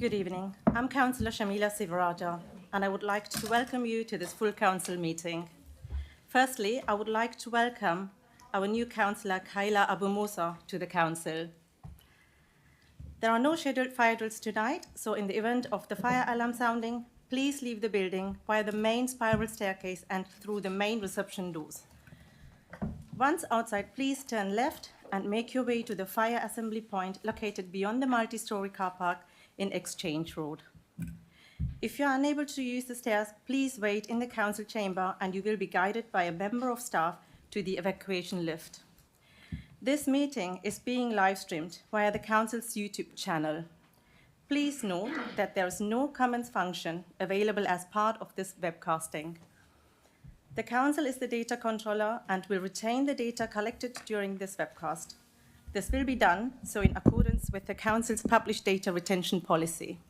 Good evening. I'm Councillor Shamila Sivaraja, and I would like to welcome you to this full council meeting. Firstly, I would like to welcome our new councillor, Khaila Abu Musa, to the council. There are no scheduled fire drills tonight, so in the event of the fire alarm sounding, please leave the building via the main spiral staircase and through the main reception doors. Once outside, please turn left and make your way to the fire assembly point located beyond the multi-storey car park in Exchange Road. If you are unable to use the stairs, please wait in the council chamber and you will be guided by a member of staff to the evacuation lift. This meeting is being live streamed via the council's YouTube channel. Please note that there is no comments function available as part of this webcasting. The council is the data controller and will retain the data collected during this webcast. This will be done so in accordance with the council's published data retention policy.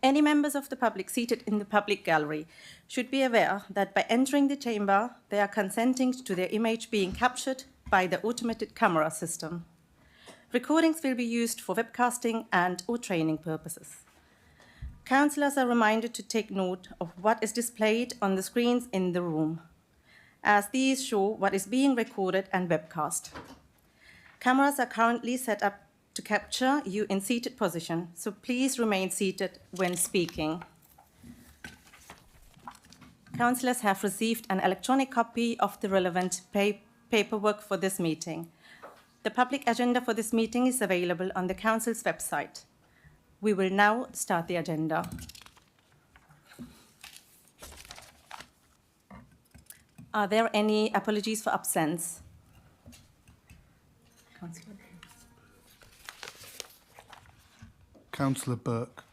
Any members of the public seated in the public gallery should be aware that by entering the chamber, they are consenting to their image being captured by the automated camera system. Recordings will be used for webcasting and/or training purposes. Councillors are reminded to take note of what is displayed on the screens in the room, as these show what is being recorded and webcast. Cameras are currently set up to capture you in seated position, so please remain seated when speaking. Councillors have received an electronic copy of the relevant paperwork for this meeting. The public agenda for this meeting is available on the council's website. We will now start the agenda. Are there any apologies for absence? Councillor Burke.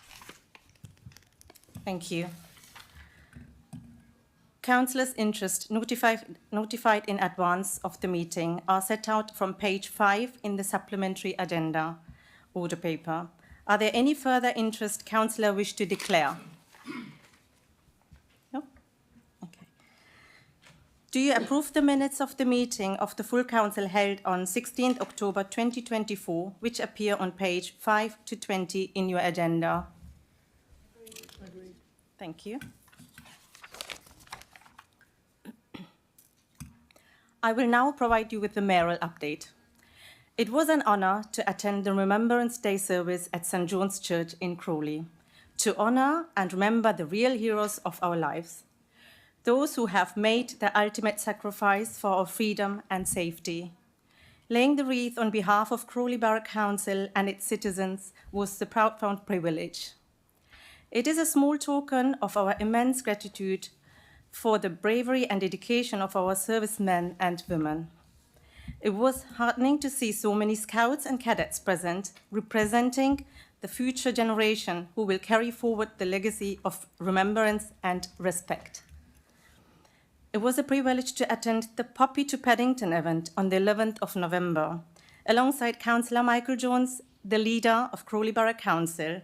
Thank you. Councillors' interest notified in advance of the meeting are set out from page 5 in the supplementary agenda order paper. Are there any further interest councillor wish to declare? No? Okay. Do you approve the minutes of the meeting of the full council held on 16th October 2024, which appear on page 5 to 20 in your agenda? Agreed. Thank you. I will now provide you with the mayoral update. It was an honour to attend the Remembrance Day service at St. John's Church in Crawley, to honour and remember the real heroes of our lives, those who have made the ultimate sacrifice for our freedom and safety. Laying the wreath on behalf of Crawley Borough Council and its citizens was the profound privilege. It is a small token of our immense gratitude for the bravery and dedication of our servicemen and women. It was heartening to see so many scouts and cadets present, representing the future generation who will carry forward the legacy of remembrance and respect. It was a privilege to attend the Poppy to Paddington event on the 11th of November, alongside Councillor Michael Jones, the leader of Crawley Borough Council.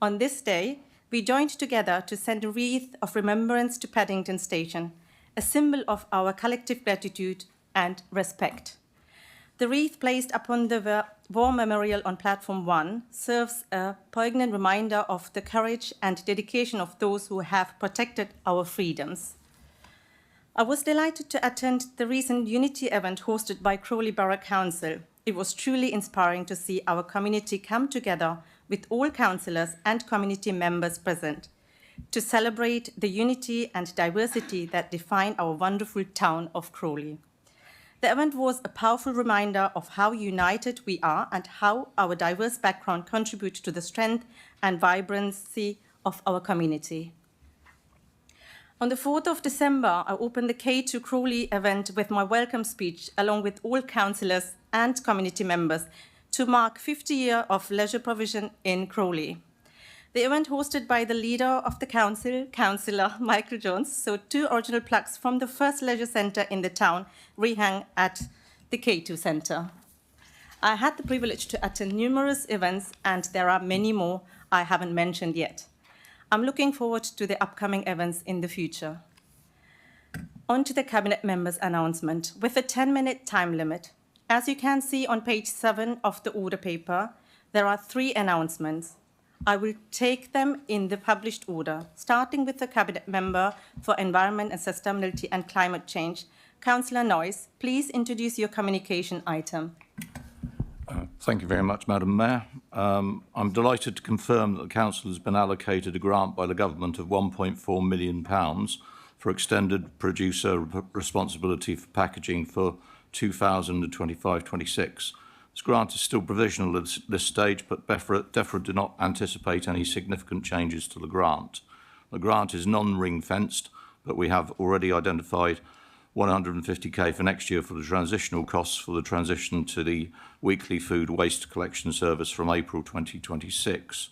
On this day, we joined together to send a wreath of remembrance to Paddington Station, a symbol of our collective gratitude and respect. The wreath placed upon the War Memorial on Platform 1 serves a poignant reminder of the courage and dedication of those who have protected our freedoms. I was delighted to attend the recent Unity event hosted by Crawley Borough Council. It was truly inspiring to see our community come together with all councillors and community members present to celebrate the unity and diversity that define our wonderful town of Crawley. The event was a powerful reminder of how united we are and how our diverse background contributes to the strength and vibrancy of our community. On the 4th of December, I opened the K2 Crawley event with my welcome speech along with all councillors and community members to mark 50 years of leisure provision in Crawley. The event hosted by the leader of the council, Councillor Michael Jones, so 2 original plugs from the first leisure centre in the town rehung at the K2 Centre. I had the privilege to attend numerous events and there are many more I haven't mentioned yet. I'm looking forward to the upcoming events in the future. On to the Cabinet members' announcement with a 10-minute time limit. As you can see on page 7 of the order paper, there are 3 announcements. I will take them in the published order, starting with the Cabinet Member for Environment and Sustainability and Climate Change. Councillor Noyes, please introduce your communication item. Thank you very much, Madam Mayor. I'm delighted to confirm that the Council has been allocated a grant by the Government of £1.4 million for extended producer responsibility for packaging for 2025-26. This grant is still provisional at this stage, but DEFRA do not anticipate any significant changes to the grant. The grant is non-ring-fenced, but we have already identified £150,000 for next year for the transitional costs for the transition to the weekly food waste collection service from April 2026.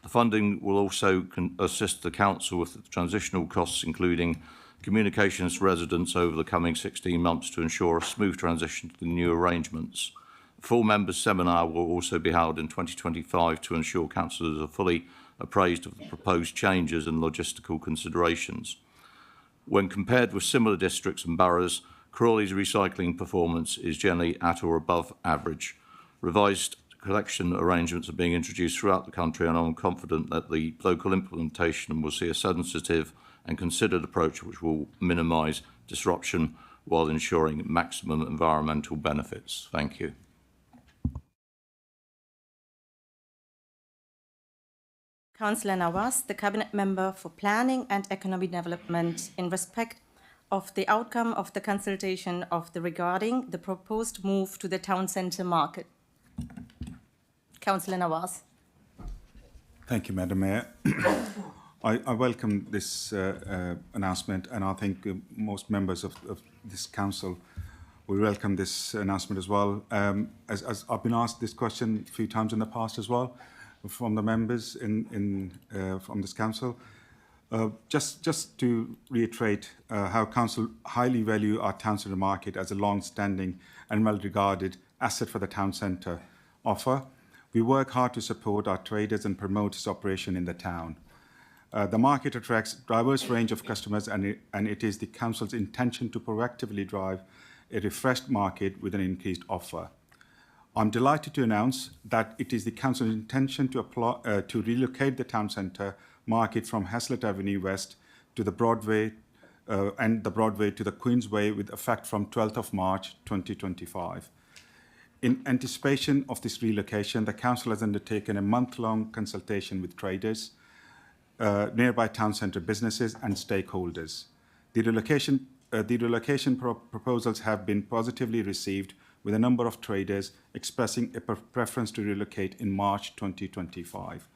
The funding will also assist the Council with the transitional costs, including communications to residents over the coming 16 months to ensure a smooth transition to the new arrangements. A full members' seminar will also be held in 2025 to ensure councillors are fully appraised of the proposed changes and logistical considerations. When compared with similar districts and boroughs, Crawley's recycling performance is generally at or above average. Revised collection arrangements are being introduced throughout the country, and I'm confident that the local implementation will see a sensitive and considered approach which will minimise disruption while ensuring maximum environmental benefits. Thank you. Councillor Nawaz, the Cabinet Member for Planning and Economic Development, in respect of the outcome of the consultation regarding the proposed move to the town centre market. Councillor Nawaz. Thank you, Madam Mayor. I welcome this announcement, and I think most members of this council will welcome this announcement as well. As I've been asked this question a few times in the past as well, from the members from this council. Just to reiterate how council highly value our town centre market as a long-standing and well-regarded asset for the town centre offer. We work hard to support our traders and promote its operation in the town. The market attracts a diverse range of customers, and it is the council's intention to proactively drive a refreshed market with an increased offer. I'm delighted to announce that it is the council's intention to relocate the town centre market from Hazlitt Avenue West to the Broadway and the Broadway to the Queensway with effect from 12th of March 2025. In anticipation of this relocation, the council has undertaken a month-long consultation with traders, nearby town centre businesses and stakeholders. The relocation proposals have been positively received, with a number of traders expressing a preference to relocate in March 2025.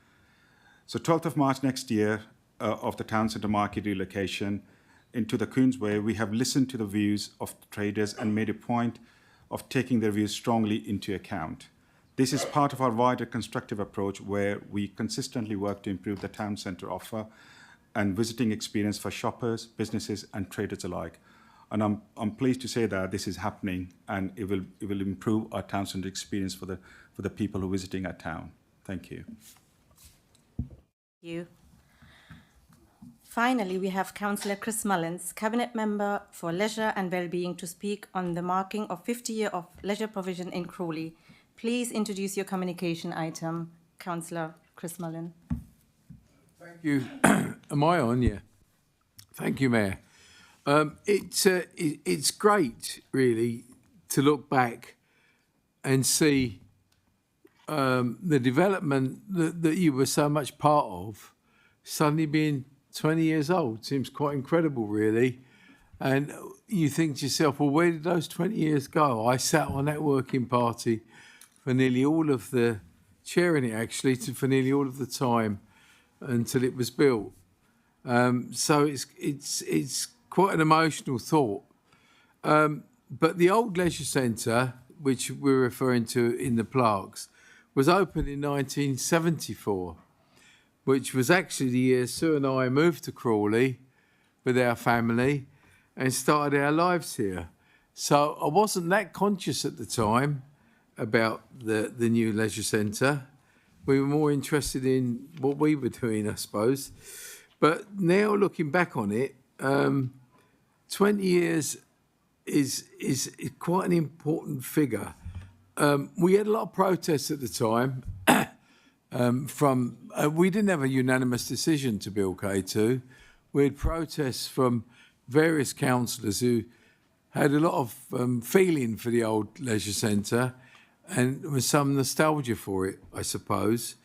So 12th of March next year of the town centre market relocation into the Queensway, we have listened to the views of the traders and made a point of taking their views strongly into account. This is part of our wider constructive approach where we consistently work to improve the town centre offer and visiting experience for shoppers, businesses and traders alike. And I'm pleased to say that this is happening, and it will improve our town centre experience for the people who are visiting our town. Thank you. Thank you. Finally, we have Councillor Chris Mullins, Cabinet Member for Leisure and Wellbeing, to speak on the marking of 50 years of leisure provision in Crawley. Please introduce your communication item. Councillor Chris Mullins. Thank you. Am I on? Yeah. Thank you, Mayor. It's great, really, to look back and see the development that you were so much part of suddenly being 20 years old. Seems quite incredible, really. And you think to yourself, well, where did those 20 years go? I sat on that working party for nearly all of the, chairing it actually, for nearly all of the time until it was built. So it's quite an emotional thought. But the old leisure centre, which we're referring to in the plaques, was opened in 1974, which was actually the year Sue and I moved to Crawley with our family and started our lives here. So I wasn't that conscious at the time about the new leisure centre. We were more interested in what we were doing, I suppose. But now looking back on it, 20 years is quite an important figure. We had a lot of protests at the time, we didn't have a unanimous decision to build K2. We had protests from various councillors who had a lot of feeling for the old leisure centre and there was some nostalgia for it, I suppose.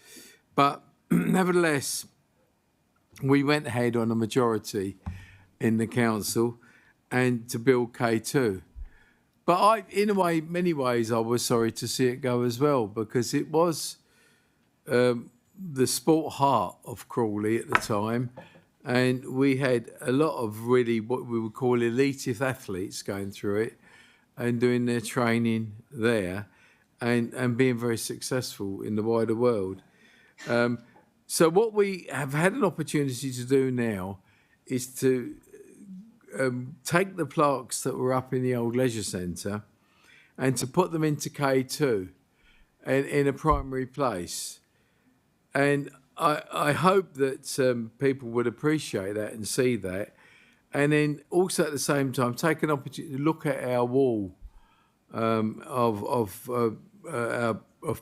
But nevertheless, we went ahead on a majority in the council and to build K2. But in a way, many ways, I was sorry to see it go as well, because it was the sport heart of Crawley at the time. And we had a lot of really what we would call elitist athletes going through it and doing their training there and being very successful in the wider world. So what we have had an opportunity to do now is to take the plaques that were up in the old leisure centre and to put them into K2 and in a primary place. And I hope that people would appreciate that and see that. And then also at the same time, take an opportunity to look at our wall of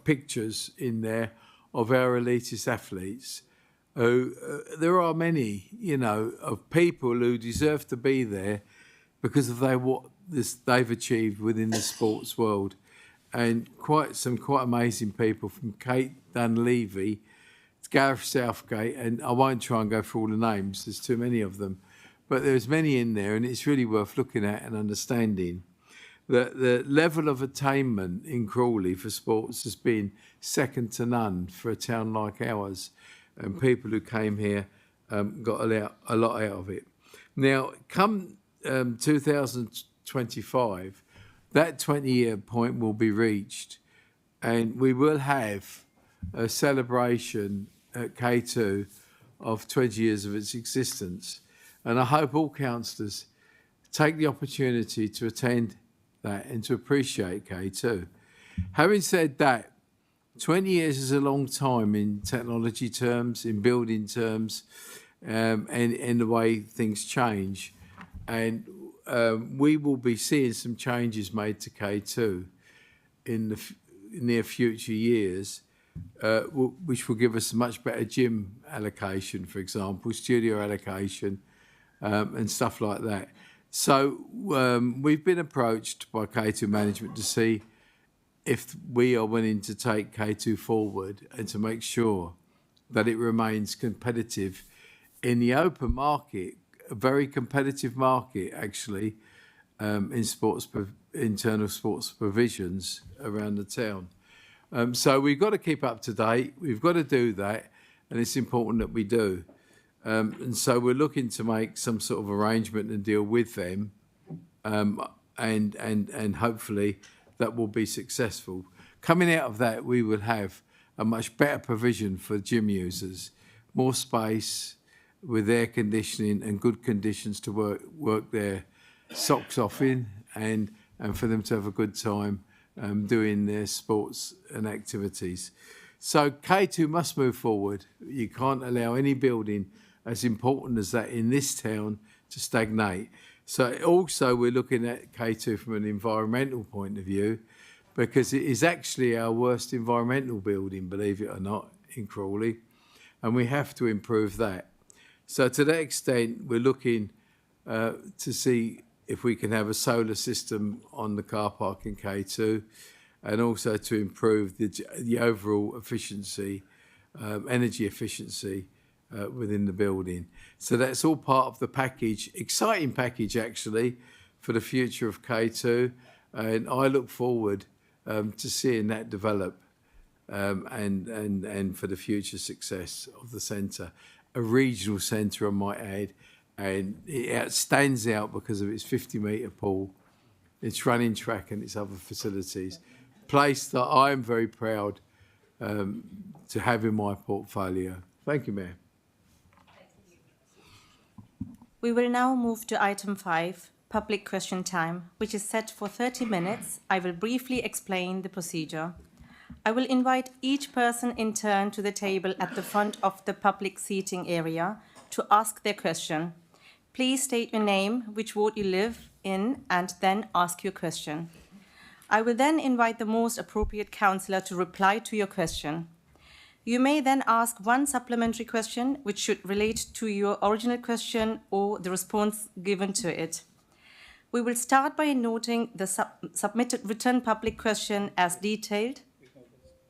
pictures in there of our elitist athletes. There are many, you know, of people who deserve to be there because of they've achieved within the sports world. And quite amazing people, from Kate Dunleavy, Gareth Southgate, and I won't try and go through all the names, there's too many of them, but there's many in there, and it's really worth looking at and understanding that the level of attainment in Crawley for sports has been second to none for a town like ours, and people who came here got a lot out of it. Now, come 2025, that 20-year point will be reached, and we will have a celebration at K2 of 20 years of its existence. And I hope all councillors take the opportunity to attend that and to appreciate K2. Having said that, 20 years is a long time in technology terms, in building terms, and in the way things change. And we will be seeing some changes made to K2 in the near future years, which will give us a much better gym allocation, for example, studio allocation, and stuff like that. So we've been approached by K2 management to see if we are willing to take K2 forward and to make sure that it remains competitive in the open market, a very competitive market, actually, in internal sports provisions around the town. So we've got to keep up to date. We've got to do that, and it's important that we do. And so we're looking to make some sort of arrangement and deal with them, and hopefully that will be successful. Coming out of that, we will have a much better provision for gym users, more space with air conditioning and good conditions to work their socks off in, and for them to have a good time doing their sports and activities. So K2 must move forward. You can't allow any building as important as that in this town to stagnate. So also we're looking at K2 from an environmental point of view, because it is actually our worst environmental building, believe it or not, in Crawley, and we have to improve that. So to that extent, we're looking to see if we can have a solar system on the car park in K2, and also to improve the overall efficiency, energy efficiency within the building. So that's all part of the package, exciting package actually, for the future of K2. And I look forward to seeing that develop and for the future success of the centre. A regional centre, I might add, and it stands out because of its 50-metre pool, its running track and its other facilities. Place that I am very proud to have in my portfolio. Thank you, Mayor. We will now move to item 5, public question time, which is set for 30 minutes. I will briefly explain the procedure. I will invite each person in turn to the table at the front of the public seating area to ask their question. Please state your name, which ward you live in, and then ask your question. I will then invite the most appropriate councillor to reply to your question. You may then ask one supplementary question which should relate to your original question or the response given to it. We will start by noting the submitted written public question as detailed.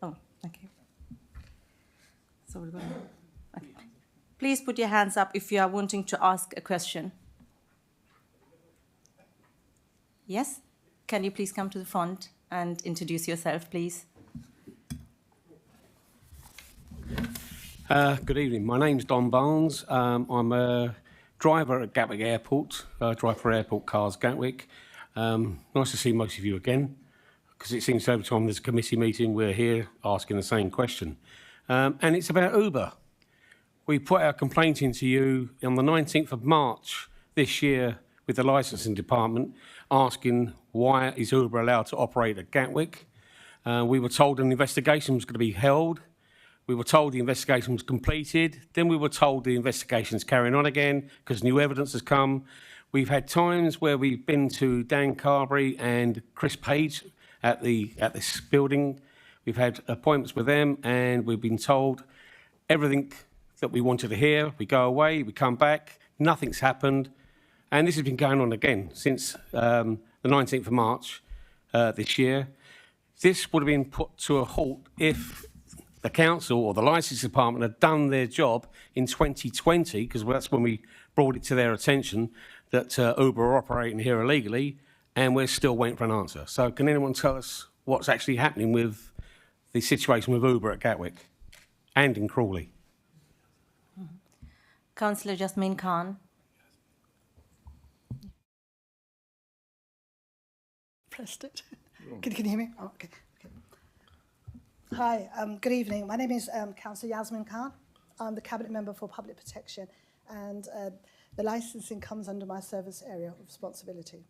Oh, okay. So we're going to, okay. Please put your hands up if you are wanting to ask a question. Yes? Can you please come to the front and introduce yourself, please? Good evening. My name's Don Barnes. I'm a driver at Gatwick Airport. I drive for airport cars, Gatwick. Nice to see most of you again, because it seems every time there's a committee meeting, we're here asking the same question. And it's about Uber. We put our complaint into you on the 19th of March this year with the licensing department, asking why is Uber allowed to operate at Gatwick. We were told an investigation was going to be held. We were told the investigation was completed. Then we were told the investigation's carrying on again because new evidence has come. We've had times where we've been to Dan Carberry and Chris Page at this building. We've had appointments with them and we've been told everything that we wanted to hear. We go away, we come back, nothing's happened. And this has been going on again since the 19th of March this year. This would have been put to a halt if the council or the licence department had done their job in 2020, because that's when we brought it to their attention that Uber are operating here illegally, and we're still waiting for an answer. So can anyone tell us what's actually happening with the situation with Uber at Gatwick and in Crawley? Councillor Jasmine Khan. Pressed it. Can you hear me? Oh, okay. Hi, good evening. My name is Councillor Yasmin Khan. I'm the Cabinet Member for Public Protection, and the licensing comes under my service area of responsibility.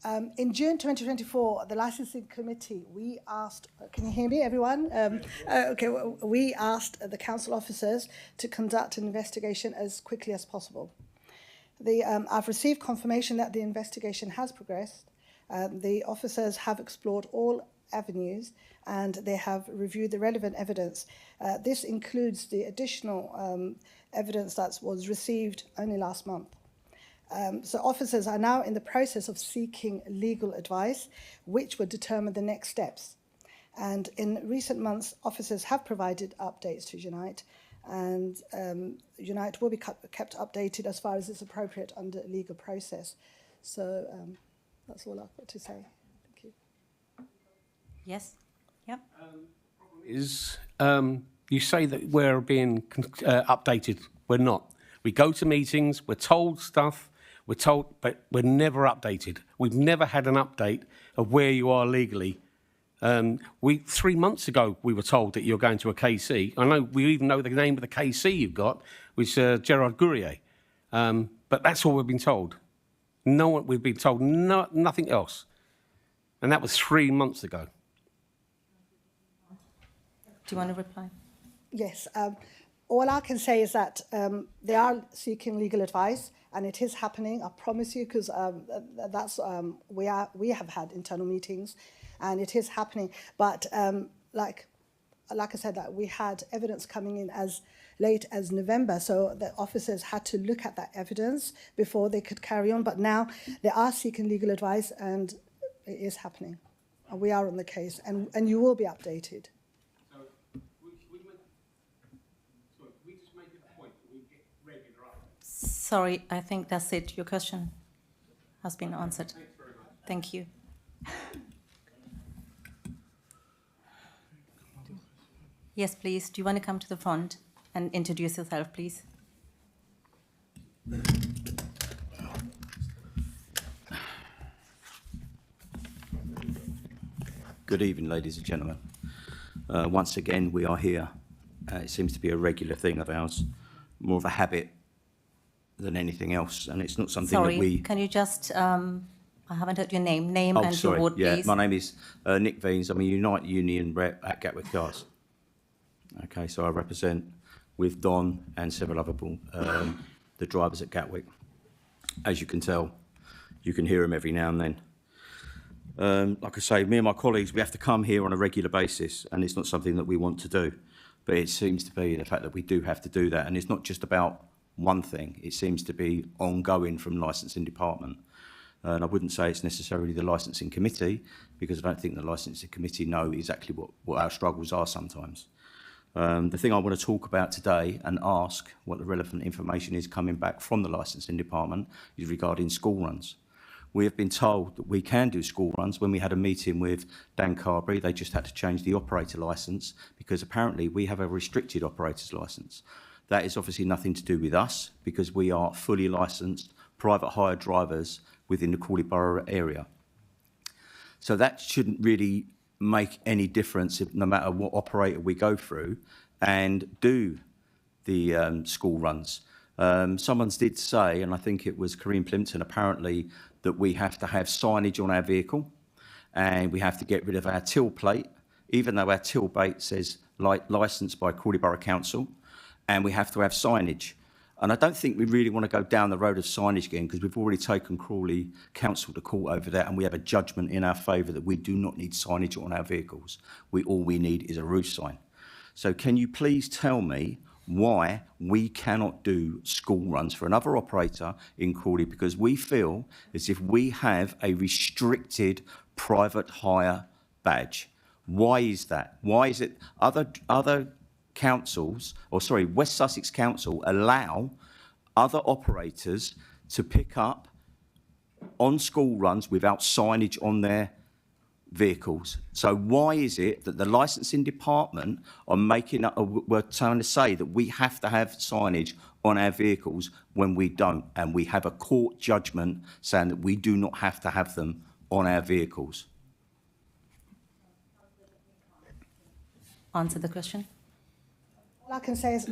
In June 2024, the Licensing Committee, we asked, can you hear me, everyone? We asked the council officers to conduct an investigation as quickly as possible. I've received confirmation that the investigation has progressed. The officers have explored all avenues and they have reviewed the relevant evidence. This includes the additional evidence that was received only last month. So officers are now in the process of seeking legal advice, which would determine the next steps. And in recent months, officers have provided updates to Unite, and Unite will be kept updated as far as it's appropriate under legal process. So that's all I've got to say. Thank you. Yes? Yep. You say that we're being updated. We're not. We go to meetings, we're told stuff, but we're never updated. We've never had an update of where you are legally. 3 months ago, we were told that you're going to a KC. I know we even know the name of the KC you've got, which is Gerard Gourier. But that's all we've been told. We've been told nothing else. And that was 3 months ago. Do you want to reply? Yes. All I can say is that they are seeking legal advice, and it is happening. I promise you, because we have had internal meetings, and it is happening. But like I said, that we had evidence coming in as late as November, so the officers had to look at that evidence before they could carry on. But now they are seeking legal advice, and it is happening. And we are on the case, and you will be updated. Sorry, I think that's it. Your question has been answered. Thanks very much. Thank you. Yes, please. Do you want to come to the front and introduce yourself, please? Good evening, ladies and gentlemen. Once again, we are here. It seems to be a regular thing of ours, more of a habit than anything else, and it's not something that we... Sorry, can you just, I haven't heard your name and your ward, please. My name is Nick Veens. I'm a Unite Union rep at Gatwick Cars. Okay, so I represent, with Don and several other the drivers at Gatwick. As you can tell, you can hear them every now and then. Like I say, me and my colleagues, we have to come here on a regular basis, and it's not something that we want to do. But it seems to be the fact that we do have to do that, and it's not just about one thing. It seems to be ongoing from licensing department. And I wouldn't say it's necessarily the licensing committee, because I don't think the licensing committee know exactly what our struggles are sometimes. The thing I want to talk about today and ask what the relevant information is coming back from the licensing department is regarding school runs. We have been told that we can do school runs. When we had a meeting with Dan Carberry, they just had to change the operator licence because apparently we have a restricted operator's licence. That is obviously nothing to do with us because we are fully licensed private hire drivers within the Crawley Borough area. So that shouldn't really make any difference no matter what operator we go through and do the school runs. Someone did say, and I think it was Kareem Plimpton apparently, that we have to have signage on our vehicle and we have to get rid of our till plate, even though our till plate says licensed by Crawley Borough Council, and we have to have signage. And I don't think we really want to go down the road of signage again because we've already taken Crawley Council to court over that and we have a judgment in our favour that we do not need signage on our vehicles. All we need is a roof sign. So can you please tell me why we cannot do school runs for another operator in Crawley, because we feel as if we have a restricted private hire badge. Why is that? Why is it other councils, or sorry, West Sussex Council allow other operators to pick up on school runs without signage on their vehicles? So why is it that the licensing department we're trying to say that we have to have signage on our vehicles when we don't, and we have a court judgment saying that we do not have to have them on our vehicles? Answer the question. All I can say is,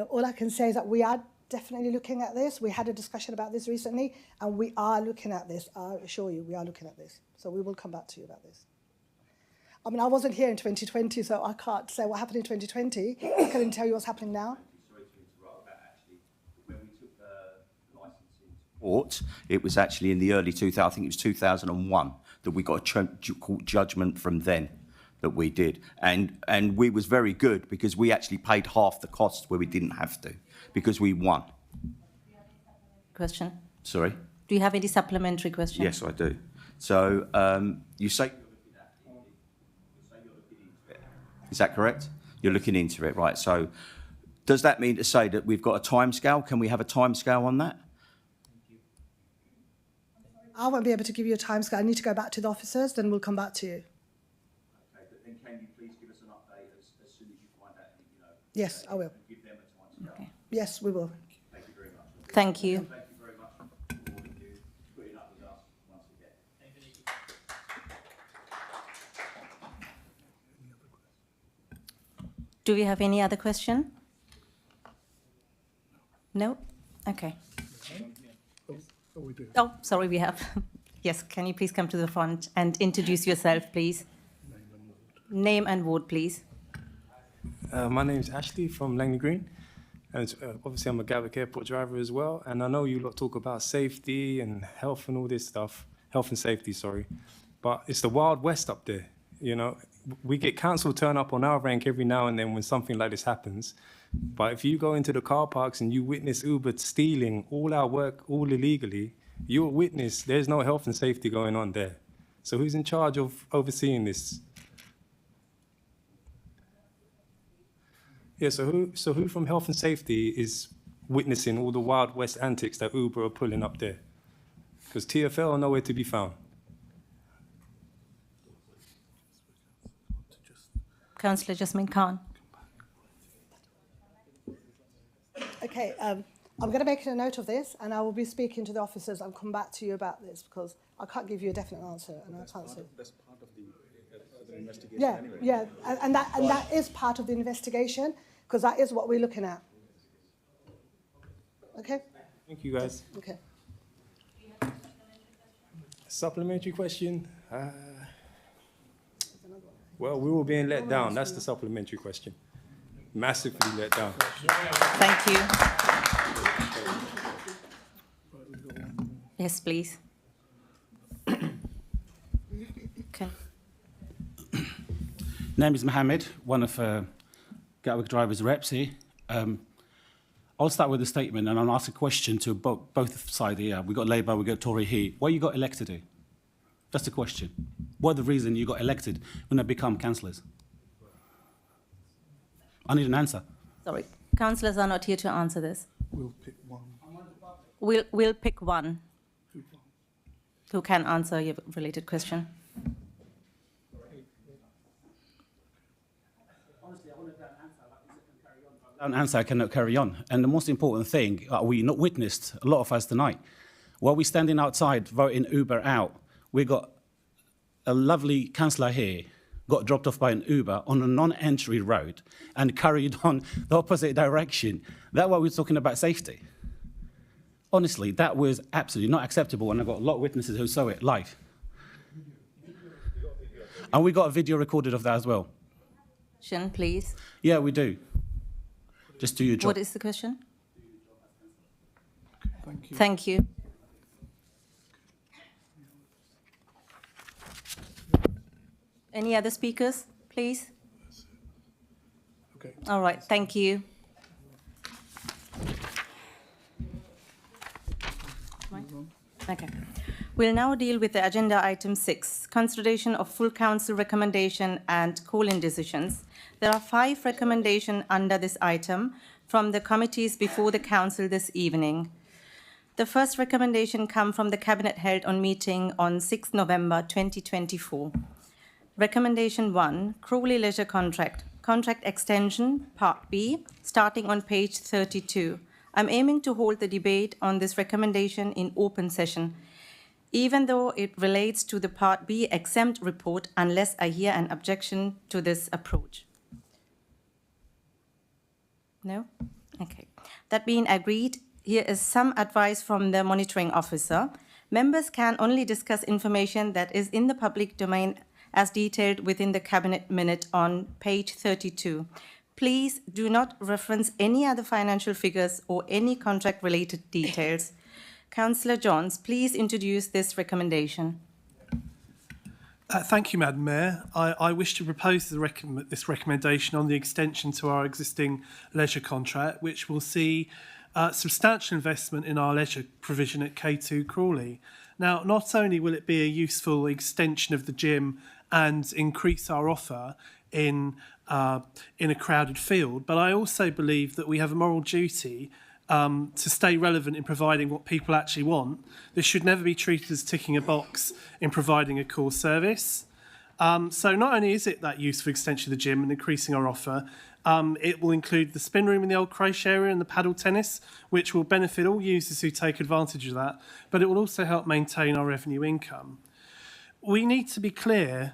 all I can say is that we are definitely looking at this. We had a discussion about this recently, and we are looking at this. I assure you, we are looking at this. So we will come back to you about this. I mean, I wasn't here in 2020, so I can't say what happened in 2020. I couldn't tell you what's happening now. Sorry to interrupt, but actually, when we took the licensing to court, it was actually in the early 2000s, I think it was 2001, that we got a court judgment from then. That we did, and we was very good because we actually paid half the cost where we didn't have to because we won. Question. Sorry? Do you have any supplementary question? Yes, I do. So you say you're looking into it. Is that correct? You're looking into it, right? So does that mean to say that we've got a timescale? Can we have a timescale on that? I won't be able to give you a timescale. I need to go back to the officers, then we'll come back to you. Then can you please give us an update as soon as you find out, Yes, I will. give them a time scale. Okay. Yes, we will. Thank you very much. Thank you. Thank you very much for all of you putting up with us once again. Do we have any other question? No? Okay. Oh, sorry, we have. Yes, can you please come to the front and introduce yourself, please? Name and ward, please. My name's Ashley from Langley Green, and obviously I'm a Gatwick Airport driver as well, and I know you lot talk about safety and health and all this stuff, health and safety, sorry, but it's the Wild West up there, you know. We get council turn up on our rank every now and then when something like this happens, but if you go into the car parks and you witness Uber stealing all our work, all illegally, you'll witness there's no health and safety going on there. So who's in charge of overseeing this? Yeah, so who from health and safety is witnessing all the Wild West antics that Uber are pulling up there? Because TfL are nowhere to be found. Councillor Jasmine Khan. Okay, I'm going to make a note of this, and I will be speaking to the officers and come back to you about this because I can't give you a definite answer, and I can't say. That's part of the investigation. Yeah, anyway. yeah, and that is part of the investigation because that is what we're looking at. Okay. Thank you, guys. Okay. Supplementary question? Well, we were being let down. That's the supplementary question. Massively let down. Thank you. Yes, please. Okay. Name is Mohammed, one of Gatwick Drivers' reps here. I'll start with a statement and I'll ask a question to both sides here. We've got Labour, we've got Tory here. Why you got elected here? That's the question. What are the reason you got elected when you become councillors? I need an answer. Sorry, councillors are not here to answer this. We'll pick one. We'll pick one who can answer your related question. An answer I cannot carry on. And the most important thing, we not witnessed, a lot of us tonight, while we're standing outside voting Uber out, we got a lovely councillor here, got dropped off by an Uber on a non-entry road and carried on the opposite direction. That's why we're talking about safety. Honestly, that was absolutely not acceptable, and I've got a lot of witnesses who saw it live. And we got a video recorded of that as well. Question, please. Yeah, we do. Just do your job. What is the question? Thank you. Thank you. Any other speakers, please? Okay. All right, thank you. Okay. We'll now deal with the agenda item 6, consideration of full council recommendation and call-in decisions. There are 5 recommendations under this item from the committees before the council this evening. The first recommendation comes from the Cabinet held on meeting on 6 November 2024. Recommendation 1, Crawley Leisure Contract, Contract Extension, Part B, starting on page 32. I'm aiming to hold the debate on this recommendation in open session, even though it relates to the Part B exempt report, unless I hear an objection to this approach. No? Okay. That being agreed, here is some advice from the monitoring officer. Members can only discuss information that is in the public domain as detailed within the Cabinet minute on page 32. Please do not reference any other financial figures or any contract-related details. Councillor Johns, please introduce this recommendation. Thank you, Madam Mayor. I wish to propose this recommendation on the extension to our existing leisure contract, which will see substantial investment in our leisure provision at K2 Crawley. Now, not only will it be a useful extension of the gym and increase our offer in a crowded field, but I also believe that we have a moral duty to stay relevant in providing what people actually want. This should never be treated as ticking a box in providing a core service. So not only is it that useful extension of the gym and increasing our offer, it will include the spin room in the old creche area and the paddle tennis, which will benefit all users who take advantage of that, but it will also help maintain our revenue income. We need to be clear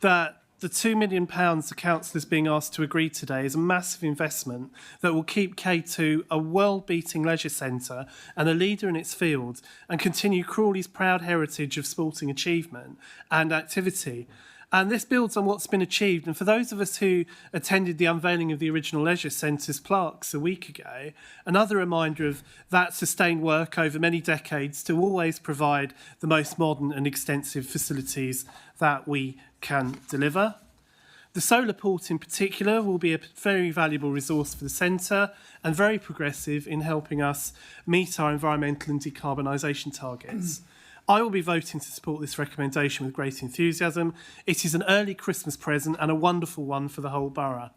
that the £2 million the council is being asked to agree today is a massive investment that will keep K2 a world-beating leisure centre and a leader in its field and continue Crawley's proud heritage of sporting achievement and activity. And this builds on what's been achieved. And for those of us who attended the unveiling of the original leisure centre's plaques a week ago, another reminder of that sustained work over many decades to always provide the most modern and extensive facilities that we can deliver. The solar port in particular will be a very valuable resource for the centre and very progressive in helping us meet our environmental and decarbonisation targets. I will be voting to support this recommendation with great enthusiasm. It is an early Christmas present and a wonderful one for the whole borough.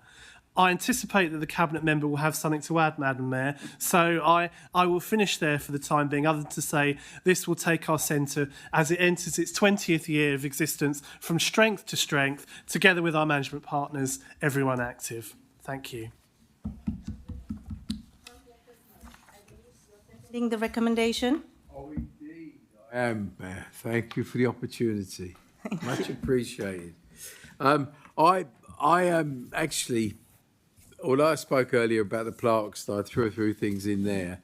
I anticipate that the Cabinet member will have something to add, Madam Mayor, so I will finish there for the time being, other than to say this will take our centre, as it enters its 20th year of existence, from strength to strength, together with our management partners, everyone active. Thank you. The recommendation? I am, Mayor. Thank you for the opportunity. Much appreciated. I am actually, although I spoke earlier about the plaques, I threw a few things in there.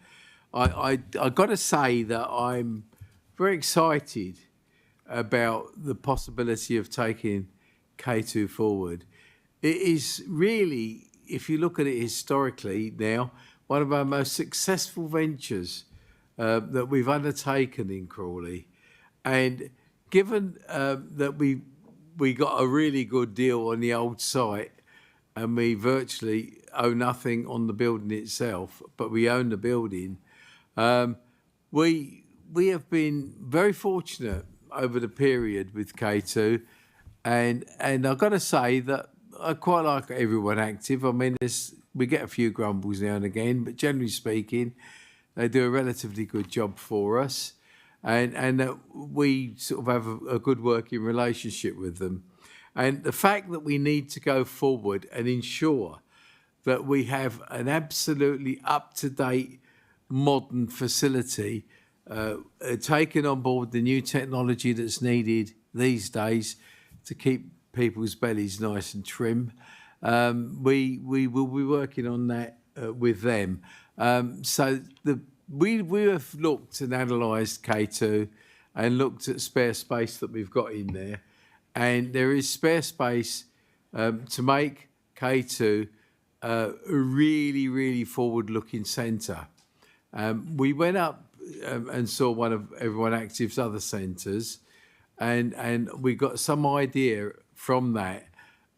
I got to say that I'm very excited about the possibility of taking K2 forward. It is really, if you look at it historically now, one of our most successful ventures that we've undertaken in Crawley. And given that we we got a really good deal on the old site, and we virtually owe nothing on the building itself, but we own the building. We have been very fortunate over the period with K2, and I've got to say that I quite like everyone active. I mean, we get a few grumbles now and again, but generally speaking, they do a relatively good job for us, and we sort of have a good working relationship with them. And the fact that we need to go forward and ensure that we have an absolutely up-to-date modern facility, taking on board the new technology that's needed these days to keep people's bellies nice and trim. We will be working on that with them. We have looked and analysed K2 and looked at spare space that we've got in there, and there is spare space to make K2 a really, really forward-looking centre. We went up and saw one of Everyone Active's other centres, and we got some idea from that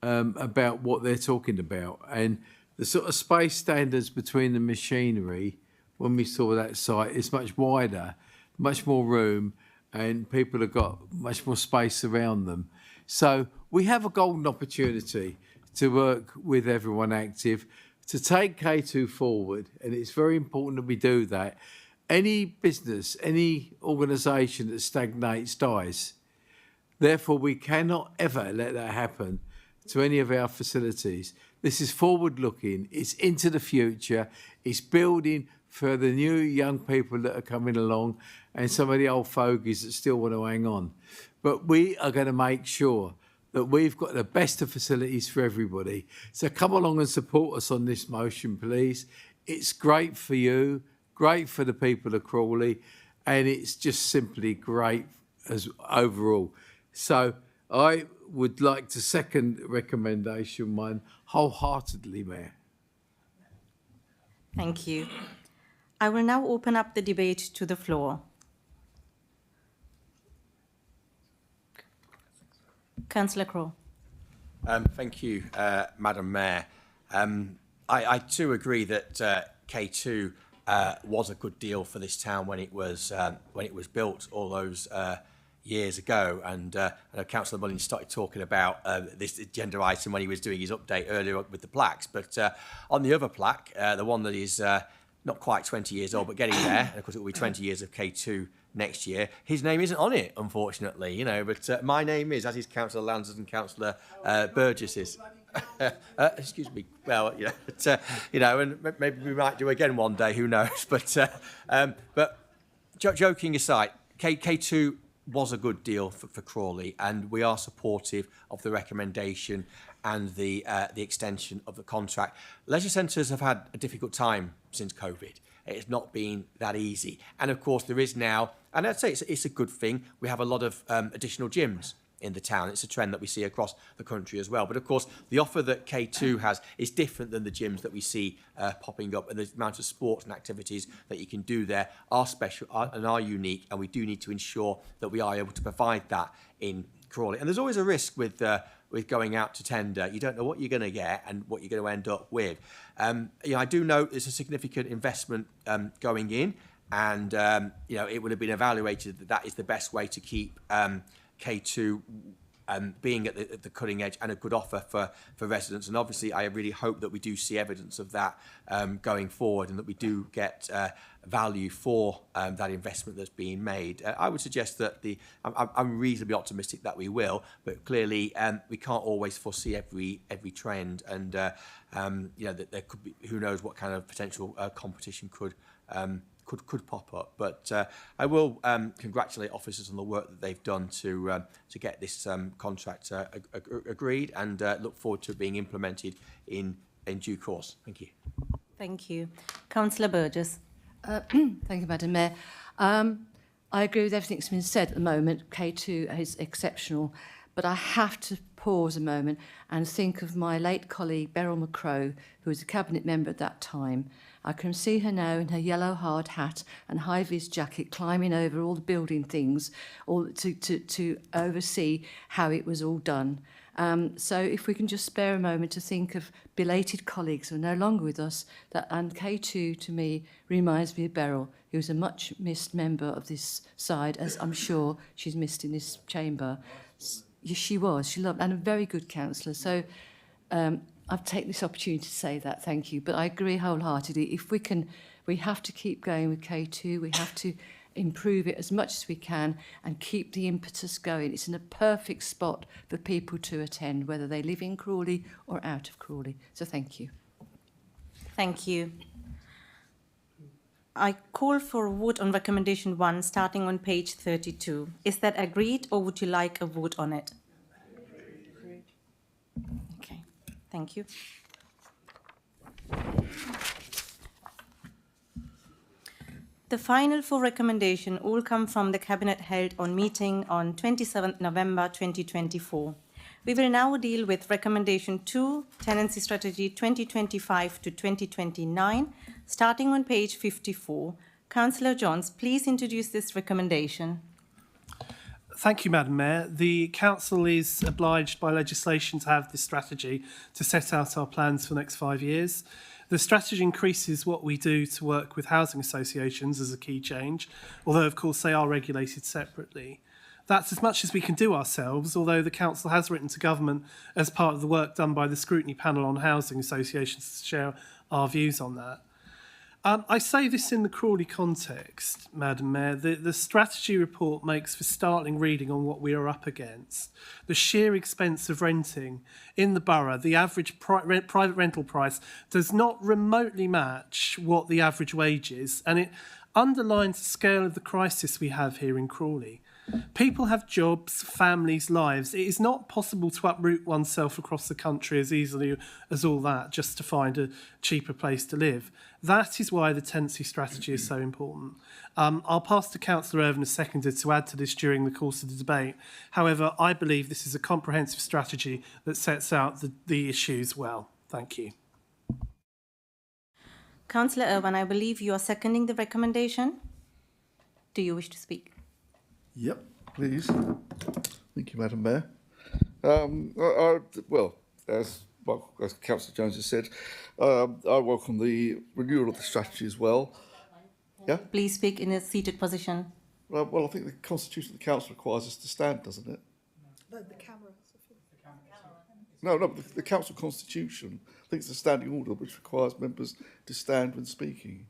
about what they're talking about. And the sort of space standards between the machinery, when we saw that site, is much wider, much more room, and people have got much more space around them. So we have a golden opportunity to work with Everyone Active to take K2 forward, and it's very important that we do that. Any business, any organisation that stagnates dies. Therefore, we cannot ever let that happen to any of our facilities. This is forward-looking, it's into the future, it's building for the new young people that are coming along and some of the old fogies that still want to hang on. But we are going to make sure that we've got the best of facilities for everybody. So come along and support us on this motion, please. It's great for you, great for the people of Crawley, and it's just simply great as overall. So I would like to second recommendation 1 wholeheartedly, Mayor. Thank you. I will now open up the debate to the floor. Councillor Crow. Thank you, Madam Mayor. I too agree that K2 was a good deal for this town when it was built all those years ago. And I know Councillor Mullins started talking about this agenda item when he was doing his update earlier with the plaques. But on the other plaque, the one that is not quite 20 years old, but getting there, and of course it will be 20 years of K2 next year, his name isn't on it, unfortunately, you know, but my name is, as is Councillor Lansers and Councillor Burgess's. Excuse me. Well, yeah, but, you know, and maybe we might do again one day, who knows, but joking aside, K2 was a good deal for Crawley, and we are supportive of the recommendation and the extension of the contract. Leisure centres have had a difficult time since COVID. It's not been that easy. And of course, there is now, and I'd say it's a good thing, we have a lot of additional gyms in the town. It's a trend that we see across the country as well. But of course, the offer that K2 has is different than the gyms that we see popping up, and the amount of sports and activities that you can do there are special and are unique, and we do need to ensure that we are able to provide that in Crawley. And there's always a risk with going out to tender. You don't know what you're going to get and what you're going to end up with. You know, I do know there's a significant investment going in, and you know, it would have been evaluated that that is the best way to keep K2 being at the cutting edge and a good offer for residents. And obviously, I really hope that we do see evidence of that going forward, and that we do get value for that investment that's being made. I would suggest that I'm reasonably optimistic that we will, but clearly we can't always foresee every trend, and you know, that there could be, who knows what kind of potential competition could pop up. But I will congratulate officers on the work that they've done to get this contract agreed, and look forward to it being implemented in due course. Thank you. Thank you. Councillor Burgess. Thank you, Madam Mayor. I agree with everything that's been said at the moment. K2 is exceptional, but I have to pause a moment and think of my late colleague Beryl McCrow, who was a cabinet member at that time. I can see her now in her yellow hard hat and high-vis jacket climbing over all the building things all to oversee how it was all done. So if we can just spare a moment to think of belated colleagues who are no longer with us, and K2 to me reminds me of Beryl, who's a much missed member of this side, as I'm sure she's missed in this chamber. She loved, and a very good councillor. So I've taken this opportunity to say that, thank you. But I agree wholeheartedly. If we have to keep going with K2, we have to improve it as much as we can and keep the impetus going. It's in a perfect spot for people to attend, whether they live in Crawley or out of Crawley. So thank you. Thank you. I call for a vote on recommendation 1, starting on page 32. Is that agreed, or would you like a vote on it? Agreed. Okay, thank you. The final 4 recommendations all come from the Cabinet held on meeting on 27th November 2024. We will now deal with recommendation 2, Tenancy Strategy 2025 to 2029, starting on page 54. Councillor Johns, please introduce this recommendation. Thank you, Madam Mayor. The Council is obliged by legislation to have this strategy to set out our plans for the next 5 years. The strategy increases what we do to work with housing associations as a key change, although, of course, they are regulated separately. That's as much as we can do ourselves, although the Council has written to Government as part of the work done by the Scrutiny panel on housing associations to share our views on that. I say this in the Crawley context, Madam Mayor. The strategy report makes for startling reading on what we are up against. The sheer expense of renting in the borough, the average private rental price does not remotely match what the average wage is, and it underlines the scale of the crisis we have here in Crawley. People have jobs, families, lives. It is not possible to uproot oneself across the country as easily as all that just to find a cheaper place to live. That is why the tenancy strategy is so important. I'll pass to Councillor Irvine as seconded to add to this during the course of the debate. However, I believe this is a comprehensive strategy that sets out the issues well. Thank you. Councillor Irvine, I believe you are seconding the recommendation. Do you wish to speak? Yep, please. Thank you, Madam Mayor. Well, as Councillor Jones has said, I welcome the renewal of the strategy as well. Yeah? Please speak in a seated position. Well, I think the Constitution of the Council requires us to stand, doesn't it? No, the camera. No, the Council Constitution. I think it's a standing order which requires members to stand when speaking.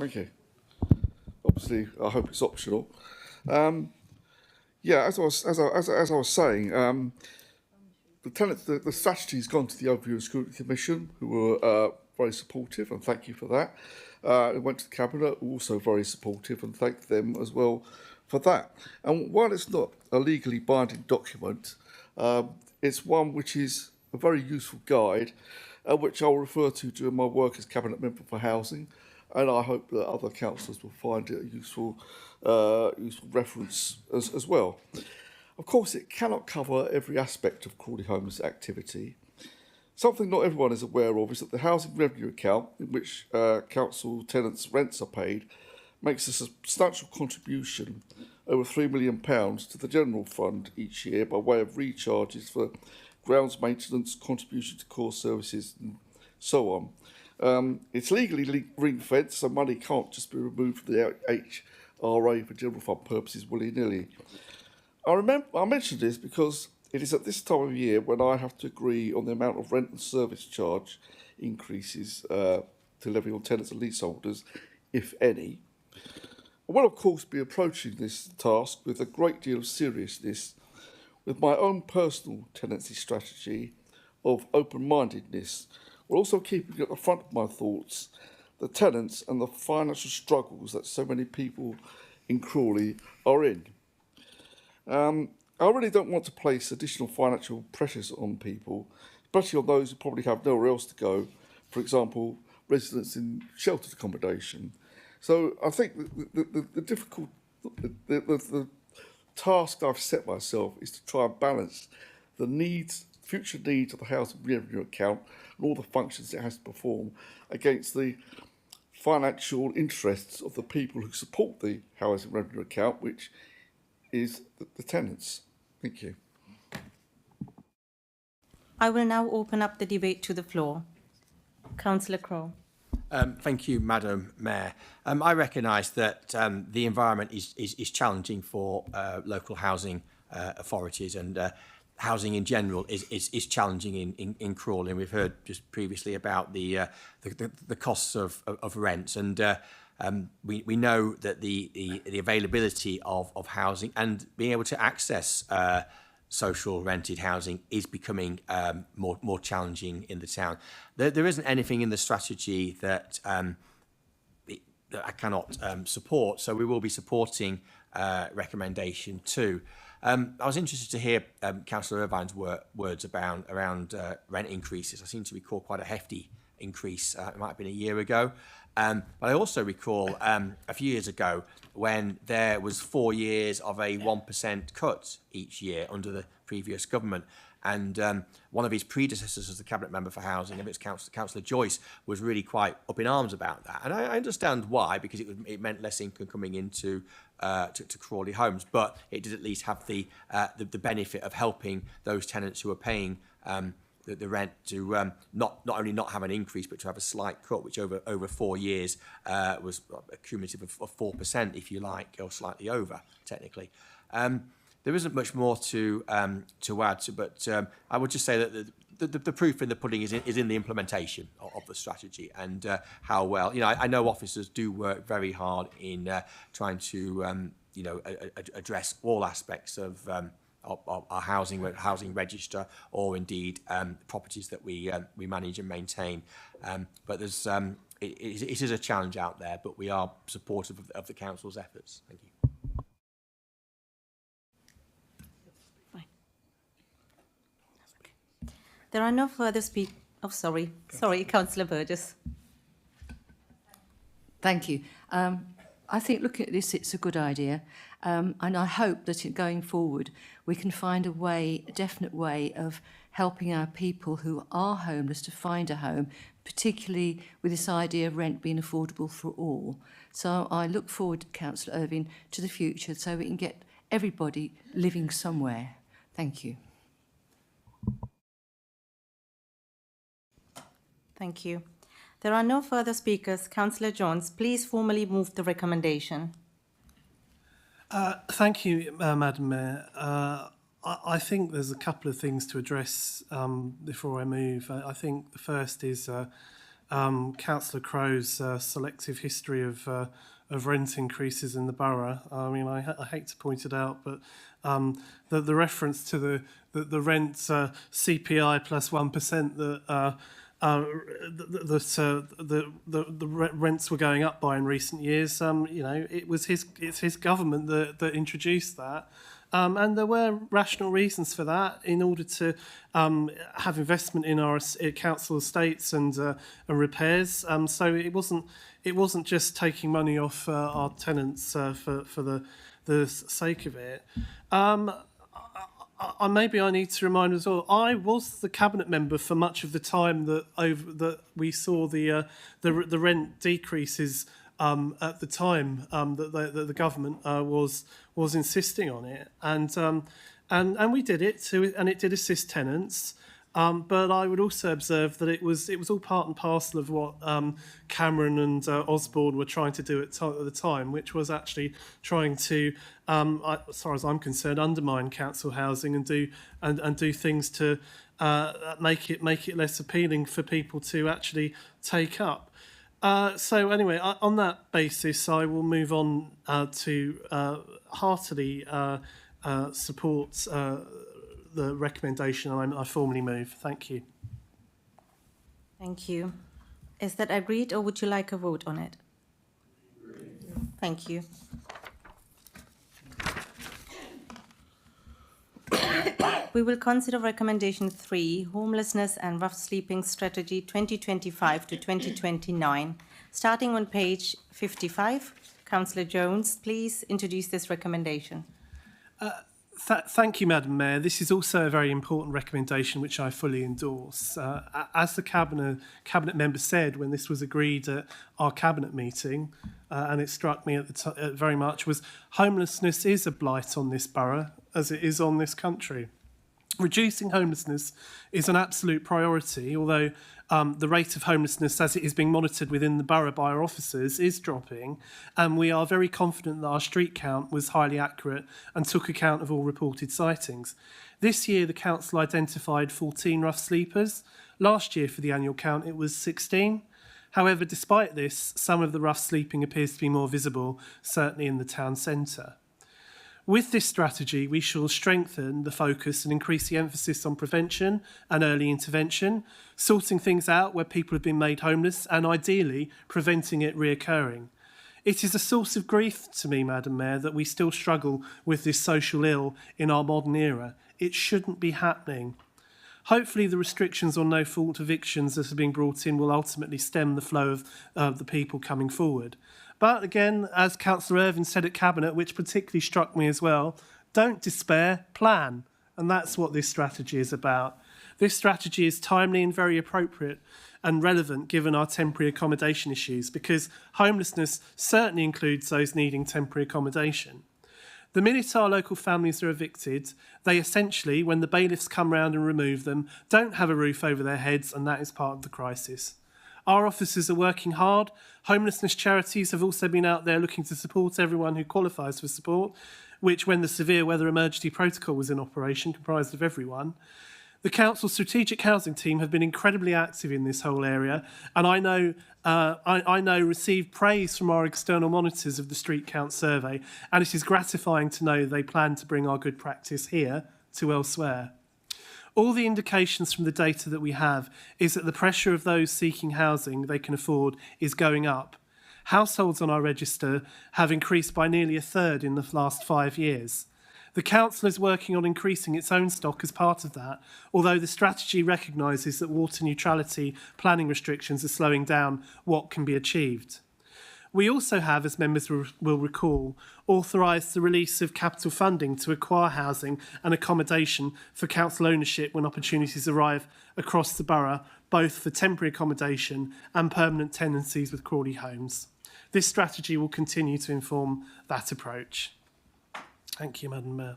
Okay. Obviously, I hope it's optional. Yeah, as I was saying, the strategy has gone to the Overview and Scrutiny Commission, who were very supportive, and thank you for that. It went to the Cabinet, also very supportive, and thank them as well for that. And while it's not a legally binding document, it's one which is a very useful guide, which I'll refer to during my work as Cabinet Member for Housing, and I hope that other councillors will find it a useful reference as well. Of course, it cannot cover every aspect of Crawley Homes activity. Something not everyone is aware of is that the housing revenue account, in which council tenants' rents are paid, makes a substantial contribution, over £3 million, to the general fund each year by way of recharges for grounds maintenance, contribution to core services, and so on. It's legally ring-fenced, so money can't just be removed from the HRA for general fund purposes willy-nilly. I mention this because it is at this time of year when I have to agree on the amount of rent and service charge increases to levy on tenants and leaseholders, if any. I will, of course, be approaching this task with a great deal of seriousness, with my own personal tenancy strategy of open-mindedness, while also keeping at the front of my thoughts the tenants and the financial struggles that so many people in Crawley are in. I really don't want to place additional financial pressures on people, especially on those who probably have nowhere else to go, for example, residents in sheltered accommodation. So I think the task I've set myself is to try and balance the needs, future needs of the housing revenue account and all the functions it has to perform against the financial interests of the people who support the housing revenue account, which is the tenants. Thank you. I will now open up the debate to the floor. Councillor Crow. Thank you, Madam Mayor. I recognise that the environment is challenging for local housing authorities, and housing in general is challenging in Crawley. And we've heard just previously about the costs of rents, and we know that the availability of housing and being able to access social rented housing is becoming more challenging in the town. There isn't anything in the strategy that I cannot support, so we will be supporting recommendation 2. I was interested to hear Councillor Irvine's words around rent increases. I seem to recall quite a hefty increase. It might have been a year ago. But I also recall a few years ago when there was 4 years of a 1% cut each year under the previous government. And one of his predecessors as the Cabinet Member for Housing, I think it was Councillor Joyce, was really quite up in arms about that. And I understand why, because it meant less income coming into to Crawley homes, but it did at least have the benefit of helping those tenants who are paying the rent to not only not have an increase, but to have a slight cut, which over 4 years was a cumulative of 4%, if you like, or slightly over, technically. There isn't much more to add, but I would just say that the proof in the pudding is in the implementation of the strategy, and how well, I know officers do work very hard in trying to address all aspects of our housing register, or indeed properties that we manage and maintain. But there's it is a challenge out there, but we are supportive of the council's efforts. Thank you. There are no further sorry, Councillor Burgess. Thank you. I think looking at this, it's a good idea. And I hope that going forward, we can find a definite way of helping our people who are homeless to find a home, particularly with this idea of rent being affordable for all. So I look forward, Councillor Irvine, to the future so we can get everybody living somewhere. Thank you. Thank you. There are no further speakers. Councillor Jones, please formally move the recommendation. Thank you, Madam Mayor. I think there's a couple of things to address before I move. I think the first is Councillor Crow's selective history of rent increases in the borough. I mean, I hate to point it out, but the reference to the rent CPI plus 1% that the rents were going up by in recent years. It's his government that introduced that, and there were rational reasons for that in order to have investment in our council estates and repairs. So it wasn't just taking money off our tenants for the sake of it. Maybe I need to remind as well, I was the Cabinet Member for much of the time that we saw the rent decreases at the time that the government was insisting on it, and we did it and it did assist tenants. But I would also observe that it was all part and parcel of what Cameron and Osborne were trying to do at the time, which was actually trying to, as far as I'm concerned, undermine council housing and do things to make it less appealing for people to actually take up. So anyway, on that basis, I will move on to heartily support the recommendation, and I formally move. Thank you. Thank you. Is that agreed, or would you like a vote on it? Thank you. We will consider recommendation 3, Homelessness and Rough Sleeping Strategy 2025 to 2029. Starting on page 55, Councillor Jones, please introduce this recommendation. Thank you, Madam Mayor. This is also a very important recommendation which I fully endorse. As the Cabinet member said when this was agreed at our Cabinet meeting, and it struck me at the very much, was homelessness is a blight on this borough as it is on this country. Reducing homelessness is an absolute priority, although the rate of homelessness as it is being monitored within the borough by our officers is dropping, and we are very confident that our street count was highly accurate and took account of all reported sightings. This year the council identified 14 rough sleepers. Last year for the annual count it was 16. However, despite this, some of the rough sleeping appears to be more visible, certainly in the town centre. With this strategy, we shall strengthen the focus and increase the emphasis on prevention and early intervention, sorting things out where people have been made homeless and ideally preventing it reoccurring. It is a source of grief to me, Madam Mayor, that we still struggle with this social ill in our modern era. It shouldn't be happening. Hopefully the restrictions on no-fault evictions that are being brought in will ultimately stem the flow of the people coming forward. But again, as Councillor Irvine said at Cabinet, which particularly struck me as well, don't despair, plan. And that's what this strategy is about. This strategy is timely and very appropriate and relevant given our temporary accommodation issues, because homelessness certainly includes those needing temporary accommodation. The minute our local families are evicted, they essentially, when the bailiffs come round and remove them, don't have a roof over their heads, and that is part of the crisis. Our officers are working hard. Homelessness charities have also been out there looking to support everyone who qualifies for support, which, when the severe weather emergency protocol was in operation, comprised of everyone. The council's strategic housing team have been incredibly active in this whole area, and I know received praise from our external monitors of the street count survey, and it is gratifying to know they plan to bring our good practice here to elsewhere. All the indications from the data that we have is that the pressure of those seeking housing they can afford is going up. Households on our register have increased by nearly a third in the last 5 years. The council is working on increasing its own stock as part of that, although the strategy recognises that water neutrality planning restrictions are slowing down what can be achieved. We also have, as members will recall, authorised the release of capital funding to acquire housing and accommodation for council ownership when opportunities arrive across the borough, both for temporary accommodation and permanent tenancies with Crawley homes. This strategy will continue to inform that approach. Thank you, Madam Mayor.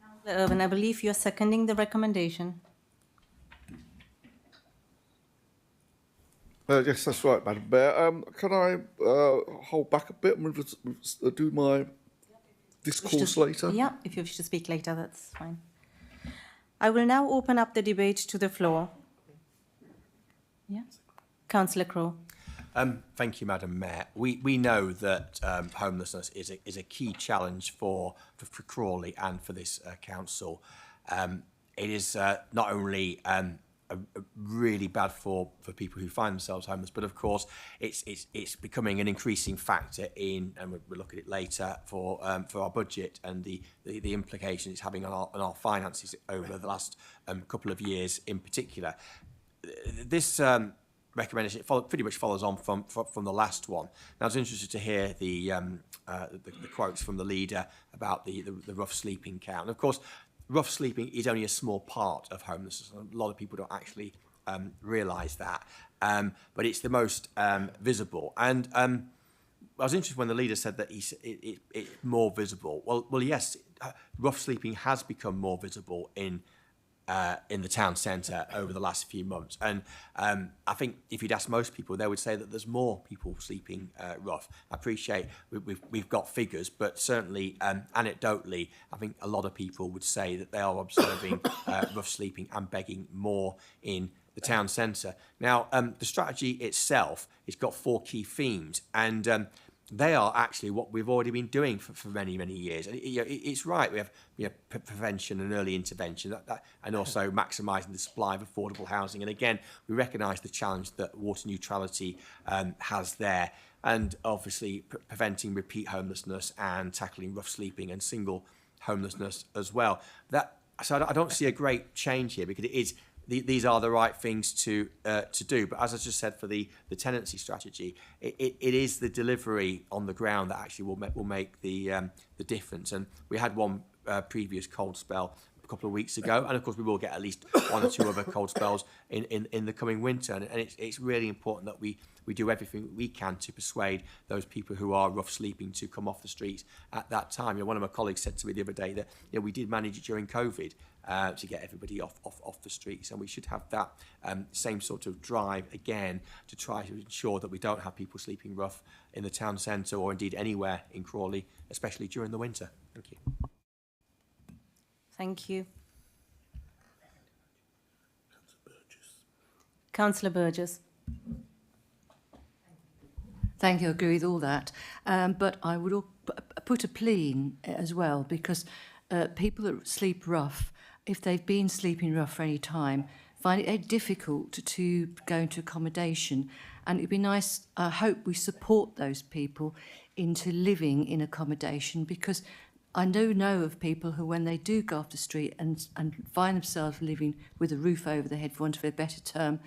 Councillor Irvine, I believe you are seconding the recommendation. Yes, that's right, Madam Mayor. Can I hold back a bit and do my discourse later? Yeah, if you wish to speak later, that's fine. I will now open up the debate to the floor. Yeah, Councillor Crowe. Thank you, Madam Mayor. We know that homelessness is a key challenge for Crawley and for this council. It is not only really bad for people who find themselves homeless, but of course it's becoming an increasing factor in, and we'll look at it later, for our budget and the implications it's having on our finances over the last couple of years in particular. This recommendation pretty much follows on from the last one. Now, I was interested to hear the quotes from the leader about the rough sleeping count. And of course, rough sleeping is only a small part of homelessness. A lot of people don't actually realise that, but it's the most visible. And I was interested when the leader said that it's more visible. Well, yes, rough sleeping has become more visible in the town centre over the last few months. And I think if you'd ask most people, they would say that there's more people sleeping rough. I appreciate we've got figures, but certainly anecdotally, I think a lot of people would say that they are observing rough sleeping and begging more in the town centre. Now, the strategy itself, it's got 4 key themes, and they are actually what we've already been doing for many, many years. And it's right, we have prevention and early intervention, and also maximising the supply of affordable housing. And again, we recognise the challenge that water neutrality has there, and obviously preventing repeat homelessness and tackling rough sleeping and single homelessness as well. So I don't see a great change here, because it is these are the right things to do. But as I just said, for the tenancy strategy, it is the delivery on the ground that actually will make the difference. And we had one previous cold spell a couple of weeks ago, and of course we will get at least one or two other cold spells in the coming winter. And it's really important that we do everything we can to persuade those people who are rough sleeping to come off the streets at that time. One of my colleagues said to me the other day that we did manage it during COVID to get everybody off the streets, and we should have that same sort of drive again to try to ensure that we don't have people sleeping rough in the town centre or indeed anywhere in Crawley, especially during the winter. Thank you. Thank you. Councillor Burgess. Thank you, I agree with all that. But I would put a plea in as well, because people that sleep rough, if they've been sleeping rough for any time, find it very difficult to go into accommodation. And it'd be nice, I hope we support those people into living in accommodation, because I know of people who, when they do go off the street and find themselves living with a roof over their head, for want of a better term,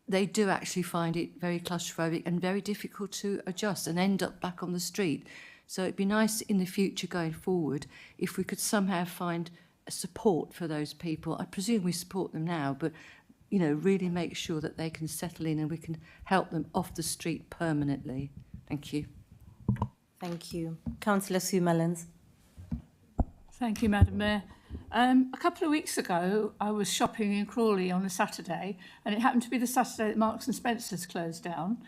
they do actually find it very claustrophobic and very difficult to adjust and end up back on the street. So it'd be nice in the future going forward if we could somehow find a support for those people. I presume we support them now, but really make sure that they can settle in and we can help them off the street permanently. Thank you. Thank you. Councillor Sue Mullins. Thank you, Madam Mayor. A couple of weeks ago, I was shopping in Crawley on a Saturday, and it happened to be the Saturday that Marks and Spencer's closed down.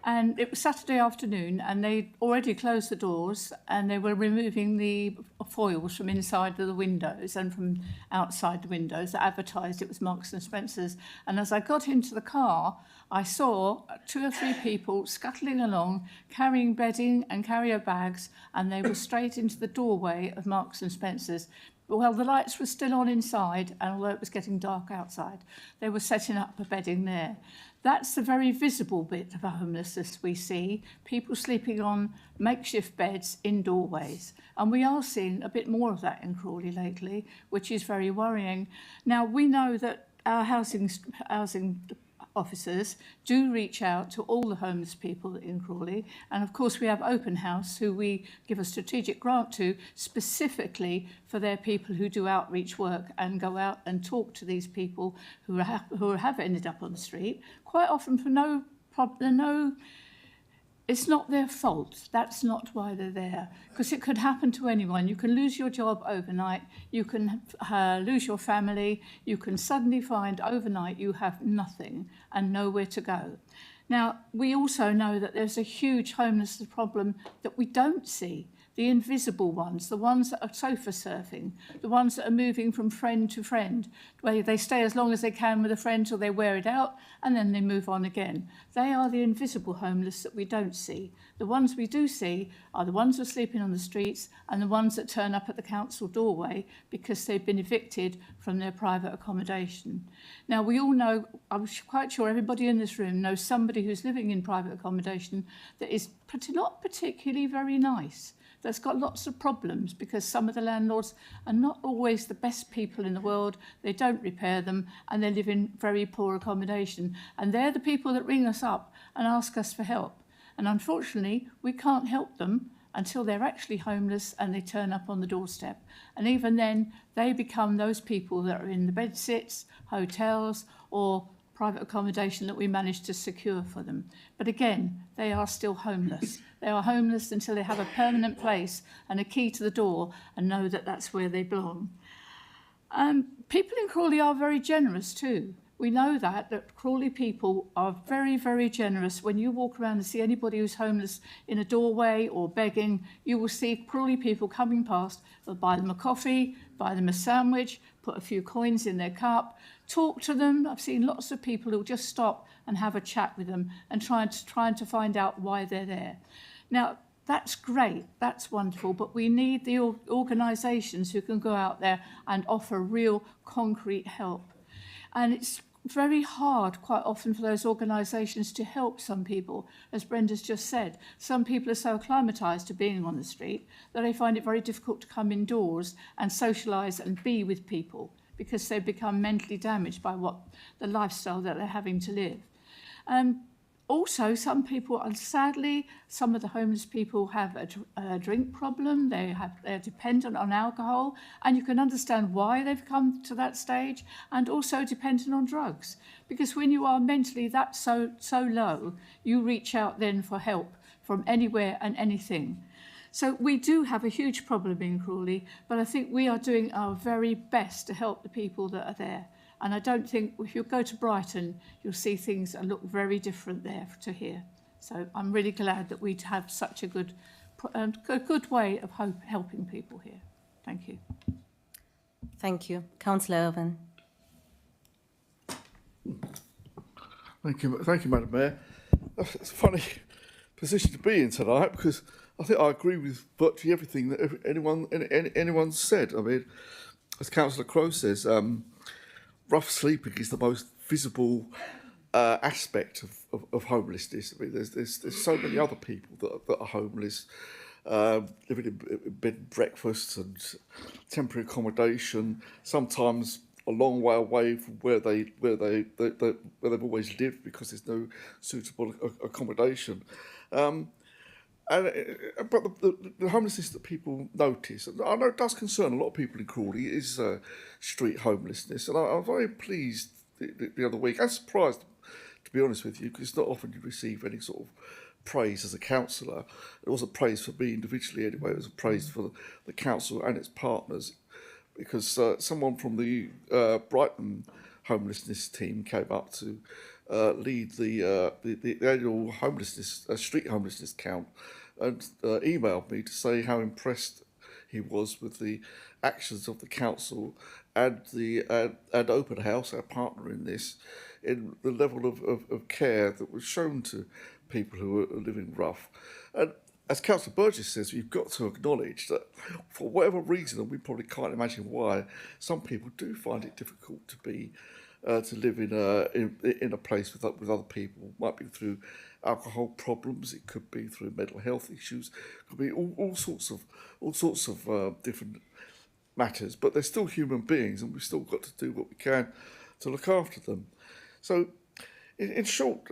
And it was Saturday afternoon, and they'd already closed the doors, and they were removing the foils from inside the windows and from outside the windows that advertised it was Marks and Spencer's. And as I got into the car, I saw 2 or 3 people scuttling along, carrying bedding and carrier bags, and they were straight into the doorway of Marks and Spencer's. Well, the lights were still on inside, and although it was getting dark outside, they were setting up a bedding there. That's the very visible bit of homelessness we see, people sleeping on makeshift beds in doorways. And we are seeing a bit more of that in Crawley lately, which is very worrying. Now, we know that our housing officers do reach out to all the homeless people in Crawley, and of course we have Open House, who we give a strategic grant to specifically for their people who do outreach work and go out and talk to these people who have ended up on the street, quite often for no problem. It's not their fault. That's not why they're there, because it could happen to anyone. You can lose your job overnight. You can lose your family. You can suddenly find overnight you have nothing and nowhere to go. Now, we also know that there's a huge homelessness problem that we don't see. The invisible ones, the ones that are sofa surfing, the ones that are moving from friend to friend, where they stay as long as they can with a friend till they wear it out and then they move on again. They are the invisible homeless that we don't see. The ones we do see are the ones who are sleeping on the streets and the ones that turn up at the council doorway because they've been evicted from their private accommodation. Now, we all know, I'm quite sure everybody in this room knows somebody who's living in private accommodation that is not particularly very nice. That's got lots of problems because some of the landlords are not always the best people in the world. They don't repair them and they live in very poor accommodation. And they're the people that ring us up and ask us for help. And unfortunately, we can't help them until they're actually homeless and they turn up on the doorstep. And even then, they become those people that are in the bedsits, hotels, or private accommodation that we managed to secure for them. But again, they are still homeless. They are homeless until they have a permanent place and a key to the door and know that that's where they belong. People in Crawley are very generous too. We know that Crawley people are very, very generous. When you walk around and see anybody who's homeless in a doorway or begging, you will see Crawley people coming past. They'll buy them a coffee, buy them a sandwich, put a few coins in their cup, talk to them. I've seen lots of people who'll just stop and have a chat with them and trying to find out why they're there. Now, that's great, that's wonderful, but we need the organisations who can go out there and offer real concrete help. And it's very hard quite often for those organisations to help some people, as Brenda's just said. Some people are so acclimatised to being on the street that they find it very difficult to come indoors and socialise and be with people because they become mentally damaged by what the lifestyle that they're having to live. Also, some people, and sadly, some of the homeless people have a drink problem. They're dependent on alcohol, and you can understand why they've come to that stage, and also dependent on drugs. Because when you are mentally that so low, you reach out then for help from anywhere and anything. So we do have a huge problem in Crawley, but I think we are doing our very best to help the people that are there. And I don't think, if you go to Brighton, you'll see things that look very different there to here. So I'm really glad that we have such a good way of helping people here. Thank you. Thank you. Councillor Irvine. Thank you, Madam Mayor. It's a funny position to be in tonight because I think I agree with virtually everything that anyone said. I mean, as Councillor Crowe says, rough sleeping is the most visible aspect of homelessness. I mean, there's so many other people that are homeless, living in bed and breakfast and temporary accommodation, sometimes a long way away from where they've always lived because there's no suitable accommodation. But the homelessness that people notice, and I know it does concern a lot of people in Crawley, is street homelessness. And I'm very pleased the other week, and surprised, to be honest with you, because it's not often you receive any sort of praise as a councillor. It wasn't praise for me individually anyway, it was a praise for the council and its partners, because someone from the Brighton homelessness team came up to lead the annual homelessness street homelessness count, and emailed me to say how impressed he was with the actions of the council and and Open House, our partner in this, in the level of care that was shown to people who are living rough. And as Councillor Burgess says, we've got to acknowledge that for whatever reason, and we probably can't imagine why, some people do find it difficult to be to live in a place with other people. It might be through alcohol problems, it could be through mental health issues, it could be all sorts of different matters. But they're still human beings, and we've still got to do what we can to look after them. So, in short,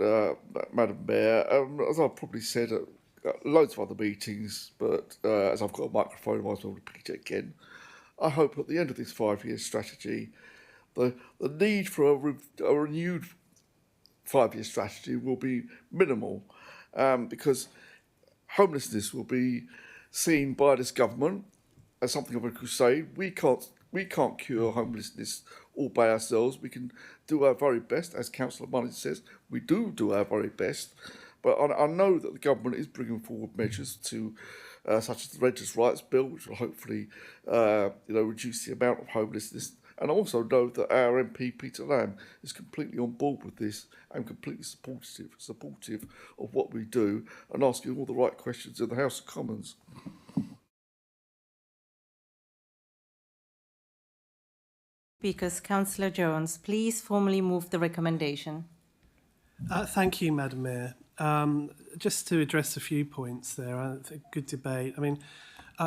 Madam Mayor, as I've probably said at loads of other meetings, but as I've got a microphone, I might as well repeat it again. I hope at the end of this 5-year strategy, the need for a renewed 5-year strategy will be minimal, because homelessness will be seen by this government as something of a crusade. We can't cure homelessness all by ourselves. We can do our very best, as Councillor Mullins says. We do our very best, but I know that the government is bringing forward measures to, such as the Renters' Rights Bill, which will hopefully, reduce the amount of homelessness. And I also know that our MP, Peter Lamb, is completely on board with this and completely supportive of what we do and asking all the right questions in the House of Commons. Speakers, Councillor Jones, please formally move the recommendation. Thank you, Madam Mayor. Just to address a few points there, I think good debate. I mean,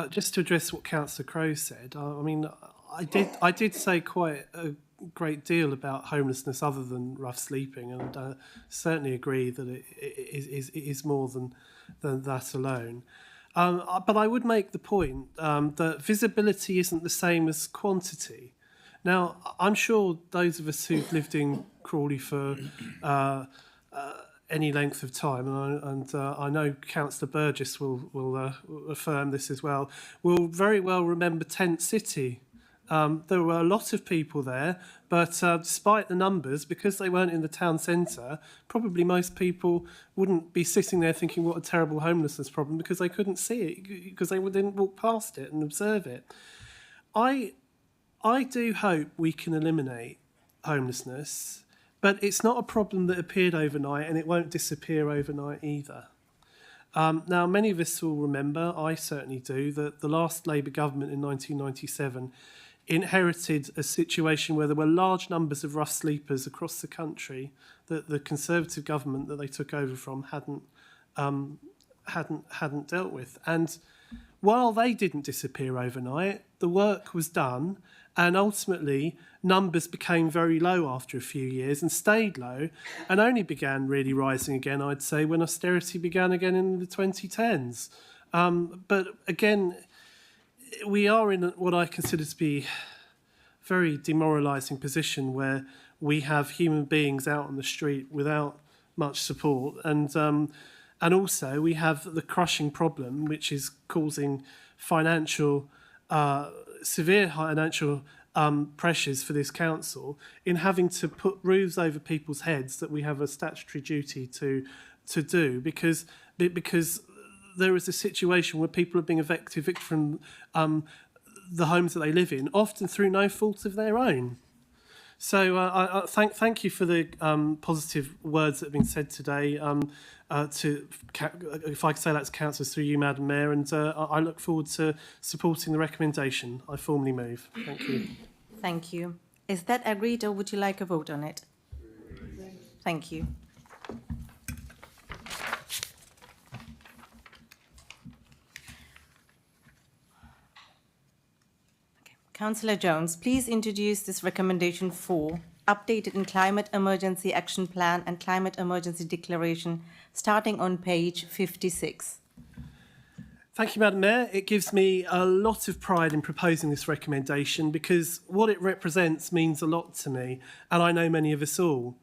just to address what Councillor Crowe said, I did say quite a great deal about homelessness other than rough sleeping, and certainly agree that it is more than that alone. But I would make the point that visibility isn't the same as quantity. Now, I'm sure those of us who've lived in Crawley for any length of time, and I know Councillor Burgess will affirm this as well, will very well remember Tent City. There were a lot of people there, but despite the numbers, because they weren't in the town centre, probably most people wouldn't be sitting there thinking what a terrible homelessness problem, because they couldn't see it, because they didn't walk past it and observe it. I do hope we can eliminate homelessness, but it's not a problem that appeared overnight, and it won't disappear overnight either. Now, many of us will remember, I certainly do, that the last Labour government in 1997 inherited a situation where there were large numbers of rough sleepers across the country that the Conservative government that they took over from hadn't dealt with. And while they didn't disappear overnight, the work was done, And ultimately, numbers became very low after a few years and stayed low, and only began really rising again, I'd say, when austerity began again in the 2010s. But again, we are in what I consider to be a very demoralising position where we have human beings out on the street without much support, and also we have the crushing problem, which is causing severe financial pressures for this council in having to put roofs over people's heads that we have a statutory duty to do, because there is a situation where people are being evicted from the homes that they live in, often through no fault of their own. So I thank you for the positive words that have been said today. If I could say that to councillors through you, Madam Mayor, and I look forward to supporting the recommendation. I formally move. Thank you. Thank you. Is that agreed, or would you like a vote on it? Thank you. Councillor Jones, please introduce this recommendation 4, updated in Climate Emergency Action Plan and Climate Emergency Declaration, starting on page 56. Thank you, Madam Mayor. It gives me a lot of pride in proposing this recommendation because what it represents means a lot to me, and I know many of us all.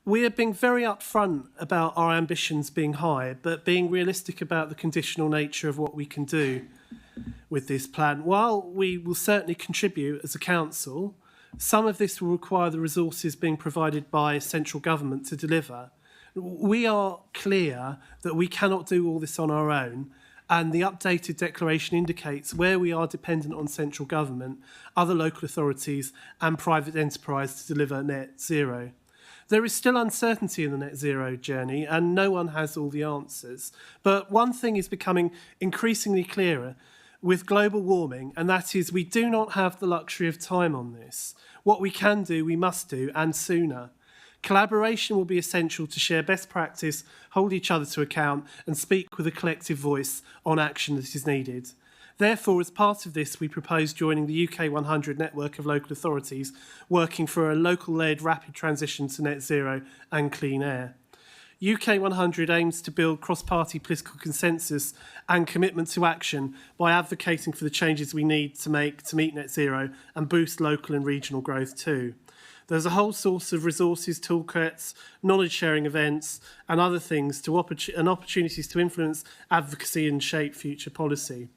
We are being very upfront about our ambitions being high, but being realistic about the conditional nature of what we can do with this plan. While we will certainly contribute as a council, some of this will require the resources being provided by central government to deliver. We are clear that we cannot do all this on our own, and the updated declaration indicates where we are dependent on central government, other local authorities and private enterprise to deliver net zero. There is still uncertainty in the net zero journey and no one has all the answers. But one thing is becoming increasingly clearer with global warming, and that is we do not have the luxury of time on this. What we can do, we must do, and sooner. Collaboration will be essential to share best practice, hold each other to account, and speak with a collective voice on action that is needed. Therefore, as part of this, we propose joining the UK 100 network of local authorities working for a local-led rapid transition to net zero and clean air. UK 100 aims to build cross-party political consensus and commitment to action by advocating for the changes we need to make to meet net zero and boost local and regional growth too. There's a whole source of resources, toolkits, knowledge-sharing events and other things and opportunities to influence advocacy and shape future policy.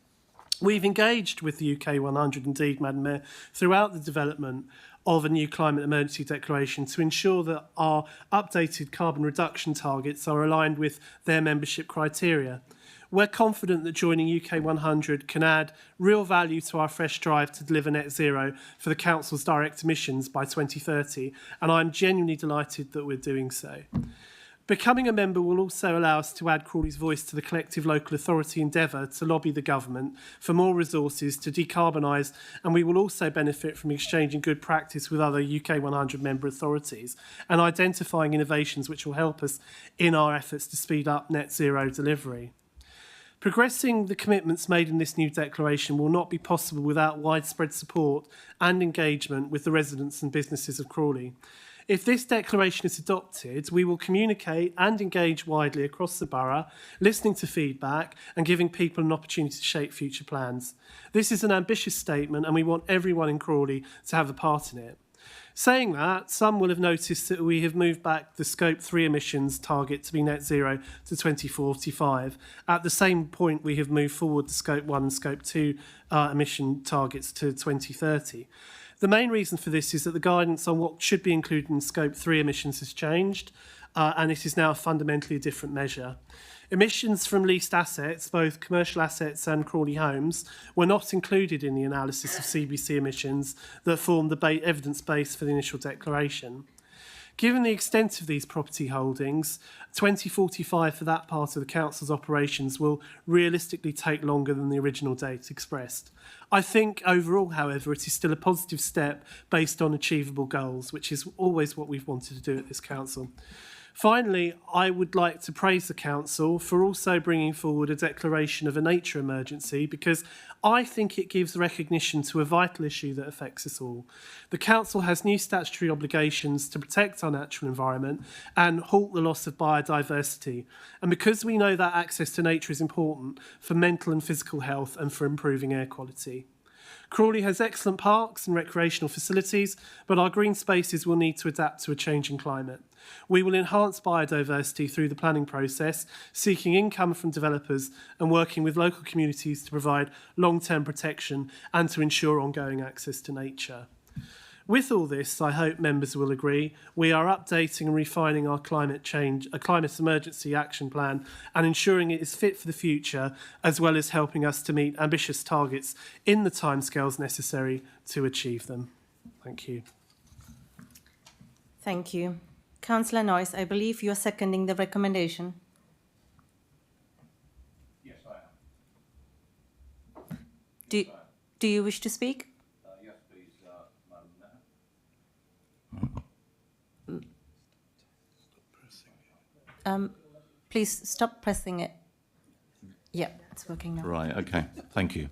We've engaged with the UK 100, indeed, Madam Mayor, throughout the development of a new climate emergency declaration to ensure that our updated carbon reduction targets are aligned with their membership criteria. We're confident that joining UK 100 can add real value to our fresh drive to deliver net zero for the Council's direct emissions by 2030, and I'm genuinely delighted that we're doing so. Becoming a member will also allow us to add Crawley's voice to the collective local authority endeavour to lobby the government for more resources to decarbonise, and we will also benefit from exchanging good practice with other UK 100 member authorities and identifying innovations which will help us in our efforts to speed up net zero delivery. Progressing the commitments made in this new declaration will not be possible without widespread support and engagement with the residents and businesses of Crawley. If this declaration is adopted, we will communicate and engage widely across the borough, listening to feedback and giving people an opportunity to shape future plans. This is an ambitious statement and we want everyone in Crawley to have a part in it. Saying that, some will have noticed that we have moved back the Scope 3 emissions target to be net zero to 2045. At the same point, we have moved forward the Scope 1 and Scope 2 emission targets to 2030. The main reason for this is that the guidance on what should be included in Scope 3 emissions has changed, and it is now fundamentally a different measure. Emissions from leased assets, both commercial assets and Crawley homes, were not included in the analysis of CBC emissions that formed the evidence base for the initial declaration. Given the extent of these property holdings, 2045 for that part of the Council's operations will realistically take longer than the original date expressed. I think overall, however, it is still a positive step based on achievable goals, which is always what we've wanted to do at this Council. Finally, I would like to praise the Council for also bringing forward a declaration of a nature emergency, because I think it gives recognition to a vital issue that affects us all. The Council has new statutory obligations to protect our natural environment and halt the loss of biodiversity. And because we know that access to nature is important for mental and physical health and for improving air quality. Crawley has excellent parks and recreational facilities, but our green spaces will need to adapt to a changing climate. We will enhance biodiversity through the planning process, seeking income from developers and working with local communities to provide long-term protection and to ensure ongoing access to nature. With all this, I hope members will agree, we are updating and refining our climate emergency action plan and ensuring it is fit for the future, as well as helping us to meet ambitious targets in the timescales necessary to achieve them. Thank you. Thank you. Councillor Noyes, I believe you are seconding the recommendation. Yes, I am. Do you wish to speak? Yes, please, Madam Mayor. Please stop pressing it. Yeah, it's working now. Right, okay, thank you.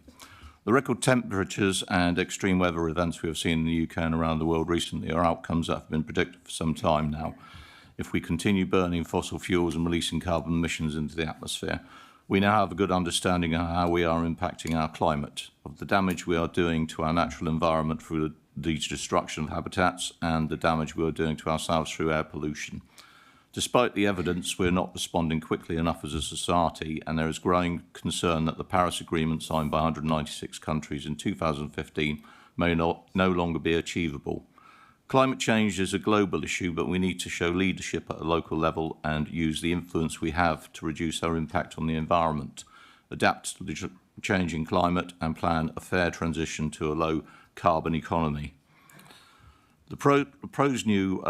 The record temperatures and extreme weather events we have seen in the UK and around the world recently are outcomes that have been predicted for some time now. If we continue burning fossil fuels and releasing carbon emissions into the atmosphere, we now have a good understanding of how we are impacting our climate, of the damage we are doing to our natural environment through the destruction of habitats and the damage we are doing to ourselves through air pollution. Despite the evidence, we are not responding quickly enough as a society, and there is growing concern that the Paris Agreement signed by 196 countries in 2015 may no longer be achievable. Climate change is a global issue, but we need to show leadership at a local level and use the influence we have to reduce our impact on the environment, adapt to the changing climate, and plan a fair transition to a low-carbon economy. The proposed new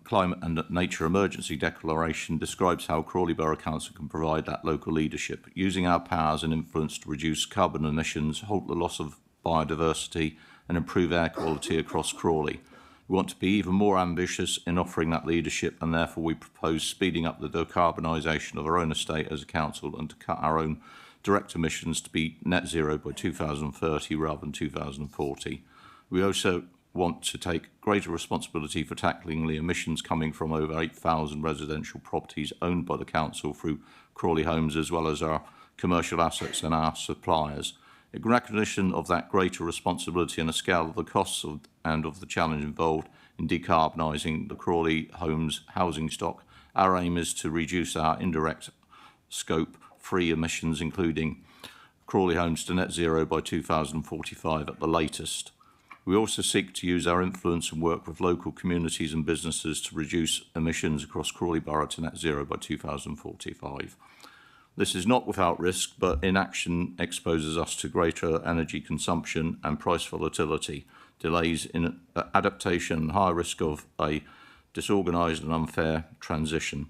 Climate and Nature Emergency Declaration describes how Crawley Borough Council can provide that local leadership, using our powers and influence to reduce carbon emissions, halt the loss of biodiversity, and improve air quality across Crawley. We want to be even more ambitious in offering that leadership, and therefore we propose speeding up the decarbonisation of our own estate as a council and to cut our own direct emissions to be net zero by 2030 rather than 2040. We also want to take greater responsibility for tackling the emissions coming from over 8,000 residential properties owned by the council through Crawley Homes, as well as our commercial assets and our suppliers. In recognition of that greater responsibility and the scale of the costs and of the challenge involved in decarbonising the Crawley Homes housing stock, our aim is to reduce our indirect scope-free emissions, including Crawley Homes, to net zero by 2045 at the latest. We also seek to use our influence and work with local communities and businesses to reduce emissions across Crawley Borough to net zero by 2045. This is not without risk, but inaction exposes us to greater energy consumption and price volatility, delays in adaptation, and high risk of a disorganised and unfair transition.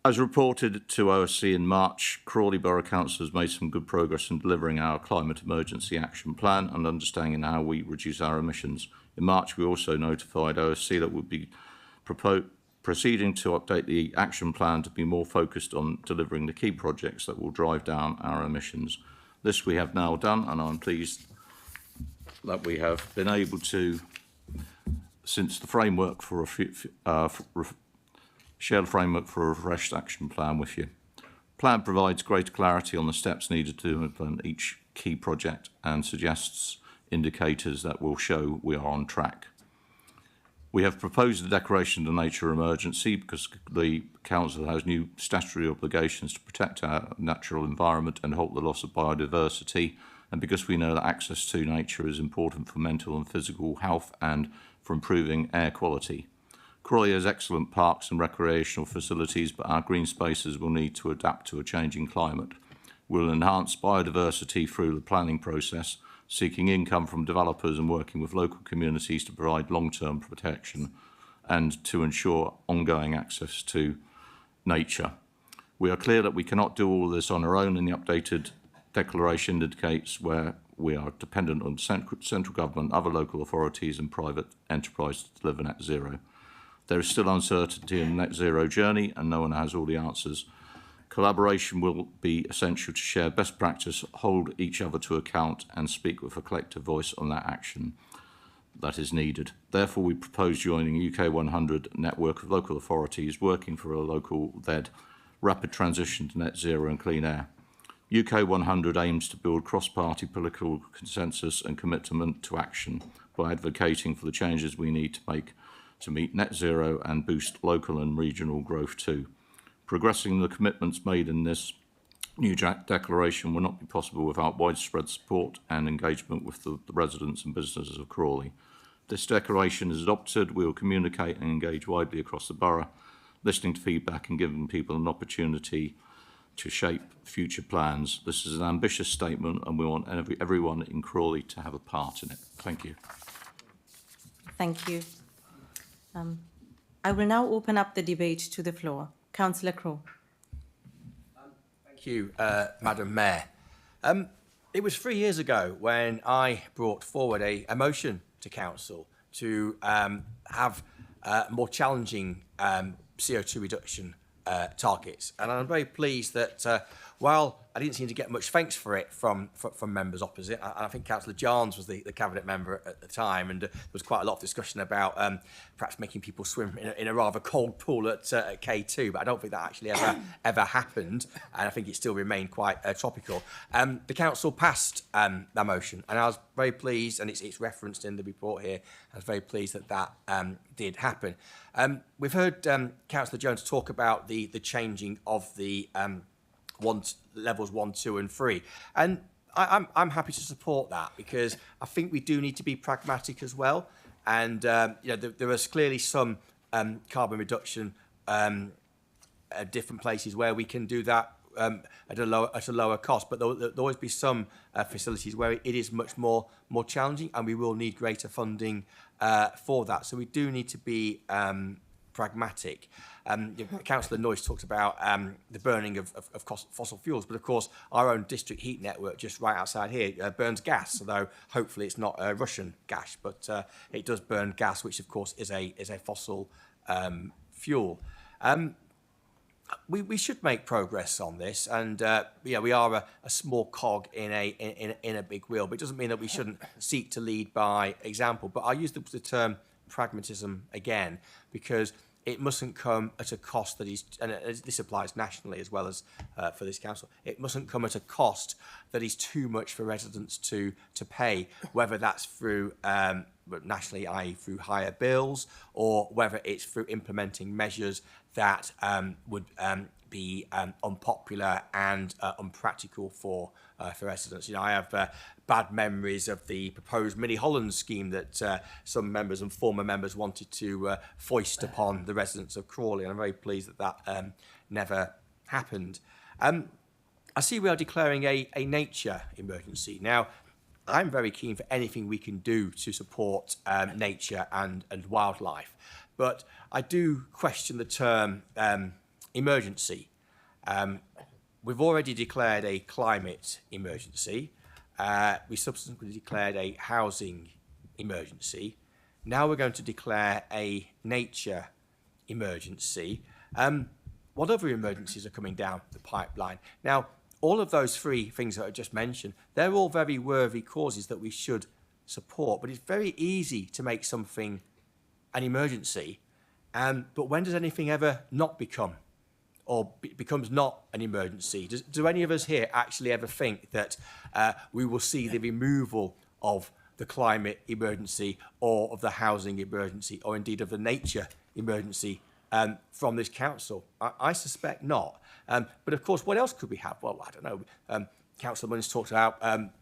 As reported to OSC in March, Crawley Borough Council has made some good progress in delivering our Climate Emergency Action Plan and understanding how we reduce our emissions. In March, we also notified OSC that we'll be proceeding to update the action plan to be more focused on delivering the key projects that will drive down our emissions. This we have now done, and I'm pleased that we have been able to, since the framework for share the framework for a refreshed action plan with you. The plan provides greater clarity on the steps needed to implement each key project and suggests indicators that will show we are on track. We have proposed a declaration of nature emergency because the Council has new statutory obligations to protect our natural environment and halt the loss of biodiversity, and because we know that access to nature is important for mental and physical health and for improving air quality. Crawley has excellent parks and recreational facilities, but our green spaces will need to adapt to a changing climate. We'll enhance biodiversity through the planning process, seeking income from developers and working with local communities to provide long-term protection and to ensure ongoing access to nature. We are clear that we cannot do all this on our own, and the updated declaration indicates where we are dependent on central government, other local authorities and private enterprise to deliver net zero. There is still uncertainty in the net zero journey and no one has all the answers. Collaboration will be essential to share best practice, hold each other to account and speak with a collective voice on that action that is needed. Therefore, we propose joining UK 100 network of local authorities working for a local-led rapid transition to net zero and clean air. UK 100 aims to build cross-party political consensus and commitment to action by advocating for the changes we need to make to meet net zero and boost local and regional growth too. Progressing the commitments made in this new declaration will not be possible without widespread support and engagement with the residents and businesses of Crawley. This declaration is adopted, we will communicate and engage widely across the borough, listening to feedback and giving people an opportunity to shape future plans. This is an ambitious statement and we want everyone in Crawley to have a part in it. Thank you. Thank you. I will now open up the debate to the floor. Councillor Crow. Thank you, Madam Mayor. It was 3 years ago when I brought forward a motion to Council to have more challenging CO2 reduction targets. And I'm very pleased that while I didn't seem to get much thanks for it from members opposite, I think Councillor Johns was the Cabinet member at the time, and there was quite a lot of discussion about perhaps making people swim in a rather cold pool at K2, but I don't think that actually ever happened, and I think it still remained quite tropical. The Council passed that motion, and I was very pleased, and it's referenced in the report here, I was very pleased that did happen. We've heard Councillor Jones talk about the changing of the levels 1, 2 and 3. And I'm happy to support that because I think we do need to be pragmatic as well. And there is clearly some carbon reduction at different places where we can do that at a lower cost. But there'll always be some facilities where it is much more challenging and we will need greater funding for that. So we do need to be pragmatic. Councillor Noyce talked about the burning of fossil fuels, but of course our own district heat network just right outside here burns gas, although hopefully it's not Russian gas, but it does burn gas, which of course is a fossil fuel. We should make progress on this, and we are a small cog in a big wheel, but it doesn't mean that we shouldn't seek to lead by example. But I use the term pragmatism again because it mustn't come at a cost that is, and this applies nationally as well as for this council, it mustn't come at a cost that is too much for residents to pay, whether that's through nationally, i.e. through higher bills, or whether it's through implementing measures that would be unpopular and unpractical for residents. I have bad memories of the proposed Mini Holland scheme that some members and former members wanted to foist upon the residents of Crawley, and I'm very pleased that never happened. I see we are declaring a nature emergency. Now, I'm very keen for anything we can do to support nature and wildlife, but I do question the term emergency. We've already declared a climate emergency. We subsequently declared a housing emergency. Now we're going to declare a nature emergency. What other emergencies are coming down the pipeline? Now, all of those three things that I just mentioned, they're all very worthy causes that we should support, but it's very easy to make something an emergency. But when does anything ever not become or becomes not an emergency? Do any of us here actually ever think that we will see the removal of the climate emergency or of the housing emergency or indeed of the nature emergency from this council? I suspect not. But of course, what else could we have? Well, I don't know. Councillor Munn's talked about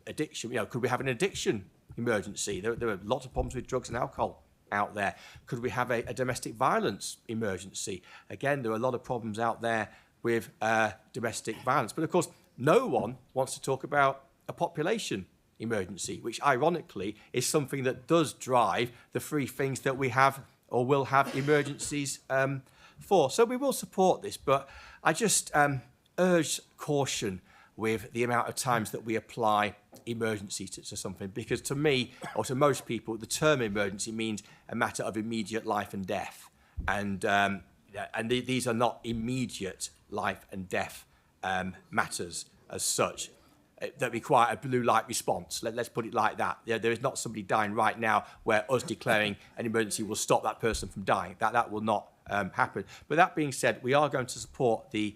addiction. Could we have an addiction emergency? There are lots of problems with drugs and alcohol out there. Could we have a domestic violence emergency? Again, there are a lot of problems out there with domestic violence. But of course, no one wants to talk about a population emergency, which ironically is something that does drive the three things that we have or will have emergencies for. So we will support this, but I just urge caution with the amount of times that we apply emergency to something, because to me, or to most people, the term emergency means a matter of immediate life and death. These are not immediate life and death matters as such that require a blue light response. Let's put it like that. There is not somebody dying right now where us declaring an emergency will stop that person from dying. That will not happen. But that being said, we are going to support the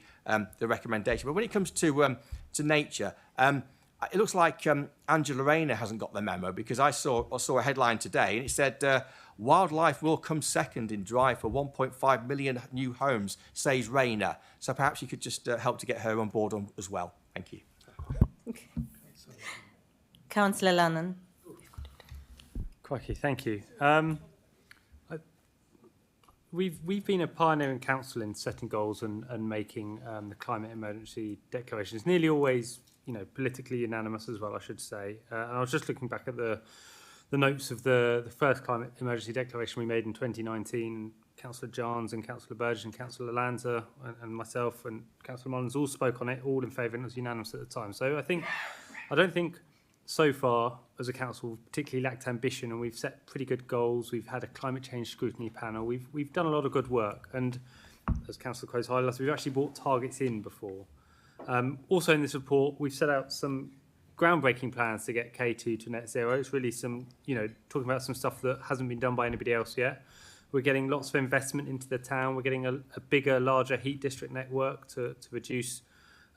recommendation. But when it comes to nature, it looks like Angela Rayner hasn't got the memo, because I saw a headline today and it said wildlife will come second in drive for 1.5 million new homes, says Rayner. So perhaps you could just help to get her on board as well. Thank you. Councillor Lannan. Crikey, thank you. We've been a pioneering council in setting goals and making the climate emergency declarations nearly always, politically unanimous as well, I should say. And I was just looking back at the notes of the first climate emergency declaration we made in 2019. Councillor Johns and Councillor Burgess and Councillor Lanza and myself and Councillor Mullins all spoke on it, all in favour, and it was unanimous at the time. So I don't think so far as a council particularly lacked ambition, and we've set pretty good goals. We've had a climate change scrutiny panel. We've done a lot of good work, and as Councillor Crow's highlighted, we've actually brought targets in before. Also in this report, we've set out some groundbreaking plans to get K2 to net zero. It's really some, talking about some stuff that hasn't been done by anybody else yet. We're getting lots of investment into the town. We're getting a bigger, larger heat district network to reduce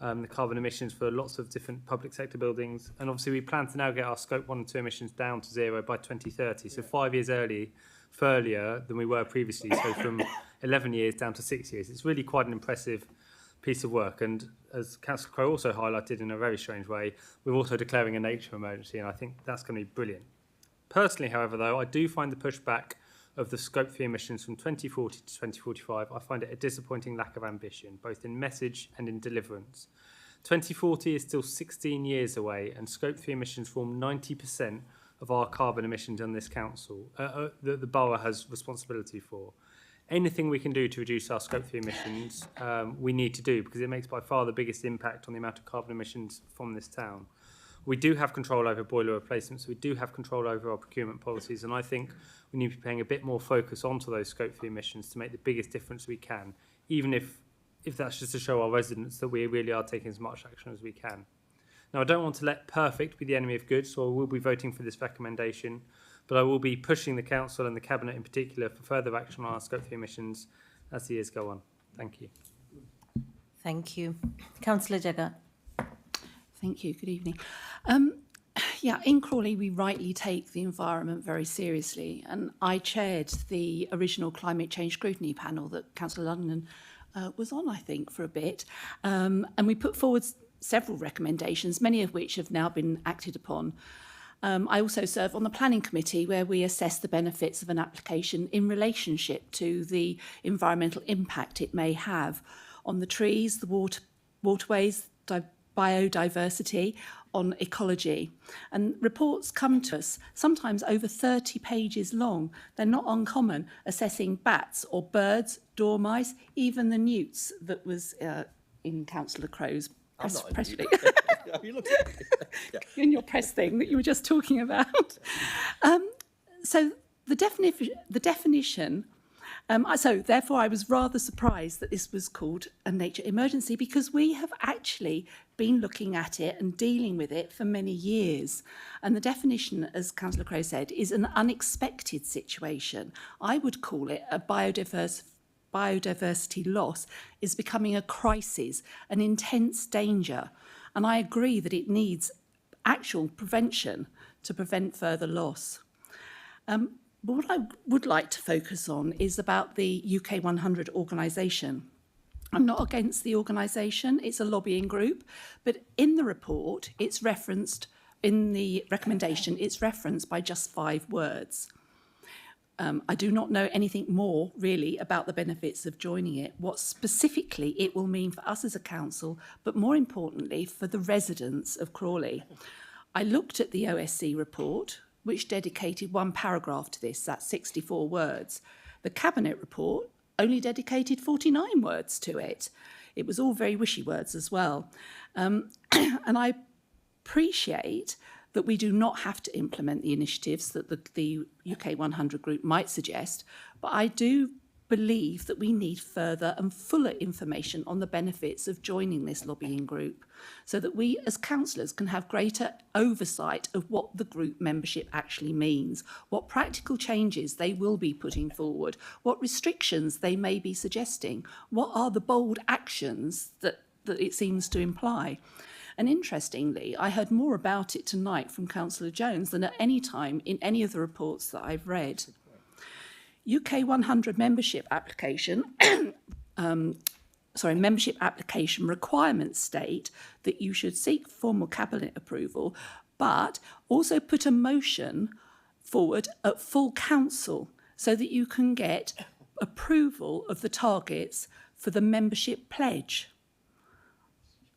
the carbon emissions for lots of different public sector buildings. And obviously we plan to now get our scope 1 and 2 emissions down to zero by 2030. So 5 years earlier than we were previously. So from 11 years down to 6 years. It's really quite an impressive piece of work. And as Councillor Crow also highlighted in a very strange way, we're also declaring a nature emergency. And I think that's going to be brilliant. Personally, however, though, I do find the pushback of the scope 3 emissions from 2040 to 2045, I find it a disappointing lack of ambition, both in message and in deliverance. 2040 is still 16 years away, and scope 3 emissions form 90% of our carbon emissions on this council, that the borough has responsibility for. Anything we can do to reduce our scope 3 emissions, we need to do, because it makes by far the biggest impact on the amount of carbon emissions from this town. We do have control over boiler replacements. We do have control over our procurement policies. And I think we need to be paying a bit more focus onto those scope 3 emissions to make the biggest difference we can, even if that's just to show our residents that we really are taking as much action as we can. Now, I don't want to let perfect be the enemy of good, so I will be voting for this recommendation, but I will be pushing the council and the cabinet in particular for further action on our scope 3 emissions as the years go on. Thank you. Thank you. Councillor Jagger. Thank you. Good evening. In Crawley, we rightly take the environment very seriously, and I chaired the original climate change scrutiny panel that Councillor London was on, I think, for a bit, and we put forward several recommendations, many of which have now been acted upon. I also serve on the planning committee, where we assess the benefits of an application in relationship to the environmental impact it may have on the trees, the waterways, biodiversity, on ecology. And reports come to us, sometimes over 30 pages long. They're not uncommon, assessing bats or birds, dormice, even the newts that was in Councillor Crow's press release. In your press thing that you were just talking about. So the definition. So therefore, I was rather surprised that this was called a nature emergency, because we have actually been looking at it and dealing with it for many years. And the definition, as Councillor Crow said, is an unexpected situation. I would call it a biodiversity loss is becoming a crisis, an intense danger. And I agree that it needs actual prevention to prevent further loss. But what I would like to focus on is about the UK 100 organisation. I'm not against the organisation, it's a lobbying group, but in the report, it's referenced, in the recommendation, it's referenced by just 5 words. I do not know anything more, really, about the benefits of joining it, what specifically it will mean for us as a council, but more importantly, for the residents of Crawley. I looked at the OSC report, which dedicated 1 paragraph to this, that's 64 words. The Cabinet report only dedicated 49 words to it. It was all very wishy words as well. And I appreciate that we do not have to implement the initiatives that the UK 100 group might suggest, but I do believe that we need further and fuller information on the benefits of joining this lobbying group, so that we as councillors can have greater oversight of what the group membership actually means, what practical changes they will be putting forward, what restrictions they may be suggesting, what are the bold actions that it seems to imply. And interestingly, I heard more about it tonight from Councillor Jones than at any time in any of the reports that I've read. UK 100 membership application, membership application requirements state that you should seek formal cabinet approval, but also put a motion forward at full council so that you can get approval of the targets for the membership pledge.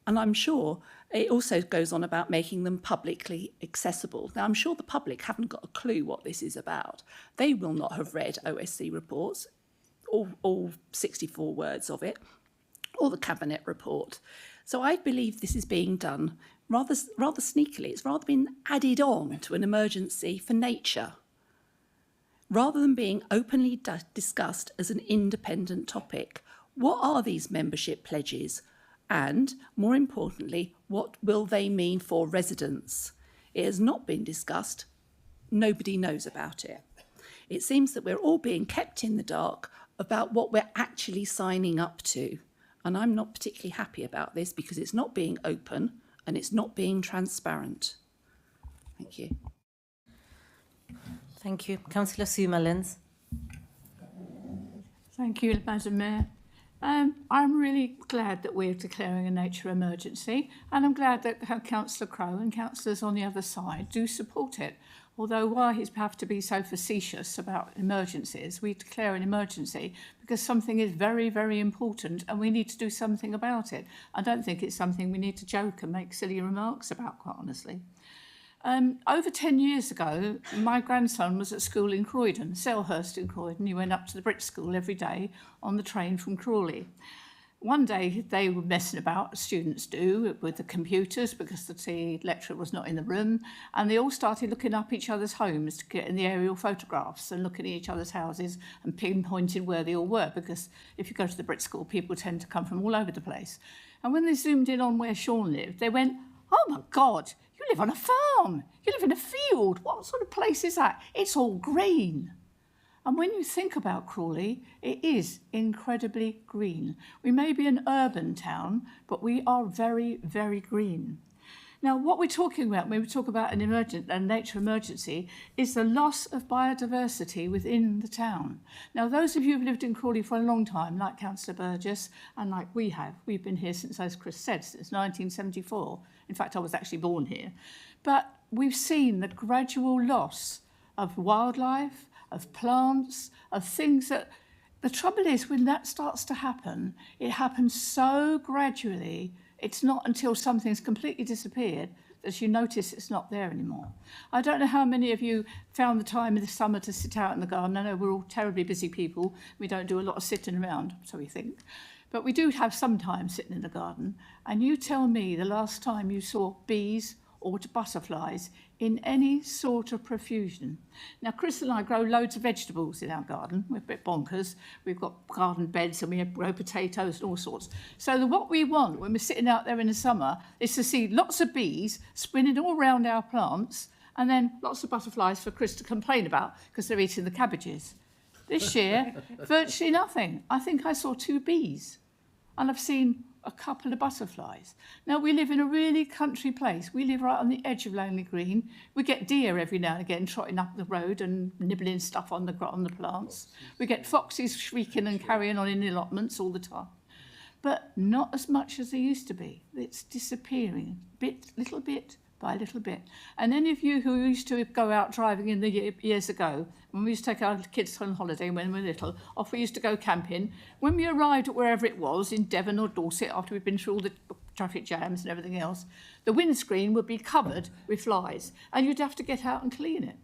And I'm sure it also goes on about making them publicly accessible. Now, I'm sure the public haven't got a clue what this is about. They will not have read OSC reports, all 64 words of it, or the Cabinet report. So I believe this is being done rather sneakily. It's rather been added on to an emergency for nature, rather than being openly discussed as an independent topic. What are these membership pledges? And, more importantly, what will they mean for residents? It has not been discussed. Nobody knows about it. It seems that we're all being kept in the dark about what we're actually signing up to. And I'm not particularly happy about this because it's not being open and it's not being transparent. Thank you. Thank you. Councillor Sue Mullins. Thank you, Madam Mayor. I'm really glad that we're declaring a nature emergency, and I'm glad that Councillor Crowe and councillors on the other side do support it. Although why he's have to be so facetious about emergencies, we declare an emergency because something is very, very important and we need to do something about it. I don't think it's something we need to joke and make silly remarks about, quite honestly. Over 10 years ago, my grandson was at school in Croydon, Selhurst in Croydon. He went up to the Brit School every day on the train from Crawley. One day they were messing about, as students do, with the computers because the lecturer was not in the room, and they all started looking up each other's homes to get in the aerial photographs and looking at each other's houses and pinpointing where they all were, because if you go to the Brit School, people tend to come from all over the place. And when they zoomed in on where Sean lived, they went, "Oh my God, you live on a farm, you live in a field. What sort of place is that? It's all green." And when you think about Crawley, it is incredibly green. We may be an urban town, but we are very, very green. Now, what we're talking about when we talk about a nature emergency is the loss of biodiversity within the town. Now, those of you who've lived in Crawley for a long time, like Councillor Burgess and like we have, we've been here since, as Chris said, since 1974. In fact, I was actually born here. But we've seen the gradual loss of wildlife, of plants, of things that... The trouble is, when that starts to happen, it happens so gradually. It's not until something's completely disappeared that you notice it's not there anymore. I don't know how many of you found the time in the summer to sit out in the garden. I know we're all terribly busy people. We don't do a lot of sitting around, so we think. But we do have some time sitting in the garden. And you tell me the last time you saw bees or butterflies in any sort of profusion. Now, Chris and I grow loads of vegetables in our garden. We're a bit bonkers. We've got garden beds and we grow potatoes and all sorts. So what we want when we're sitting out there in the summer is to see lots of bees spinning all around our plants and then lots of butterflies for Chris to complain about because they're eating the cabbages. This year, virtually nothing. I think I saw 2 bees and I've seen a couple of butterflies. Now, we live in a really country place. We live right on the edge of Langley Green. We get deer every now and again trotting up the road and nibbling stuff on the plants. We get foxes shrieking and carrying on in the allotments all the time. But not as much as there used to be. It's disappearing, little bit by little bit. And any of you who used to go out driving in the years ago, when we used to take our kids on holiday when we were little, off we used to go camping. When we arrived at wherever it was, in Devon or Dorset, after we'd been through all the traffic jams and everything else, the windscreen would be covered with flies, and you'd have to get out and clean it.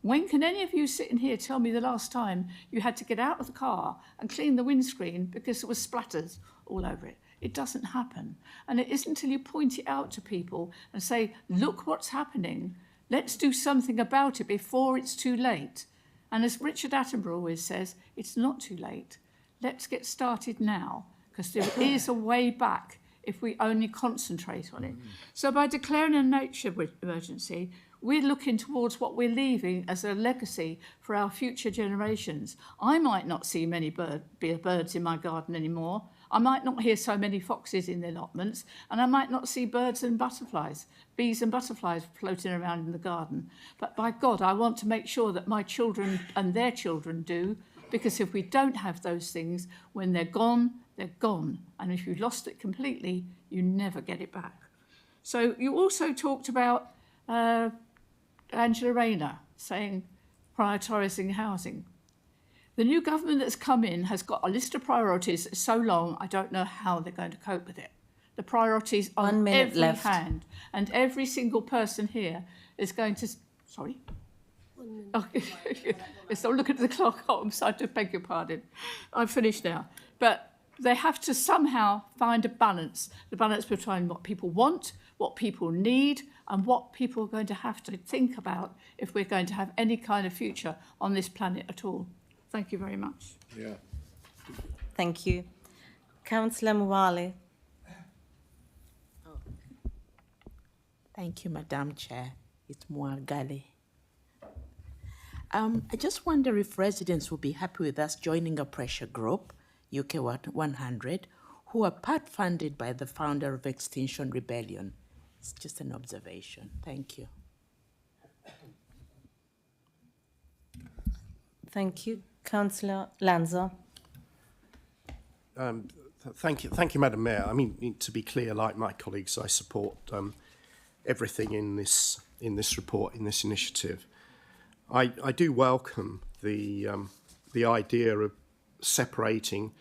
When can any of you sitting here tell me the last time you had to get out of the car and clean the windscreen because there were splatters all over it? It doesn't happen. And it isn't until you point it out to people and say, look what's happening. Let's do something about it before it's too late. And as Richard Attenborough always says, it's not too late. let's get started now, because there is a way back if we only concentrate on it. So by declaring a nature emergency, we're looking towards what we're leaving as a legacy for our future generations. I might not see many birds in my garden anymore. I might not hear so many foxes in the allotments, and I might not see birds and butterflies, bees and butterflies floating around in the garden. But by God, I want to make sure that my children and their children do, because if we don't have those things, when they're gone, they're gone. And if you've lost it completely, you never get it back. So you also talked about Angela Rayner saying prioritising housing. The new government that's come in has got a list of priorities so long, I don't know how they're going to cope with it. The priorities are on every hand, and every single person here is going to... Sorry? 1 minute. Okay. Yes, I'm looking at the clock. Oh, I'm sorry, I beg your pardon. I'm finished now. But they have to somehow find a balance, the balance between what people want, what people need, and what people are going to have to think about if we're going to have any kind of future on this planet at all. Thank you very much. Yeah. Thank you. Councillor Mwale. Thank you, Madam Chair. It's Muagali. I just wonder if residents will be happy with us joining a pressure group, UK 100, who are part funded by the founder of Extinction Rebellion. It's just an observation. Thank you. Thank you. Councillor Lanza. Thank you, Madam Mayor. I mean, to be clear, like my colleagues, I support everything in this report, in this initiative. I do welcome the idea of separating,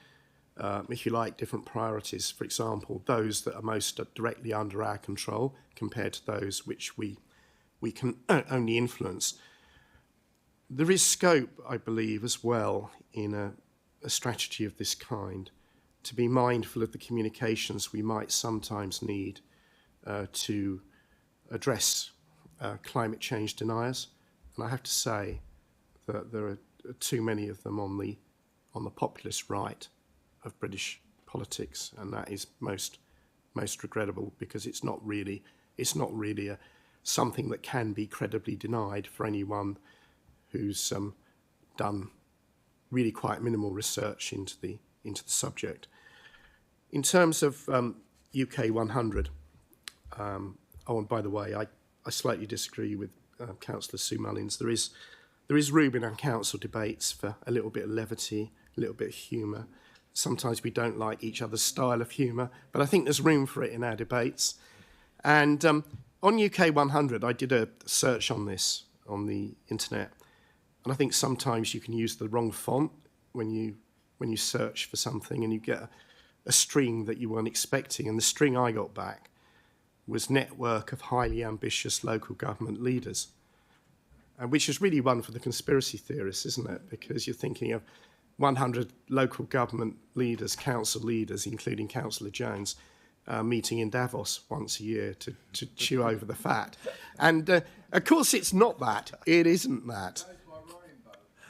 if you like, different priorities. For example, those that are most directly under our control compared to those which we can only influence. There is scope, I believe, as well in a strategy of this kind to be mindful of the communications we might sometimes need to address climate change deniers. And I have to say that there are too many of them on the populist right of British politics, and that is most regrettable, because it's not really something that can be credibly denied for anyone who's done really quite minimal research into the subject. In terms of UK 100, oh, and by the way, I slightly disagree with Councillor Sue Mullins. There is room in our council debates for a little bit of levity, a little bit of humour. Sometimes we don't like each other's style of humour, but I think there's room for it in our debates. And on UK 100, I did a search on this on the internet, and I think sometimes you can use the wrong font when you search for something, and you get a string that you weren't expecting. And the string I got back was network of highly ambitious local government leaders, which is really one for the conspiracy theorists, isn't it? Because you're thinking of 100 local government leaders, council leaders, including Councillor Jones, meeting in Davos once a year to chew over the fat. And of course it's not that. It isn't that.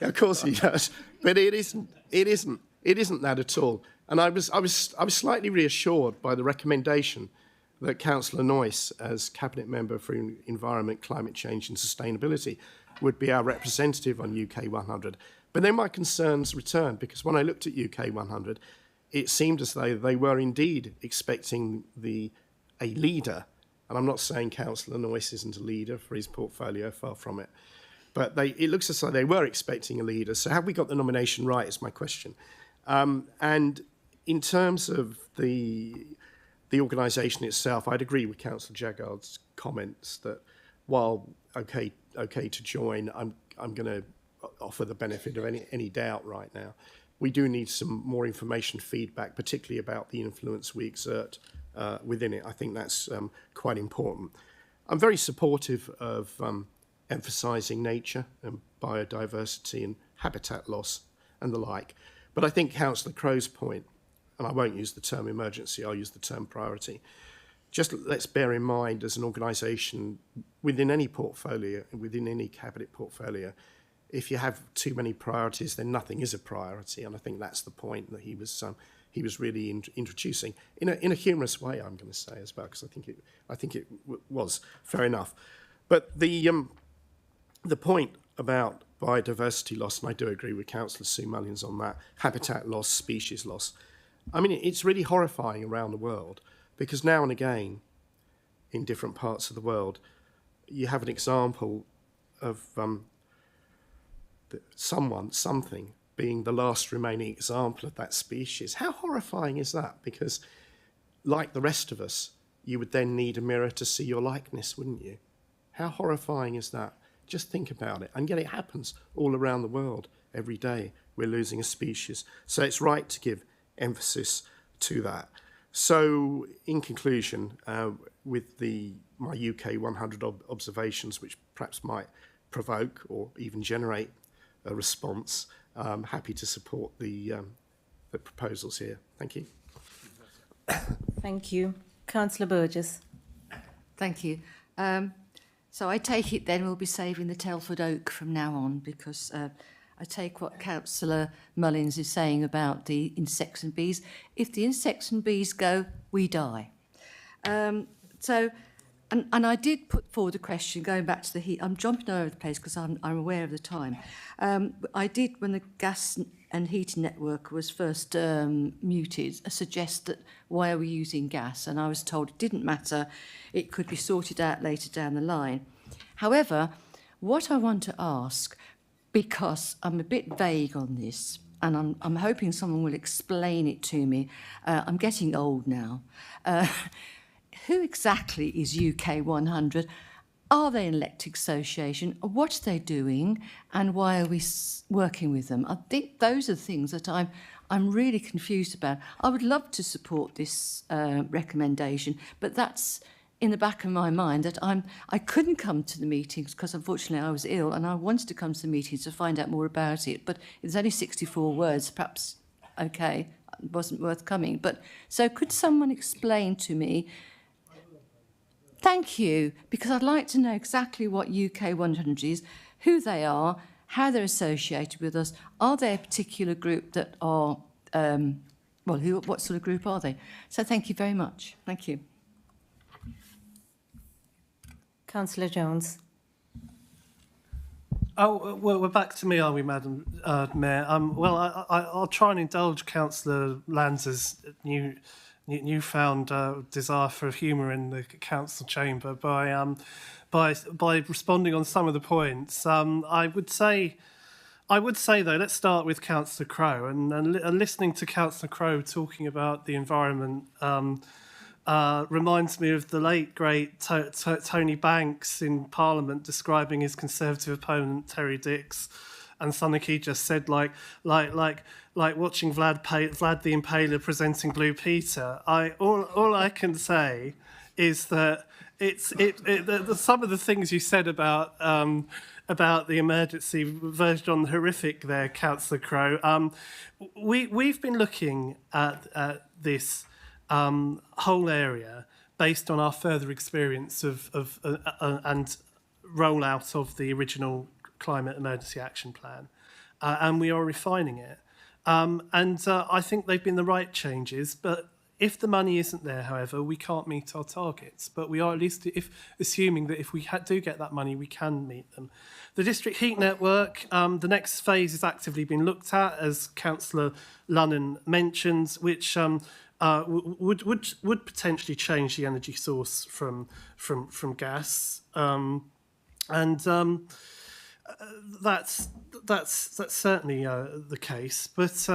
Of course he does, but it isn't that at all. And I was slightly reassured by the recommendation that Councillor Noyce, as Cabinet Member for Environment, Climate Change and Sustainability, would be our representative on UK 100. But then my concerns returned, because when I looked at UK 100, it seemed as though they were indeed expecting a leader. And I'm not saying Councillor Noyce isn't a leader for his portfolio, far from it. But it looks as though they were expecting a leader. So have we got the nomination right, is my question. And in terms of the organisation itself, I'd agree with Councillor Jaggard's comments that while okay to join, I'm going to offer the benefit of any doubt right now. We do need some more information feedback, particularly about the influence we exert within it. I think that's quite important. I'm very supportive of emphasising nature and biodiversity and habitat loss and the like. But I think Councillor Crow's point, and I won't use the term emergency, I'll use the term priority. Just let's bear in mind, as an organisation within any portfolio, within any cabinet portfolio, if you have too many priorities, then nothing is a priority. And I think that's the point that he was really introducing in a humorous way. I'm going to say as well, because I think it was fair enough. But the point about biodiversity loss, and I do agree with Councillor Sue Mullins on that, habitat loss, species loss. I mean, it's really horrifying around the world, because now and again, in different parts of the world, you have an example of something being the last remaining example of that species. How horrifying is that? Because, like the rest of us, you would then need a mirror to see your likeness, wouldn't you? How horrifying is that? Just think about it. And yet it happens all around the world every day. We're losing a species. So it's right to give emphasis to that. So in conclusion, with my UK 100 observations, which perhaps might provoke or even generate a response, I'm happy to support the proposals here. Thank you. Thank you. Councillor Burgess. Thank you. So I take it then we'll be saving the Telford Oak from now on, because I take what Councillor Mullins is saying about the insects and bees. If the insects and bees go, we die. And I did put forward a question going back to the heat. I'm jumping all over the place because I'm aware of the time. I did, when the gas and heating network was first muted, suggest that why are we using gas? And I was told it didn't matter. It could be sorted out later down the line. However, what I want to ask, because I'm a bit vague on this, and I'm hoping someone will explain it to me. I'm getting old now. Who exactly is UK 100? Are they an elected association? What are they doing? And why are we working with them? I think those are things that I'm really confused about. I would love to support this recommendation, but that's in the back of my mind that I couldn't come to the meetings because unfortunately I was ill, and I wanted to come to the meetings to find out more about it. But it's only 64 words, perhaps, okay, it wasn't worth coming. But so could someone explain to me? Thank you, because I'd like to know exactly what UK 100 is, who they are, how they're associated with us. Are they a particular group that are, what sort of group are they? So thank you very much. Thank you. Councillor Jones. Oh, well, we're back to me, are we, Madam Mayor? Well, I'll try and indulge Councillor Lanza's newfound desire for humour in the council chamber by responding on some of the points. I would say though, let's start with Councillor Crowe, and listening to Councillor Crowe talking about the environment reminds me of the late great Tony Banks in Parliament describing his Conservative opponent Terry Dix, and something he just said like watching Vlad the Impaler presenting Blue Peter. All I can say is that some of the things you said about the emergency version on the horrific there, Councillor Crowe. We've been looking at this whole area based on our further experience of and rollout of the original Climate Emergency Action Plan, and we are refining it. I think they've been the right changes, but if the money isn't there, however, we can't meet our targets. But we are at least assuming that if we do get that money, we can meet them. The district heat network, the next phase is actively being looked at, as Councillor Lunnan mentioned, which would potentially change the energy source from gas, that's certainly the case. But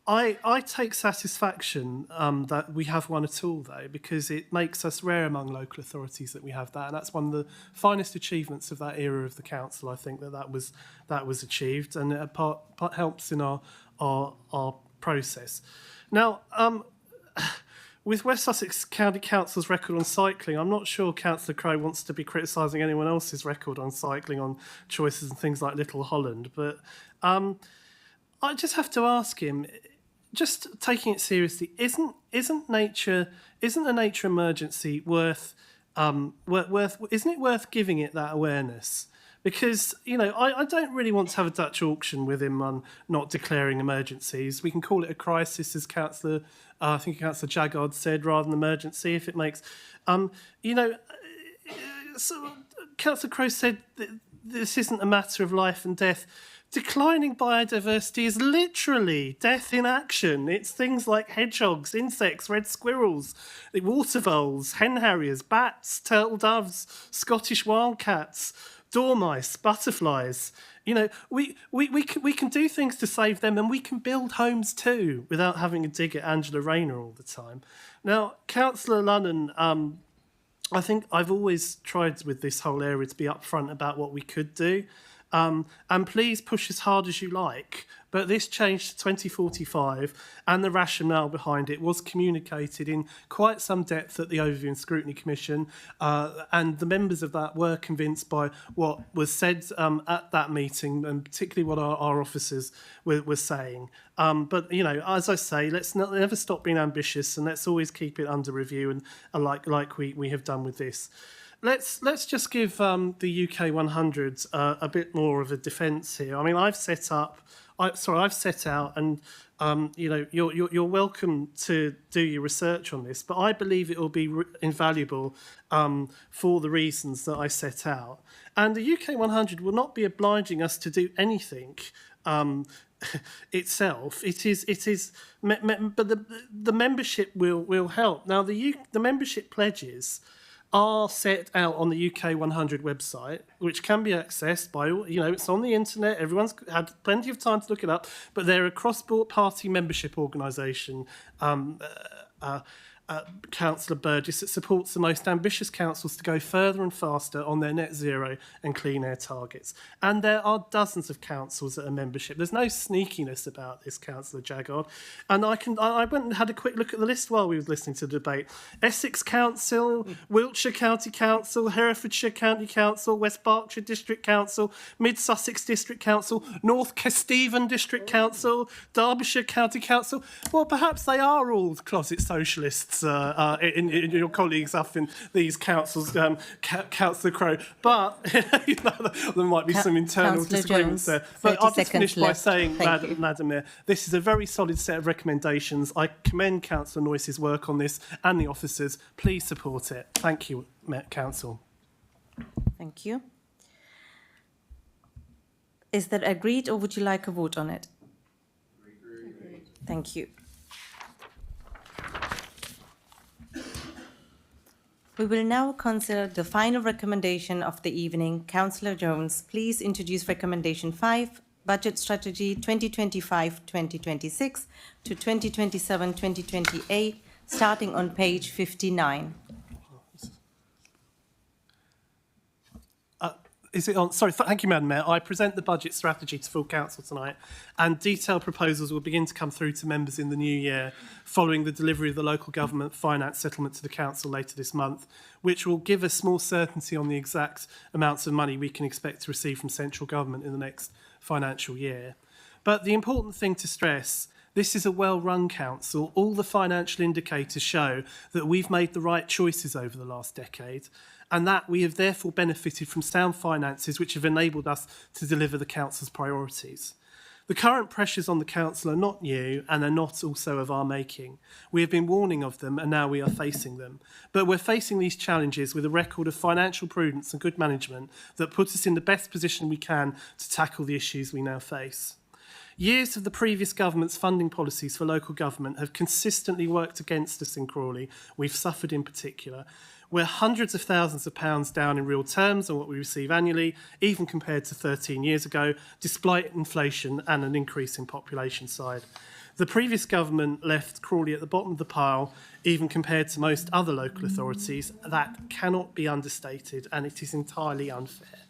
I take satisfaction that we have one at all, though, because it makes us rare among local authorities that we have that, and that's one of the finest achievements of that era of the council. I think that was achieved, and it helps in our process. Now, with West Sussex County Council's record on cycling, I'm not sure Councillor Crowe wants to be criticising anyone else's record on cycling on choices and things like Little Holland, but I just have to ask him, just taking it seriously, isn't a nature emergency worth isn't it worth giving it that awareness? Because, you know, I don't really want to have a Dutch auction with him on not declaring emergencies. We can call it a crisis, as I think Councillor Jaggard said, rather than emergency, if it makes... you know, so Councillor Crowe said that this isn't a matter of life and death. Declining biodiversity is literally death in action. It's things like hedgehogs, insects, red squirrels, water voles, hen harriers, bats, turtle doves, Scottish wildcats, dormice, butterflies. You know, we can do things to save them, and we can build homes too without having to dig at Angela Rayner all the time. Now, Councillor Lunnan, I think I've always tried with this whole area to be upfront about what we could do. And please push as hard as you like, but this change to 2045 and the rationale behind it was communicated in quite some depth at the Overview and Scrutiny Commission, and the members of that were convinced by what was said at that meeting, and particularly what our officers were saying. But, you know, as I say, let's never stop being ambitious, and let's always keep it under review, and like we have done with this. Let's just give the UK 100 a bit more of a defence here. I mean, I've set out, and you know, you're welcome to do your research on this. But I believe it will be invaluable for the reasons that I set out. And the UK 100 will not be obliging us to do anything itself. It is, but the membership will help. Now, the membership pledges are set out on the UK 100 website, which can be accessed by, you know, it's on the internet, everyone's had plenty of time to look it up, but they're a cross-party membership organisation, Councillor Burgess, that supports the most ambitious councils to go further and faster on their net zero and clean air targets. And there are dozens of councils that are membership. There's no sneakiness about this, Councillor Jaggard. And I went and had a quick look at the list while we were listening to the debate. Essex Council, Wiltshire County Council, Herefordshire County Council, West Berkshire District Council, Mid Sussex District Council, North Kesteven District Council, Derbyshire County Council. Well, perhaps they are all closet socialists in your colleagues up in these councils, Councillor Crowe. But you know, there might be some internal disagreements there. But I'll just finish by saying, Madam Mayor, this is a very solid set of recommendations. I commend Councillor Noyce's work on this and the officers. Please support it. Thank you, Council. Thank you. Is that agreed, or would you like a vote on it? Agreed. Thank you. We will now consider the final recommendation of the evening. Councillor Jones, please introduce Recommendation 5, Budget Strategy 2025-2026 to 2027-2028, starting on page 59. Is it on? Sorry, thank you, Madam Mayor. I present the budget strategy to full council tonight, and detailed proposals will begin to come through to members in the new year, following the delivery of the local government finance settlement to the council later this month, which will give us more certainty on the exact amounts of money we can expect to receive from central government in the next financial year. But the important thing to stress, this is a well-run council. All the financial indicators show that we've made the right choices over the last decade, and that we have therefore benefited from sound finances which have enabled us to deliver the council's priorities. The current pressures on the council are not new and are not also of our making. We have been warning of them and now we are facing them. But we're facing these challenges with a record of financial prudence and good management that puts us in the best position we can to tackle the issues we now face. Years of the previous government's funding policies for local government have consistently worked against us in Crawley. We've suffered in particular. We're hundreds of thousands of pounds down in real terms on what we receive annually, even compared to 13 years ago, despite inflation and an increase in population side. The previous government left Crawley at the bottom of the pile, even compared to most other local authorities. That cannot be understated, and it is entirely unfair.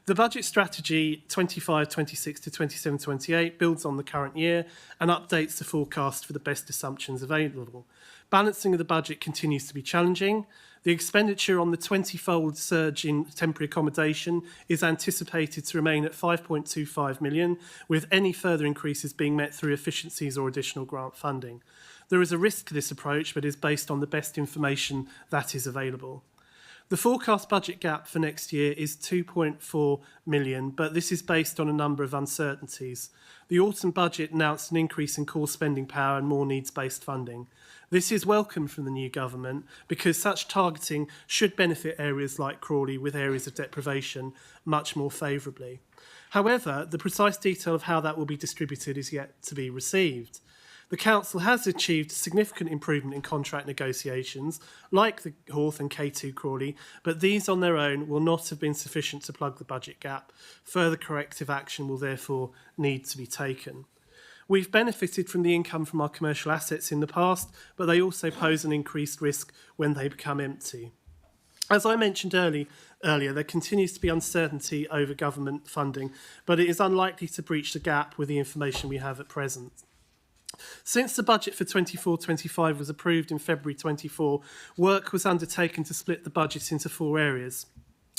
The budget strategy 25-26 to 27-28 builds on the current year and updates the forecast for the best assumptions available. Balancing of the budget continues to be challenging. The expenditure on the 20-fold surge in temporary accommodation is anticipated to remain at 5.25 million, with any further increases being met through efficiencies or additional grant funding. There is a risk to this approach, but is based on the best information that is available. The forecast budget gap for next year is 2.4 million, but this is based on a number of uncertainties. The autumn budget announced an increase in core spending power and more needs-based funding. This is welcome from the new government because such targeting should benefit areas like Crawley with areas of deprivation much more favourably. However, the precise detail of how that will be distributed is yet to be received. The Council has achieved significant improvement in contract negotiations, like the Hawth and K2 Crawley, but these on their own will not have been sufficient to plug the budget gap. Further corrective action will therefore need to be taken. We've benefited from the income from our commercial assets in the past, but they also pose an increased risk when they become empty. As I mentioned earlier, there continues to be uncertainty over government funding, but it is unlikely to breach the gap with the information we have at present. Since the budget for 24-25 was approved in February 24, work was undertaken to split the budget into 4 areas.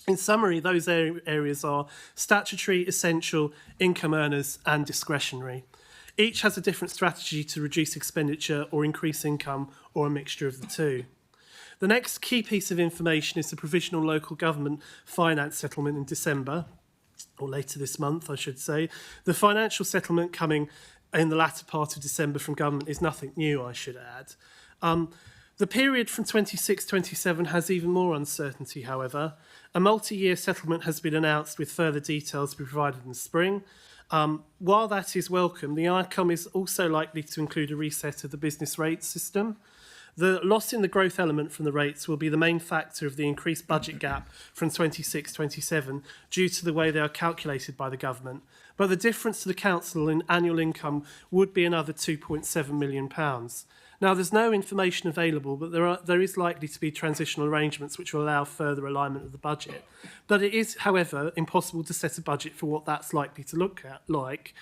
In summary, those areas are statutory, essential, income earners and discretionary. Each has a different strategy to reduce expenditure or increase income, or a mixture of the two. The next key piece of information is the provisional local government finance settlement in December, or later this month, I should say. The financial settlement coming in the latter part of December from government is nothing new, I should add. The period from 26-27 has even more uncertainty, however. A multi-year settlement has been announced with further details to be provided in the spring. While that is welcome, the outcome is also likely to include a reset of the business rates system. The loss in the growth element from the rates will be the main factor of the increased budget gap from 26-27 due to the way they are calculated by the government. But the difference to the council in annual income would be another £2.7 million. Now, there's no information available, but there is likely to be transitional arrangements which will allow further alignment of the budget. But it is, however, impossible to set a budget for what that's likely to look like.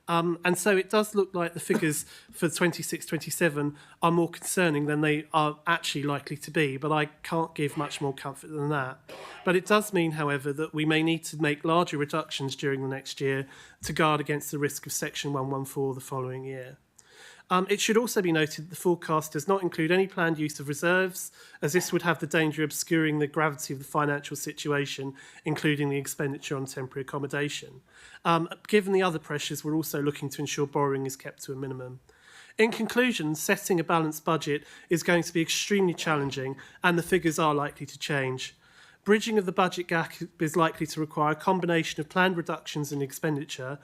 And so it does look like the figures for 26-27 are more concerning than they are actually likely to be, but I can't give much more comfort than that. But it does mean, however, that we may need to make larger reductions during the next year to guard against the risk of Section 114 the following year. It should also be noted that the forecast does not include any planned use of reserves, as this would have the danger of obscuring the gravity of the financial situation, including the expenditure on temporary accommodation. Given the other pressures, we're also looking to ensure borrowing is kept to a minimum. In conclusion, setting a balanced budget is going to be extremely challenging, and the figures are likely to change. Bridging of the budget gap is likely to require a combination of planned reductions in expenditure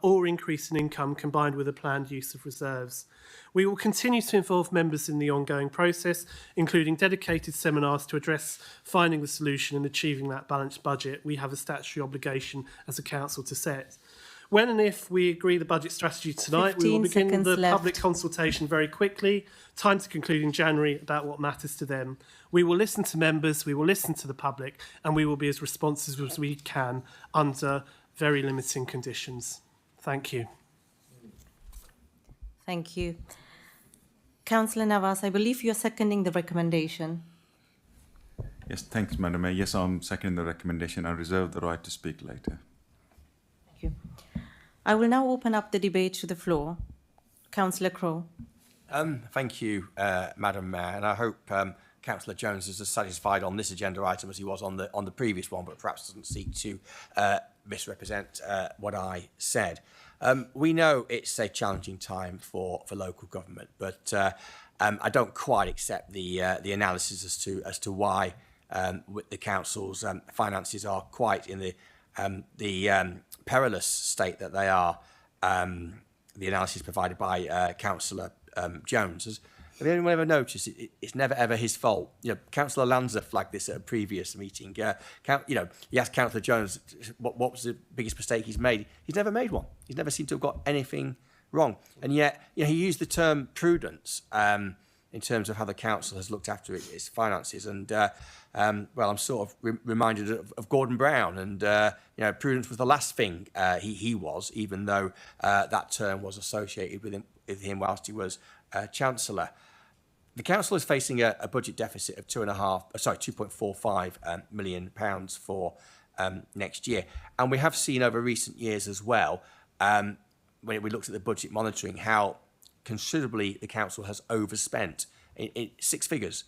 or increase in income combined with a planned use of reserves. We will continue to involve members in the ongoing process, including dedicated seminars to address finding the solution and achieving that balanced budget we have a statutory obligation as a council to set. When and if we agree the budget strategy tonight, we will begin the public consultation very quickly, time to conclude in January about what matters to them. We will listen to members, we will listen to the public, and we will be as responsive as we can under very limiting conditions. Thank you. Thank you. Councillor Navas, I believe you're seconding the recommendation. Yes, thanks, Madam Mayor. Yes, I'm seconding the recommendation. I reserve the right to speak later. Thank you. I will now open up the debate to the floor. Councillor Crowe. Thank you, Madam Mayor, and I hope Councillor Jones is as satisfied on this agenda item as he was on the previous one, but perhaps doesn't seek to misrepresent what I said. We know it's a challenging time for local government, but I don't quite accept the analysis as to why the council's finances are quite in the perilous state that they are. The analysis provided by Councillor Jones. Have anyone ever noticed it's never ever his fault? You know, Councillor Lanza flagged this at a previous meeting. He asked Councillor Jones what was the biggest mistake he's made. He's never made one. He's never seemed to have got anything wrong. And yet, he used the term prudence in terms of how the council has looked after its finances. And I'm sort of reminded of Gordon Brown, and prudence was the last thing he was, even though that term was associated with him whilst he was Chancellor. The council is facing a budget deficit of £2.45 million for next year, and we have seen over recent years as well, when we looked at the budget monitoring, how considerably the council has overspent in 6 figures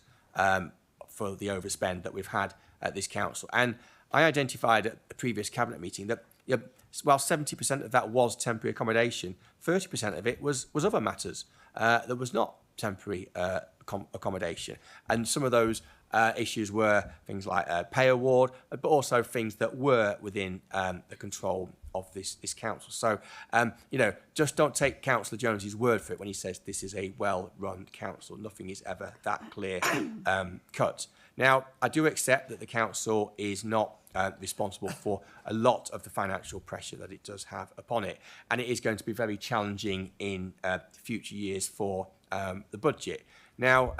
for the overspend that we've had at this council. And I identified at the previous cabinet meeting that while 70% of that was temporary accommodation, 30% of it was other matters that was not temporary accommodation. And some of those issues were things like pay award, but also things that were within the control of this council. So, just don't take Councillor Jones's word for it when he says this is a well-run council. Nothing is ever that clear cut. Now, I do accept that the council is not responsible for a lot of the financial pressure that it does have upon it, and it is going to be very challenging in future years for the budget. Now,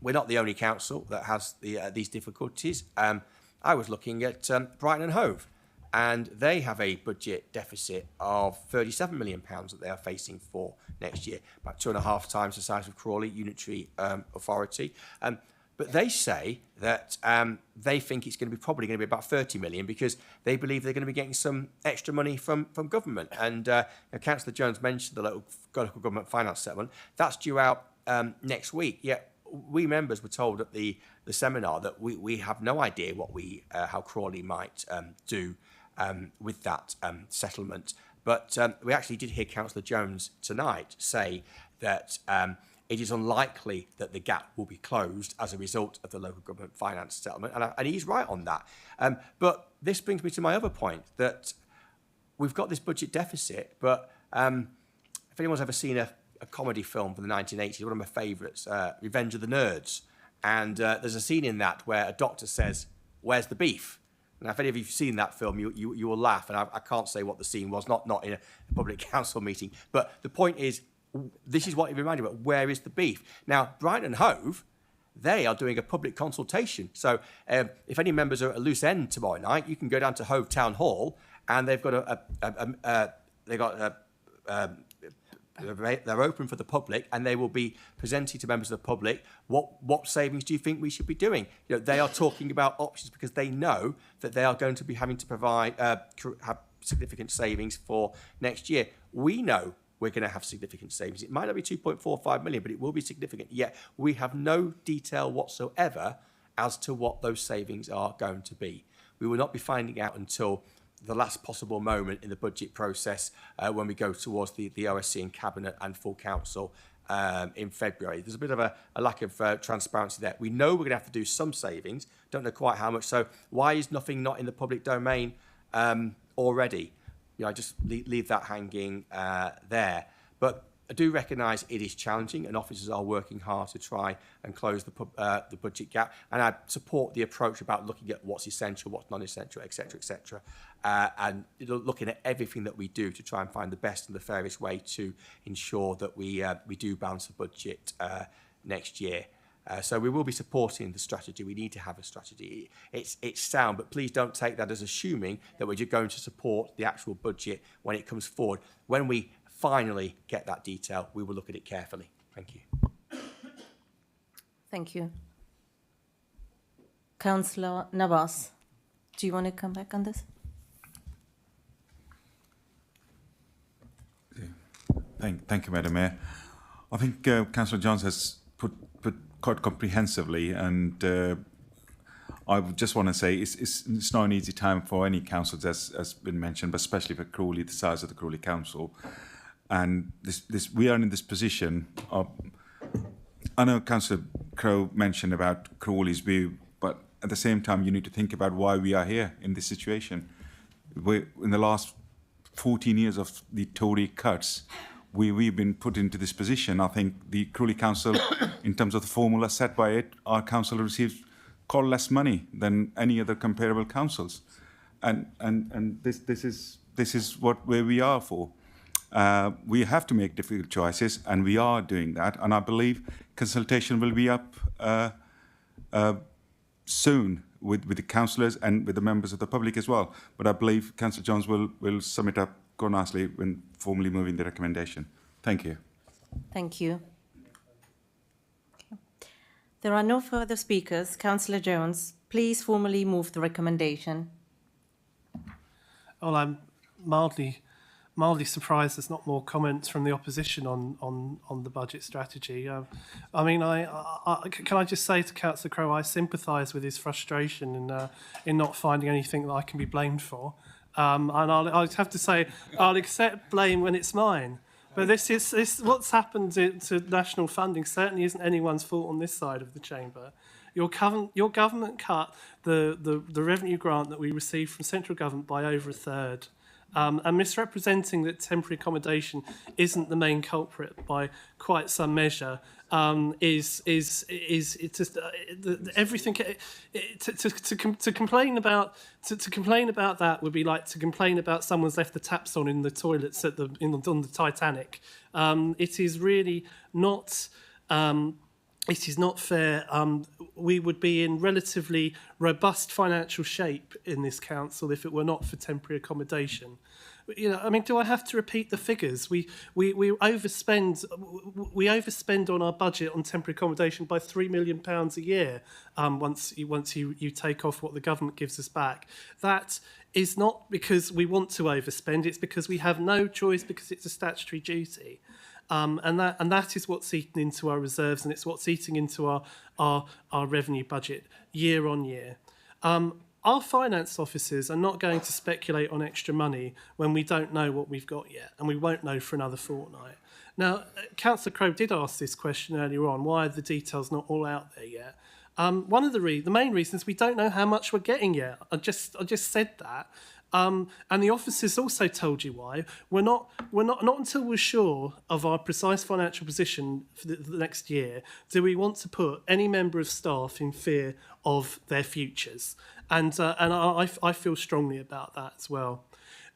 we're not the only council that has these difficulties. I was looking at Brighton and Hove, and they have a budget deficit of £37 million that they are facing for next year, about 2.5 times the size of Crawley unitary authority. But they say that they think it's probably going to be about 30 million because they believe they're going to be getting some extra money from government. And Councillor Jones mentioned the local government finance settlement. That's due out next week. Yet we members were told at the seminar that we have no idea what how Crawley might do with that settlement. But we actually did hear Councillor Jones tonight say that it is unlikely that the gap will be closed as a result of the local government finance settlement. And he's right on that. But this brings me to my other point, that we've got this budget deficit, but if anyone's ever seen a comedy film from the 1980s, one of my favourites, Revenge of the Nerds, and there's a scene in that where a doctor says, "Where's the beef?" Now, if any of you have seen that film, you will laugh, and I can't say what the scene was, not in a public council meeting. But the point is, this is what it reminded me of. Where is the beef? Now, Brighton and Hove, they are doing a public consultation. So if any members are at a loose end tomorrow night, you can go down to Hove Town Hall, and they've got they're open for the public, and they will be presenting to members of the public what savings do you think we should be doing. They are talking about options because they know that they are going to be having to provide have significant savings for next year. We know we're going to have significant savings. It might not be 2.45 million, but it will be significant. Yet we have no detail whatsoever as to what those savings are going to be. We will not be finding out until the last possible moment in the budget process when we go towards the OSC and Cabinet and full council in February. There's a bit of a lack of transparency there. We know we're going to have to do some savings, don't know quite how much. So why is nothing not in the public domain already? I just leave that hanging there. But I do recognise it is challenging, and officers are working hard to try and close the budget gap. And I support the approach about looking at what's essential, what's non-essential, etc., and looking at everything that we do to try and find the best and the fairest way to ensure that we do balance the budget next year. So we will be supporting the strategy. We need to have a strategy. It's sound, but please don't take that as assuming that we're just going to support the actual budget when it comes forward. When we finally get that detail, we will look at it carefully. Thank you. Thank you. Councillor Nawaz, do you want to come back on this? Thank you, Madam Mayor. I think Councillor Jones has put quite comprehensively, and I would just want to say it's not an easy time for any councils, as has been mentioned, but especially for Crawley, the size of the Crawley Council. And we are in this position of, I know Councillor Crowe mentioned about Crawley's view, but at the same time, you need to think about why we are here in this situation. In the last 14 years of the Tory cuts, we've been put into this position. I think the Crawley Council, in terms of the formula set by it, our council receives quite less money than any other comparable councils, and this is where we are for. We have to make difficult choices, and we are doing that. And I believe consultation will be up soon with the councillors and with the members of the public as well. But I believe Councillor Jones will sum it up quite nicely when formally moving the recommendation. Thank you. Thank you. Okay. There are no further speakers. Councillor Jones, please formally move the recommendation. Well, I'm mildly mildly surprised there's not more comments from the opposition on the budget strategy. I mean, can I just say to Councillor Crowe, I sympathise with his frustration in not finding anything that I can be blamed for. And I'll have to say, I'll accept blame when it's mine. But this what's happened to national funding certainly isn't anyone's fault on this side of the chamber. Your government cut the revenue grant that we received from central government by over a third. And misrepresenting that temporary accommodation isn't the main culprit by quite some measure is just everything. To complain about that would be like to complain about someone's left the taps on in the toilets on the Titanic. It is really not. It is not fair. We would be in relatively robust financial shape in this council if it were not for temporary accommodation. You know, I mean, do I have to repeat the figures? We overspend on our budget on temporary accommodation by £3 million a year. Once you take off what the government gives us back, that is not because we want to overspend. It's because we have no choice because it's a statutory duty. And that is what's eaten into our reserves, and it's what's eating into our revenue budget year on year. Our finance officers are not going to speculate on extra money when we don't know what we've got yet, and we won't know for another fortnight. Now, Councillor Crowe did ask this question earlier on, why are the details not all out there yet? One of the main reasons we don't know how much we're getting yet. I just said that. And the officers also told you why. We're not until we're sure of our precise financial position for the next year do we want to put any member of staff in fear of their futures. And I feel strongly about that as well.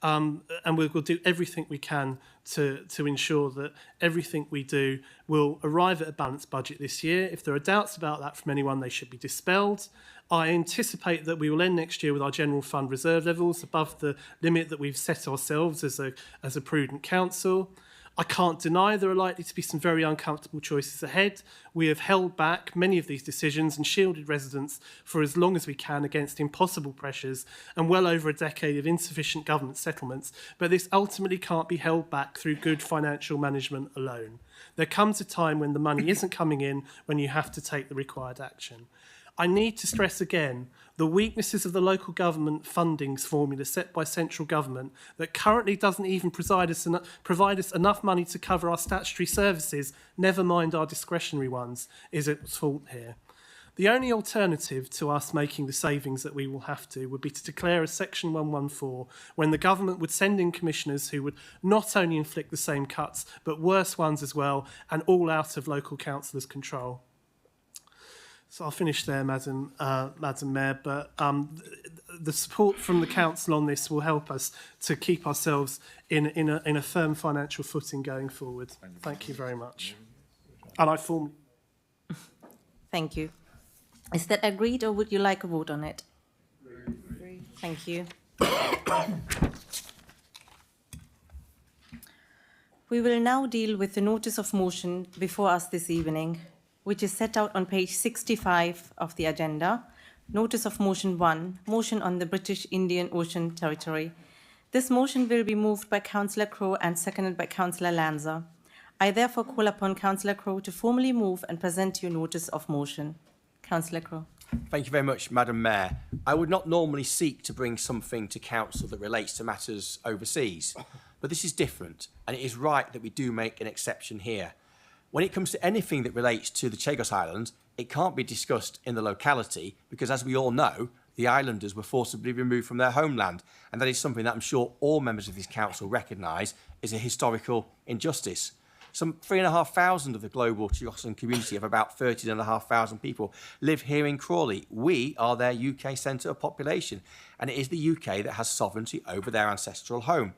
And we'll do everything we can to ensure that everything we do will arrive at a balanced budget this year. If there are doubts about that from anyone, they should be dispelled. I anticipate that we will end next year with our general fund reserve levels above the limit that we've set ourselves as a prudent council. I can't deny there are likely to be some very uncomfortable choices ahead. We have held back many of these decisions and shielded residents for as long as we can against impossible pressures and well over a decade of insufficient government settlements, but this ultimately can't be held back through good financial management alone. There comes a time when the money isn't coming in, when you have to take the required action. I need to stress again the weaknesses of the local government fundings formula set by central government that currently doesn't even provide us enough money to cover our statutory services, never mind our discretionary ones, is at fault here. The only alternative to us making the savings that we will have to would be to declare a Section 114 when the government would send in commissioners who would not only inflict the same cuts but worse ones as well, and all out of local councillors' control. So I'll finish there, Madam Mayor, but the support from the council on this will help us to keep ourselves in a firm financial footing going forward. Thank you very much. And I formally... Thank you. Is that agreed, or would you like a vote on it? Agreed. Thank you. We will now deal with the notice of motion before us this evening, which is set out on page 65 of the agenda. Notice of motion 1, motion on the British Indian Ocean Territory. This motion will be moved by Councillor Crowe and seconded by Councillor Lanza. I therefore call upon Councillor Crowe to formally move and present your notice of motion. Councillor Crowe. Thank you very much, Madam Mayor. I would not normally seek to bring something to Council that relates to matters overseas, but this is different, and it is right that we do make an exception here. When it comes to anything that relates to the Chagos Islands, it can't be discussed in the locality because, as we all know, the islanders were forcibly removed from their homeland, and that is something that I'm sure all members of this council recognise is a historical injustice. Some 3,500 of the global Chagosian community of about 13,500 people live here in Crawley. We are their UK centre of population, and it is the UK that has sovereignty over their ancestral home.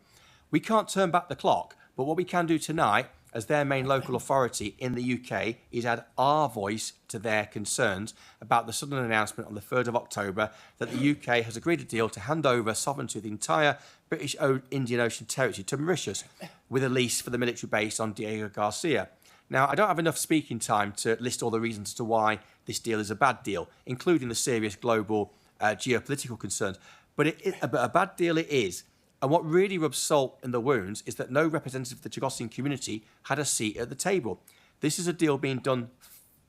We can't turn back the clock, but what we can do tonight as their main local authority in the UK is add our voice to their concerns about the sudden announcement on the 3rd of October that the UK has agreed a deal to hand over sovereignty of the entire British Indian Ocean Territory to Mauritius with a lease for the military base on Diego Garcia. Now, I don't have enough speaking time to list all the reasons as to why this deal is a bad deal, including the serious global geopolitical concerns, but a bad deal it is. And what really rubs salt in the wounds is that no representative of the Chagosian community had a seat at the table. This is a deal being done,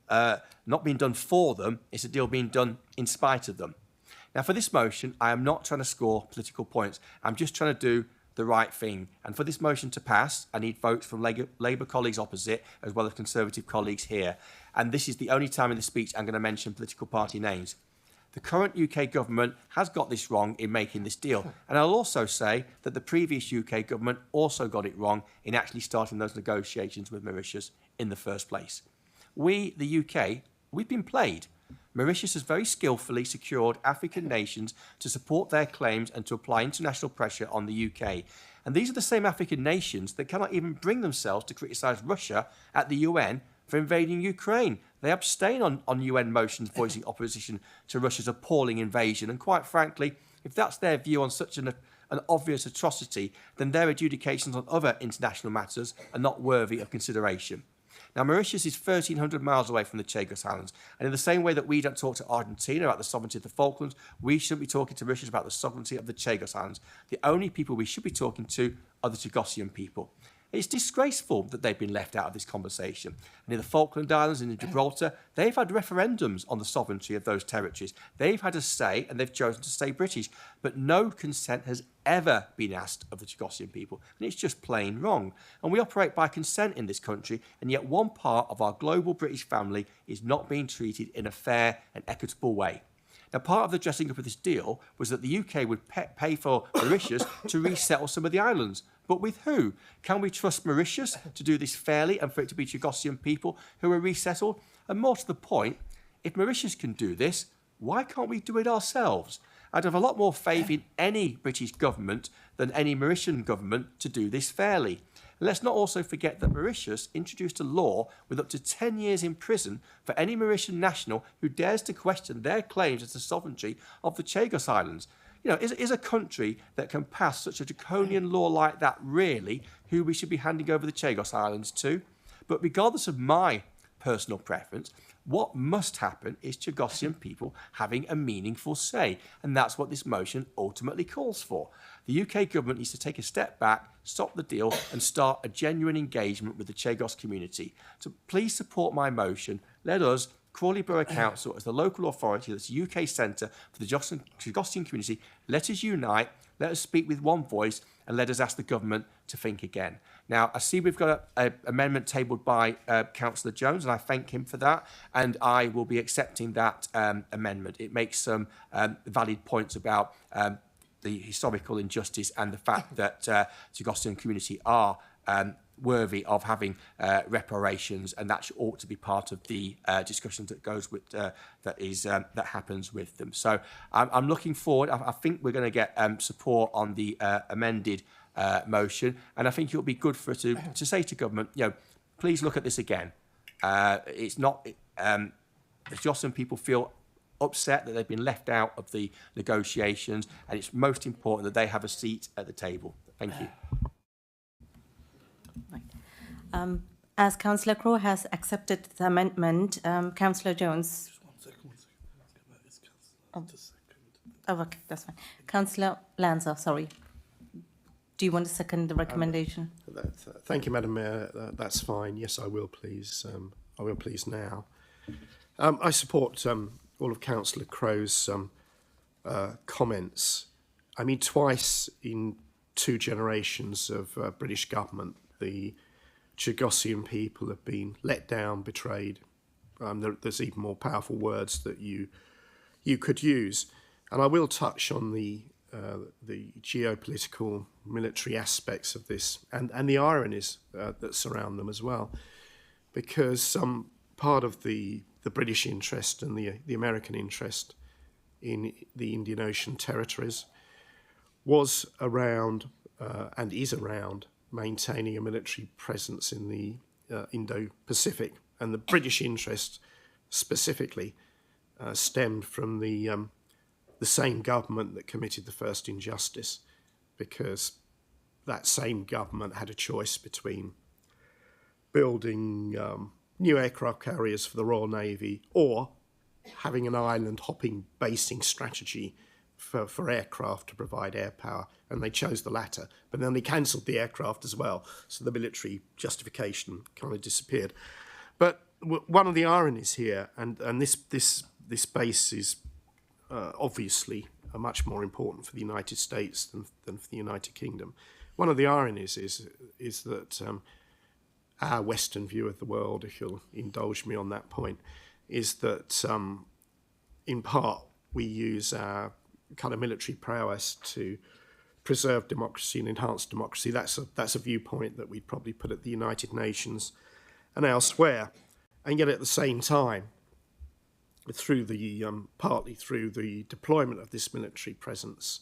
not being done for them, it's a deal being done in spite of them. Now, for this motion, I am not trying to score political points. I'm just trying to do the right thing. And for this motion to pass, I need votes from Labour colleagues opposite, as well as Conservative colleagues here. And this is the only time in the speech I'm going to mention political party names. The current UK government has got this wrong in making this deal. And I'll also say that the previous UK government also got it wrong in actually starting those negotiations with Mauritius in the first place. We, the UK, we've been played. Mauritius has very skillfully secured African nations to support their claims and to apply international pressure on the UK. And these are the same African nations that cannot even bring themselves to criticise Russia at the UN for invading Ukraine. They abstain on UN motions voicing opposition to Russia's appalling invasion. And quite frankly, if that's their view on such an obvious atrocity, then their adjudications on other international matters are not worthy of consideration. Now, Mauritius is 1,300 miles away from the Chagos Islands, and in the same way that we don't talk to Argentina about the sovereignty of the Falklands, we shouldn't be talking to Mauritius about the sovereignty of the Chagos Islands. The only people we should be talking to are the Chagosian people. It's disgraceful that they've been left out of this conversation. And in the Falkland Islands and in Gibraltar, they've had referendums on the sovereignty of those territories. They've had a say and they've chosen to stay British. But no consent has ever been asked of the Chagosian people. And it's just plain wrong. And we operate by consent in this country, and yet one part of our global British family is not being treated in a fair and equitable way. Now, part of the dressing up of this deal was that the UK would pay for Mauritius to resettle some of the islands. But with who? Can we trust Mauritius to do this fairly and for it to be Chagosian people who are resettled? And more to the point, if Mauritius can do this, why can't we do it ourselves? I'd have a lot more faith in any British government than any Mauritian government to do this fairly. And let's not also forget that Mauritius introduced a law with up to 10 years in prison for any Mauritian national who dares to question their claims as the sovereignty of the Chagos Islands. You know, is a country that can pass such a draconian law like that really who we should be handing over the Chagos Islands to? But regardless of my personal preference, what must happen is Chagosian people having a meaningful say, and that's what this motion ultimately calls for. The UK government needs to take a step back, stop the deal, and start a genuine engagement with the Chagos community. So please support my motion. Let us, Crawley Borough Council, as the local authority, that's UK centre for the Chagosian community, let us unite, let us speak with one voice, and let us ask the government to think again. Now, I see we've got an amendment tabled by Councillor Jones, and I thank him for that, and I will be accepting that amendment. It makes some valid points about the historical injustice and the fact that Chagosian community are worthy of having reparations, and that ought to be part of the discussion that goes with that happens with them. So I'm looking forward. I think we're going to get support on the amended motion, and I think it will be good for us to say to government, you know, please look at this again. It's not the Chagosian people feel upset that they've been left out of the negotiations, and it's most important that they have a seat at the table. Thank you. As Councillor Crowe has accepted the amendment, Councillor Jones. Oh, okay, that's fine. Councillor Lanza, sorry. Do you want to second the recommendation? Thank you, Madam Mayor. That's fine. Yes, I will, please. I will, please, now. I support all of Councillor Crowe's comments. I mean, twice in 2 generations of British government, the Chagosian people have been let down, betrayed. There's even more powerful words that you could use. And I will touch on the geopolitical military aspects of this and the ironies that surround them as well. Because part of the British interest and the American interest in the Indian Ocean territories was around and is around maintaining a military presence in the Indo-Pacific, and the British interest specifically stemmed from the same government that committed the first injustice, because that same government had a choice between building new aircraft carriers for the Royal Navy or having an island hopping basing strategy for aircraft to provide air power, and they chose the latter. But then they cancelled the aircraft as well, so the military justification kind of disappeared. But one of the ironies here, and this base is obviously much more important for the United States than for the United Kingdom. One of the ironies is that our Western view of the world, if you'll indulge me on that point, is that in part we use our kind of military prowess to preserve democracy and enhance democracy. That's a viewpoint that we'd probably put at the United Nations and elsewhere. And yet at the same time, through the partly through the deployment of this military presence,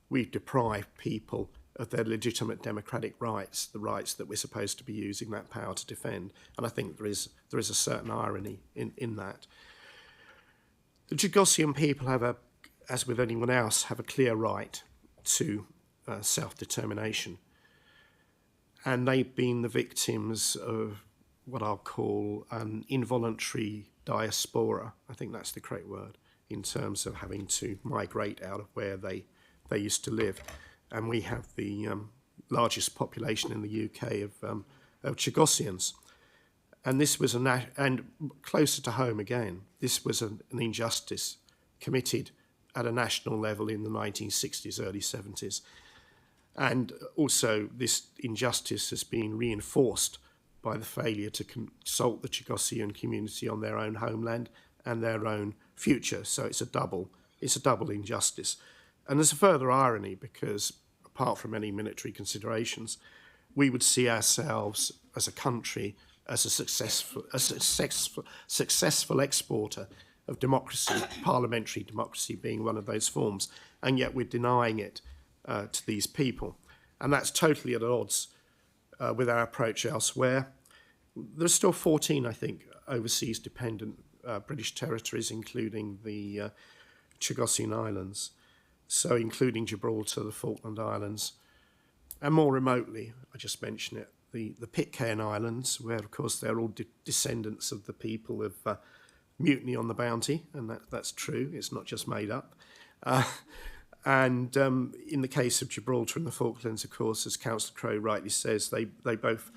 we've deprived people of their legitimate democratic rights, the rights that we're supposed to be using that power to defend. And I think there is a certain irony in that. The Chagosian people have as with anyone else, have a clear right to self-determination. And they've been the victims of what I'll call an involuntary diaspora. I think that's the correct word, in terms of having to migrate out of where they used to live. And we have the largest population in the UK of Chagosians. And this was and closer to home again, this was an injustice committed at a national level in the 1960s, early 70s. And also this injustice has been reinforced by the failure to consult the Chagosian community on their own homeland and their own future. So it's a double injustice. And there's a further irony, because apart from any military considerations, we would see ourselves as a country as a successful exporter of democracy, parliamentary democracy being one of those forms, and yet we're denying it to these people. And that's totally at odds with our approach elsewhere. There's still 14, I think, overseas dependent British territories, including the Chagosian Islands, so including Gibraltar, the Falkland Islands, and more remotely, I just mentioned it, the Pitcairn Islands, where, of course, they're all descendants of the people of Mutiny on the Bounty, and that's true, it's not just made up. And in the case of Gibraltar and the Falklands, of course, as Councillor Crowe rightly says, they both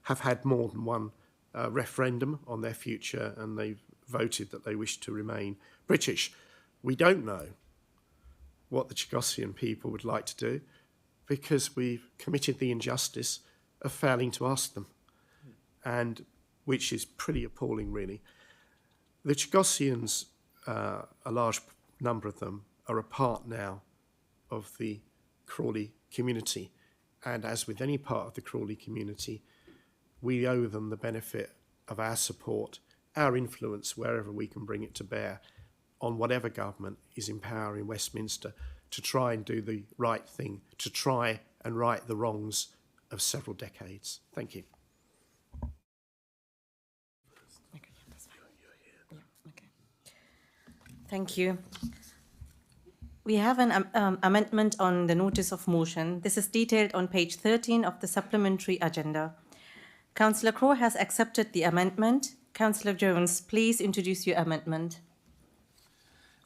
have had more than one referendum on their future, and they've voted that they wish to remain British. We don't know what the Chagosian people would like to do, because we've committed the injustice of failing to ask them, and which is pretty appalling, really. The Chagosians, a large number of them, are a part now of the Crawley community, and as with any part of the Crawley community, we owe them the benefit of our support, our influence wherever we can bring it to bear on whatever government is in power in Westminster, to try and do the right thing, to try and right the wrongs of several decades. Thank you. Thank you. We have an amendment on the notice of motion. This is detailed on page 13 of the supplementary agenda. Councillor Crowe has accepted the amendment. Councillor Jones, please introduce your amendment.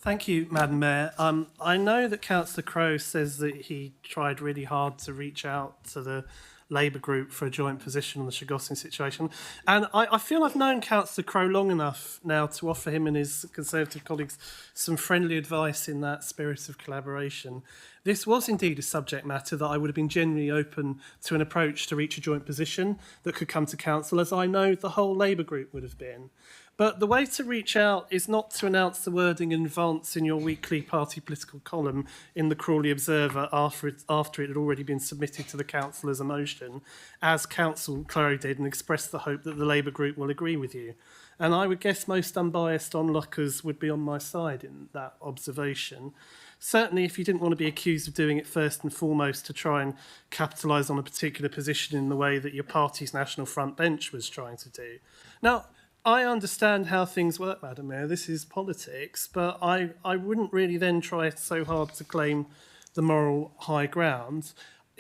Thank you, Madam Mayor. I know that Councillor Crowe says that he tried really hard to reach out to the Labour group for a joint position on the Chagosian situation. And I feel I've known Councillor Crowe long enough now to offer him and his Conservative colleagues some friendly advice in that spirit of collaboration. This was indeed a subject matter that I would have been genuinely open to an approach to reach a joint position that could come to Council, as I know the whole Labour group would have been. But the way to reach out is not to announce the wording in advance in your weekly party political column in the Crawley Observer after it had already been submitted to the Council as a motion, as Councillor Crowe did, and expressed the hope that the Labour group will agree with you. And I would guess most unbiased onlookers would be on my side in that observation. Certainly, if you didn't want to be accused of doing it first and foremost to try and capitalise on a particular position in the way that your party's National Front bench was trying to do. Now, I understand how things work, Madam Mayor. This is politics, but I wouldn't really then try so hard to claim the moral high ground.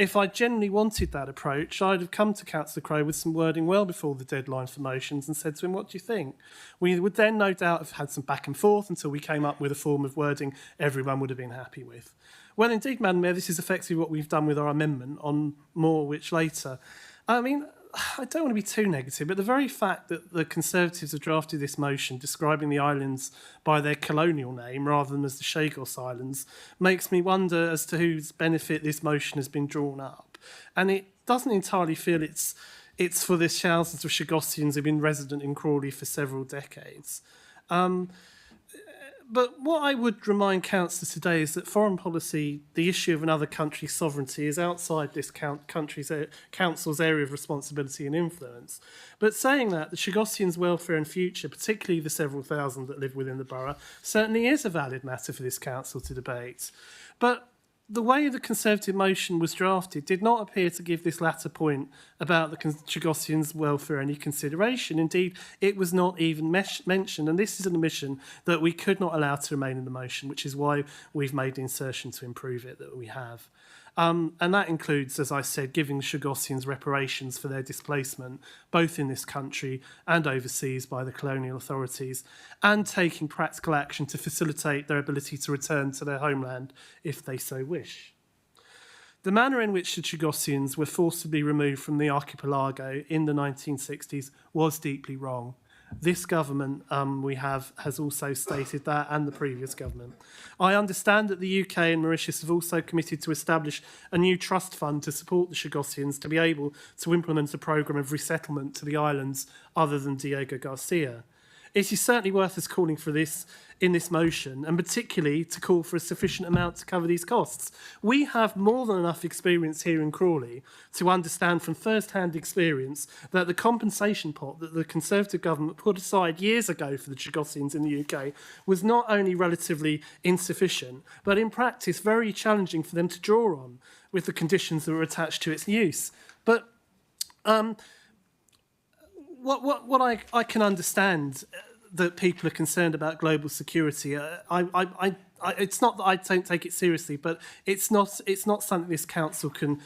if I genuinely wanted that approach, I'd have come to Councillor Crowe with some wording well before the deadline for motions and said to him, what do you think? We would then no doubt have had some back and forth until we came up with a form of wording everyone would have been happy with. Well, indeed, Madam Mayor, this is effectively what we've done with our amendment, on more which later. I mean, I don't want to be too negative, but the very fact that the Conservatives have drafted this motion describing the islands by their colonial name rather than as the Chagos Islands makes me wonder as to whose benefit this motion has been drawn up. And it doesn't entirely feel it's for the thousands of Chagossians who've been resident in Crawley for several decades. But what I would remind councillors today is that foreign policy, the issue of another country's sovereignty, is outside this council's area of responsibility and influence. But saying that, the Chagossians' welfare and future, particularly the several thousand that live within the borough, certainly is a valid matter for this council to debate. But the way the Conservative motion was drafted did not appear to give this latter point about the Chagossians' welfare any consideration. Indeed, it was not even mentioned, and this is an omission that we could not allow to remain in the motion, which is why we've made the insertion to improve it that we have. And that includes, as I said, giving the Chagossians reparations for their displacement, both in this country and overseas by the colonial authorities, and taking practical action to facilitate their ability to return to their homeland if they so wish. The manner in which the Chagossians were forcibly removed from the archipelago in the 1960s was deeply wrong. This government has also stated that, and the previous government. I understand that the UK and Mauritius have also committed to establish a new trust fund to support the Chagossians to be able to implement a programme of resettlement to the islands other than Diego Garcia. It is certainly worth us calling for this in this motion, and particularly to call for a sufficient amount to cover these costs. We have more than enough experience here in Crawley to understand from first-hand experience that the compensation pot that the Conservative government put aside years ago for the Chagossians in the UK was not only relatively insufficient, but in practice very challenging for them to draw on with the conditions that were attached to its use. But what I can understand that people are concerned about global security. It's not that I don't take it seriously, but it's not something this council can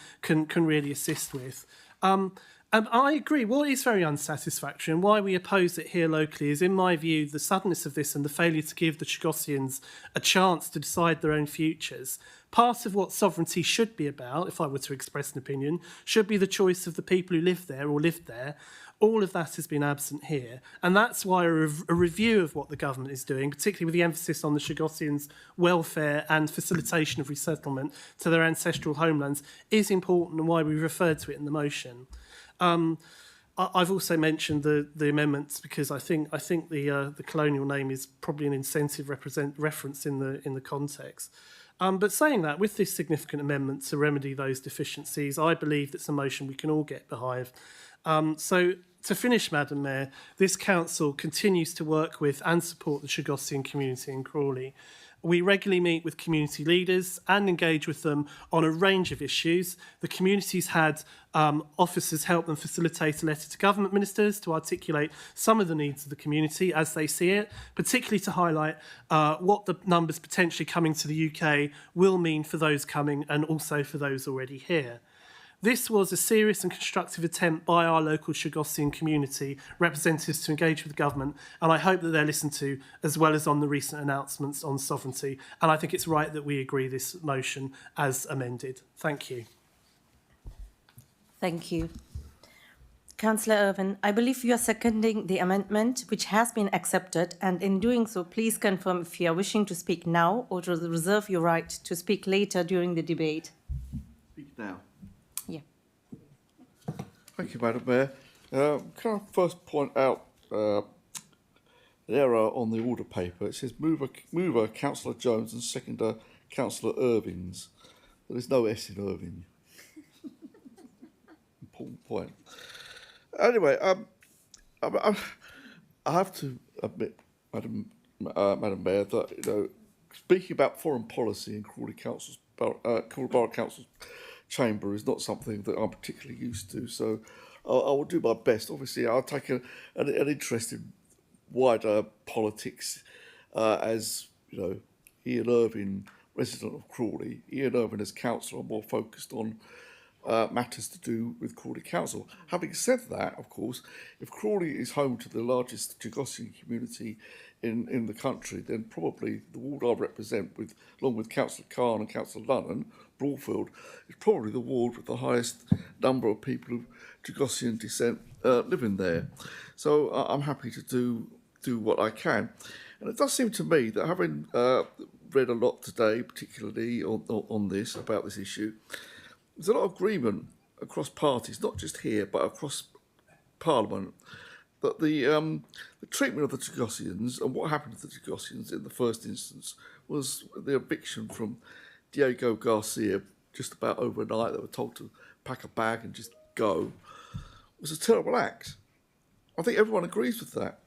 really assist with. And I agree. What is very unsatisfactory and why we oppose it here locally is, in my view, the suddenness of this and the failure to give the Chagossians a chance to decide their own futures. Part of what sovereignty should be about, if I were to express an opinion, should be the choice of the people who live there or lived there. All of that has been absent here. And that's why a review of what the government is doing, particularly with the emphasis on the Chagossians' welfare and facilitation of resettlement to their ancestral homelands, is important, and why we referred to it in the motion. I've also mentioned the amendments because I think the colonial name is probably an incentive reference in the context. But saying that, with this significant amendment to remedy those deficiencies, I believe that's a motion we can all get behind. So to finish, Madam Mayor, this council continues to work with and support the Chagossian community in Crawley. We regularly meet with community leaders and engage with them on a range of issues. The community's had officers help them facilitate a letter to government ministers to articulate some of the needs of the community as they see it, particularly to highlight what the numbers potentially coming to the UK will mean for those coming and also for those already here. This was a serious and constructive attempt by our local Chagossian community representatives to engage with the government, and I hope that they're listened to, as well as on the recent announcements on sovereignty. And I think it's right that we agree this motion as amended. Thank you. Thank you. Councillor Irwin, I believe you are seconding the amendment, which has been accepted, and in doing so, please confirm if you are wishing to speak now or to reserve your right to speak later during the debate. Speak now. Yeah. Thank you, Madam Mayor. Can I first point out the error on the order paper? It says mover Councillor Jones and seconder Councillor Irvings. There is no S in Irving. Important point. Anyway, I have to admit, Madam Mayor, that speaking about foreign policy in Crawley Borough Council's chamber is not something that I'm particularly used to. So I will do my best. Obviously, I'll take an interest in wider politics, as Ian Irving, resident of Crawley. Ian Irving as councillor, I'm more focused on matters to do with Crawley Council. Having said that, of course, if Crawley is home to the largest Chagosian community in the country, then probably the ward I represent, along with Councillor Khan and Councillor Lunnon, Broadfield, is probably the ward with the highest number of people of Chagosian descent living there. So I'm happy to do what I can. And it does seem to me that having read a lot today, particularly on this, about this issue, there's a lot of agreement across parties, not just here, but across Parliament, that the treatment of the Chagosians and what happened to the Chagosians in the first instance was the eviction from Diego Garcia just about overnight. They were told to pack a bag and just go. It was a terrible act. I think everyone agrees with that.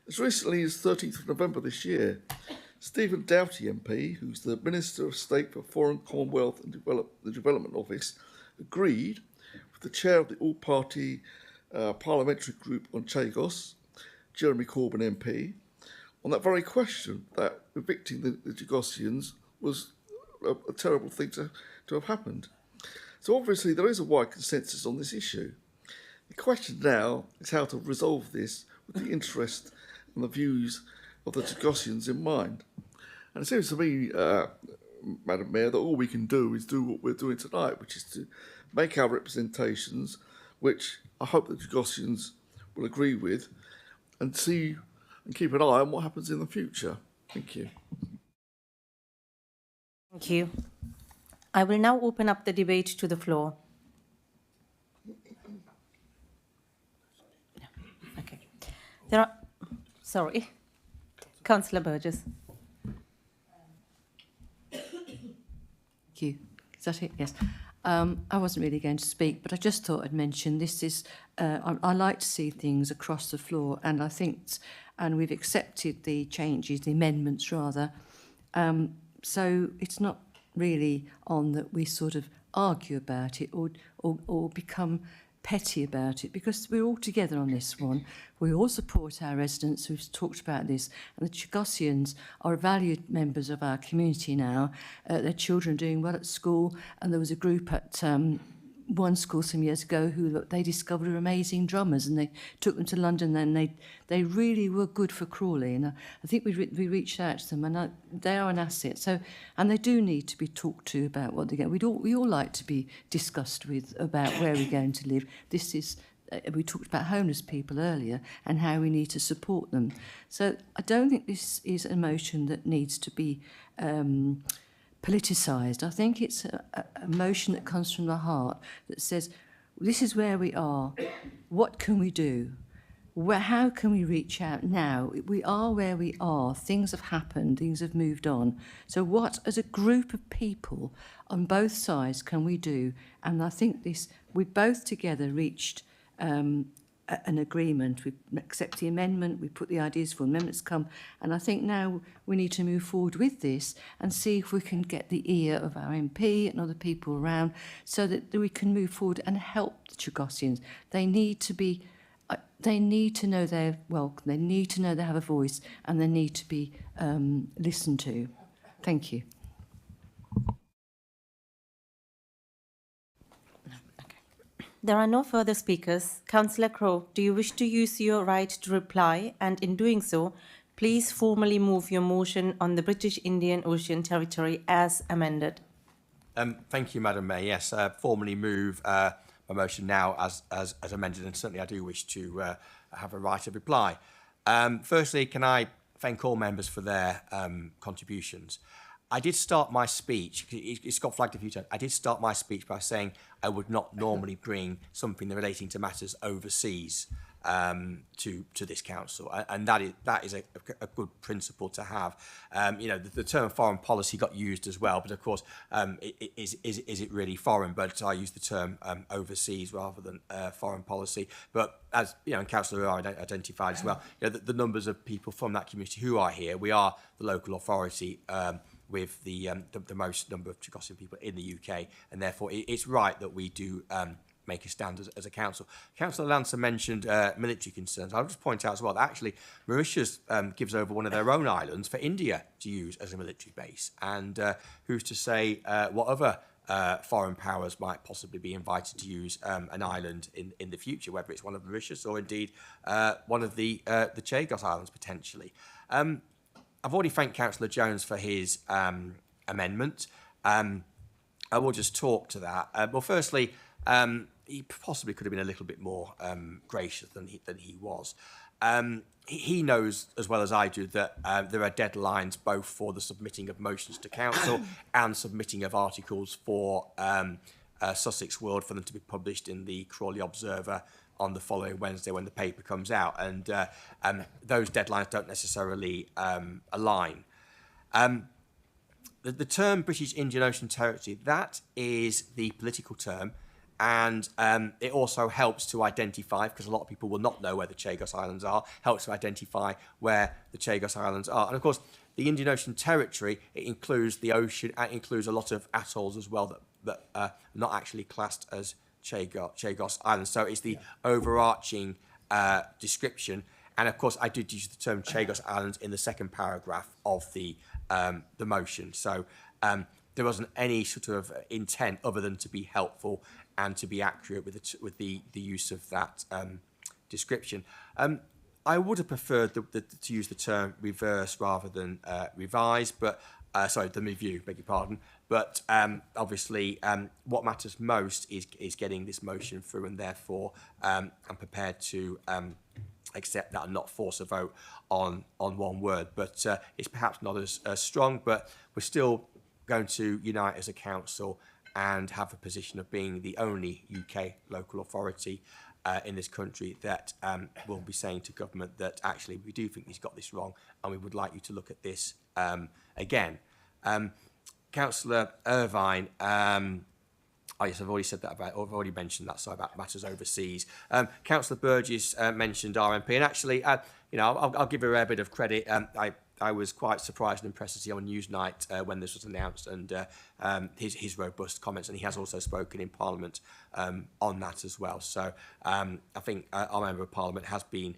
As recently as 13th of November this year, Stephen Doughty MP, who's the Minister of State for Foreign, Commonwealth and the Development Office, agreed with the chair of the all-party parliamentary group on Chagos, Jeremy Corbyn MP, on that very question, that evicting the Chagosians was a terrible thing to have happened. So obviously there is a wide consensus on this issue. The question now is how to resolve this with the interest and the views of the Chagosians in mind. And it seems to me, Madam Mayor, that all we can do is do what we're doing tonight, which is to make our representations, which I hope the Chagosians will agree with, and see and keep an eye on what happens in the future. Thank you. Thank you. I will now open up the debate to the floor. Okay. Sorry. Councillor Burgess. Thank you. Is that it? Yes. I wasn't really going to speak, but I just thought I'd mention this is, I like to see things across the floor, and I think, and we've accepted the changes, the amendments rather, so it's not really on that we sort of argue about it or become petty about it, because we're all together on this one. We all support our residents. We've talked about this, and the Chagosians are valued members of our community now. Their children are doing well at school, and there was a group at one school some years ago who they discovered were amazing drummers, and they took them to London, and they really were good for Crawley, and I think we reached out to them, and they are an asset. So, and they do need to be talked to about what they get. We all like to be discussed with about where we're going to live. This is we talked about homeless people earlier and how we need to support them. So I don't think this is a motion that needs to be politicised. I think it's a motion that comes from the heart that says, this is where we are. What can we do? How can we reach out now? We are where we are. Things have happened. Things have moved on. So what, as a group of people on both sides, can we do? And I think we both together reached an agreement. We accept the amendment, we put the ideas for amendments come, and I think now we need to move forward with this and see if we can get the ear of our MP and other people around so that we can move forward and help the Chagosians. They need to know they're welcome, they need to know they have a voice, and they need to be listened to. Thank you. There are no further speakers. Councillor Crowe, do you wish to use your right to reply? And in doing so, please formally move your motion on the British Indian Ocean Territory as amended. Thank you, Madam Mayor. Yes, formally move my motion now as amended, and certainly I do wish to have a right of reply. Firstly, can I thank all members for their contributions. I did start my speech, it's got flagged a few times, I did start my speech by saying I would not normally bring something relating to matters overseas to this council, and that is a good principle to have. You know, the term foreign policy got used as well, but of course, is it really foreign? But I use the term overseas rather than foreign policy. But as you know, and Councillor identified as well, you know, the numbers of people from that community who are here, we are the local authority with the most number of Chagosian people in the UK, and therefore it's right that we do make a stand as a council. Councillor Lancer mentioned military concerns. I'll just point out as well that actually Mauritius gives over one of their own islands for India to use as a military base, and who's to say what other foreign powers might possibly be invited to use an island in the future, whether it's one of Mauritius or indeed one of the Chagos Islands potentially. I've already thanked Councillor Jones for his amendment. I will just talk to that. Well, firstly, he possibly could have been a little bit more gracious than he was. He knows as well as I do that there are deadlines both for the submitting of motions to council and submitting of articles for Sussex World for them to be published in the Crawley Observer on the following Wednesday when the paper comes out. And those deadlines don't necessarily align. The term British Indian Ocean Territory, that is the political term. And it also helps to identify, because a lot of people will not know where the Chagos Islands are, helps to identify where the Chagos Islands are. And of course, the Indian Ocean Territory, it includes the ocean, it includes a lot of atolls as well that are not actually classed as Chagos Islands. So it's the overarching description. And of course, I did use the term Chagos Islands in the second paragraph of the motion. So there wasn't any sort of intent other than to be helpful and to be accurate with the use of that description. I would have preferred to use the term reverse rather than revise, but than review, beg your pardon. But obviously, what matters most is getting this motion through, and therefore I'm prepared to accept that and not force a vote on one word. But it's perhaps not as strong, but we're still going to unite as a council and have a position of being the only UK local authority in this country that will be saying to government that actually we do think he's got this wrong and we would like you to look at this again. Councillor Irvine, yes, I've already said that I've already mentioned that, so about matters overseas. Councillor Burgess mentioned RMP, and actually, I'll give her a bit of credit. I was quite surprised and impressed to see on Newsnight when this was announced, and his robust comments, and he has also spoken in Parliament on that as well. So I think our Member of Parliament has been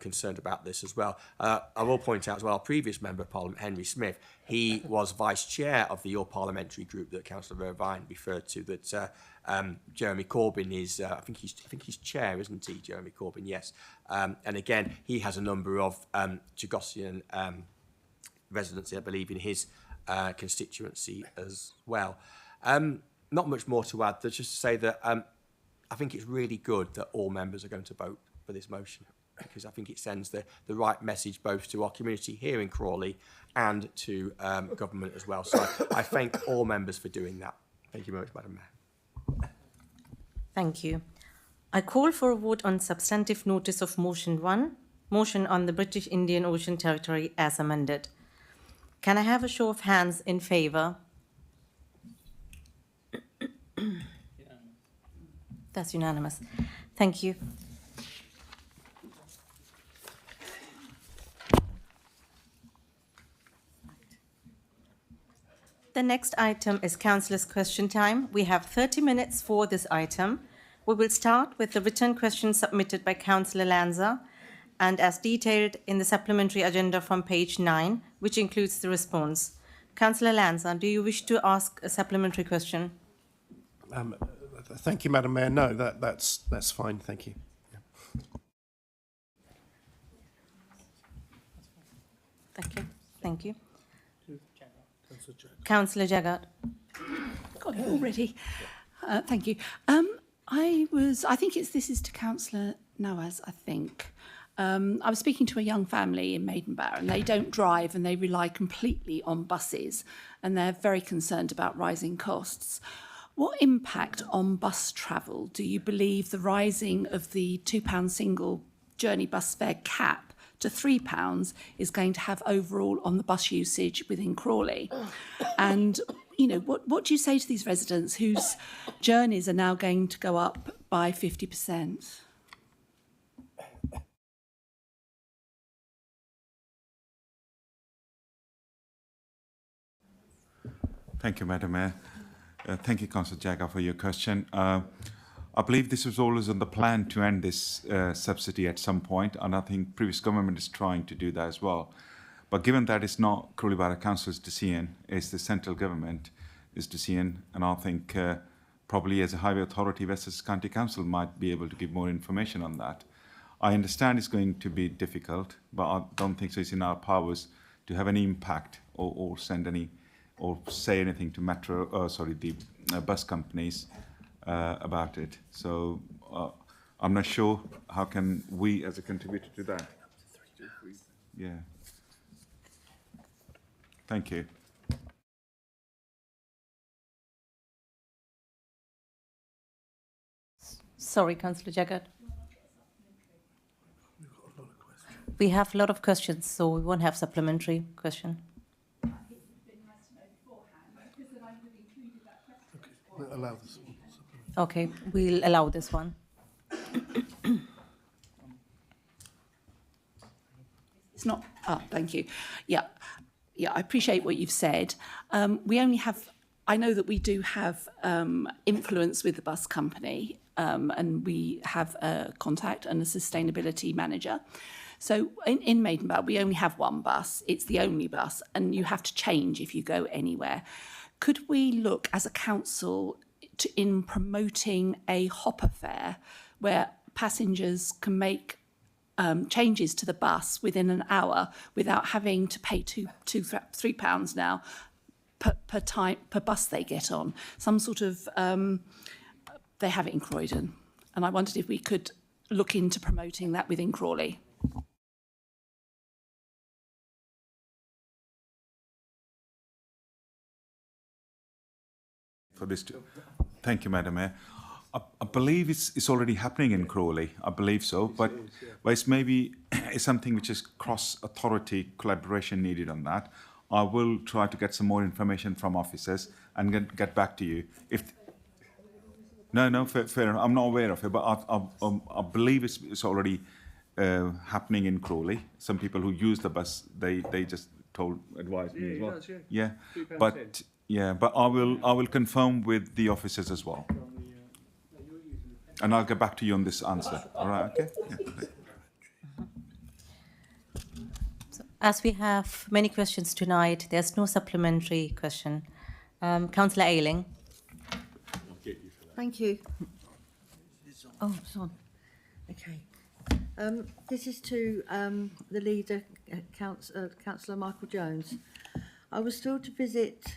concerned about this as well. I will point out as well, previous Member of Parliament, Henry Smith, he was Vice Chair of the All Parliamentary Group that Councillor Irvine referred to, that Jeremy Corbyn is, I think he's Chair, isn't he, Jeremy Corbyn? Yes. And again, he has a number of Chagosian residents, I believe, in his constituency as well. Not much more to add, but just to say that I think it's really good that all members are going to vote for this motion, because I think it sends the right message both to our community here in Crawley and to government as well. So I thank all members for doing that. Thank you very much, Madam Mayor. Thank you. I call for a vote on substantive notice of motion 1, motion on the British Indian Ocean Territory as amended. Can I have a show of hands in favour? That's unanimous. Thank you. The next item is Councillors' question time. We have 30 minutes for this item. We will start with the written question submitted by Councillor Lanza, and as detailed in the supplementary agenda from page 9, which includes the response. Councillor Lanza, do you wish to ask a supplementary question? Thank you, Madam Mayor. No, that's fine. Thank you. Okay, thank you. Councillor Jagat. Got it already. Thank you. I think this is to Councillor Nawaz, I think. I was speaking to a young family in Maidenbough, and they don't drive and they rely completely on buses, and they're very concerned about rising costs. What impact on bus travel do you believe the rising of the £2 single journey bus fare cap to £3 is going to have overall on the bus usage within Crawley? And, what do you say to these residents whose journeys are now going to go up by 50%? Thank you, Madam Mayor. Thank you, Councillor Jagger, for your question. I believe this was always on the plan to end this subsidy at some point, and I think previous government is trying to do that as well. But given that it's not Crawley Borough Council's decision, it's the central government, is to see, and I think probably as a highway authority, West Sussex County Council might be able to give more information on that. I understand it's going to be difficult, but I don't think so it's in our powers to have any impact or send any or say anything to the bus companies about it. So I'm not sure how can we as a contributor to that. Yeah. Thank you. Sorry, Councillor Jagged. We have a lot of questions, so we won't have supplementary question. We'll allow this. Okay, we'll allow this one. It's not. Oh, thank you. Yeah, I appreciate what you've said. We only have. I know that we do have influence with the bus company, and we have a contact and a sustainability manager. So in Maidenbough, we only have one bus. It's the only bus, and you have to change if you go anywhere. Could we look as a council in promoting a hopper fare where passengers can make changes to the bus within an hour without having to pay £3 now per bus they get on? Some sort of they have it in Croydon, and I wondered if we could look into promoting that within Crawley. For this, thank you, Madam Mayor. I believe it's already happening in Crawley. I believe so, but it's maybe it's something which is cross-authority collaboration needed on that. I will try to get some more information from officers and get back to you. No, fair enough. I'm not aware of it, but I believe it's already happening in Crawley. Some people who use the bus, they just advised me as well. Does, yeah, but. Yeah, but I will confirm with the officers as well, and I'll get back to you on this answer. All right, okay. Yeah. So, as we have many questions tonight, there's no supplementary question. Councillor Ayling. Thank you. Oh, it's on. Okay. This is to the leader, Councillor Michael Jones. I was told to visit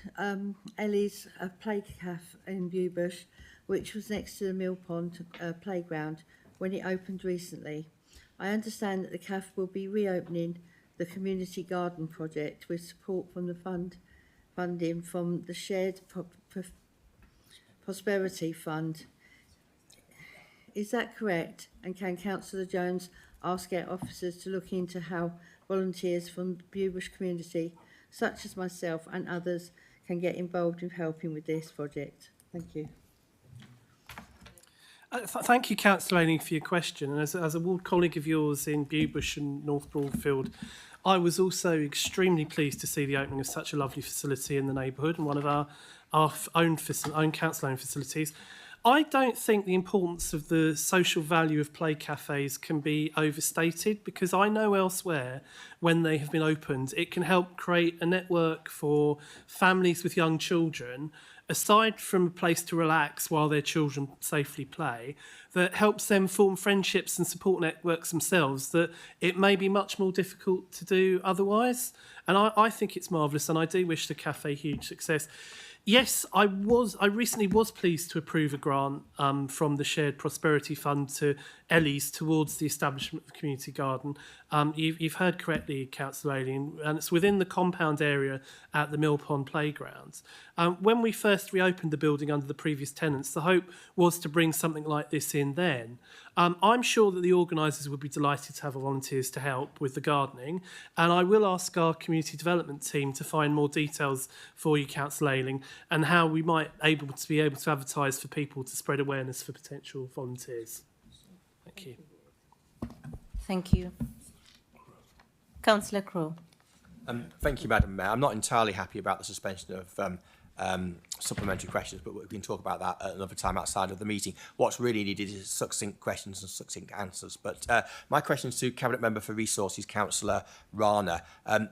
Ellie's play cafe in Bewbush, which was next to the Mill Pond playground when it opened recently. I understand that the cafe will be reopening the community garden project with support from the funding from the Shared Prosperity Fund. Is that correct? And can Councillor Jones ask our officers to look into how volunteers from the Bewbush community, such as myself and others, can get involved in helping with this project? Thank you. Thank you, Councillor Ayling, for your question. And as a ward colleague of yours in Bewbush and North Broadfield, I was also extremely pleased to see the opening of such a lovely facility in the neighbourhood and one of our own council-owned facilities. I don't think the importance of the social value of play cafes can be overstated, because I know elsewhere, when they have been opened, it can help create a network for families with young children, aside from a place to relax while their children safely play, that helps them form friendships and support networks themselves that it may be much more difficult to do otherwise. And I think it's marvellous, and I do wish the cafe huge success. Yes, I recently was pleased to approve a grant from the Shared Prosperity Fund to Ellie's towards the establishment of the community garden. You've heard correctly, Councillor Ayling, and it's within the compound area at the Mill Pond Playground. When we first reopened the building under the previous tenants, the hope was to bring something like this in then. I'm sure that the organisers would be delighted to have volunteers to help with the gardening, and I will ask our community development team to find more details for you, Councillor Ayling, and how we might be able to advertise for people to spread awareness for potential volunteers. Thank you. Thank you. Councillor Crowe. Thank you, Madam Mayor. I'm not entirely happy about the suspension of supplementary questions, but we can talk about that at another time outside of the meeting. What's really needed is succinct questions and succinct answers. But my questions to Cabinet Member for Resources, Councillor Rana.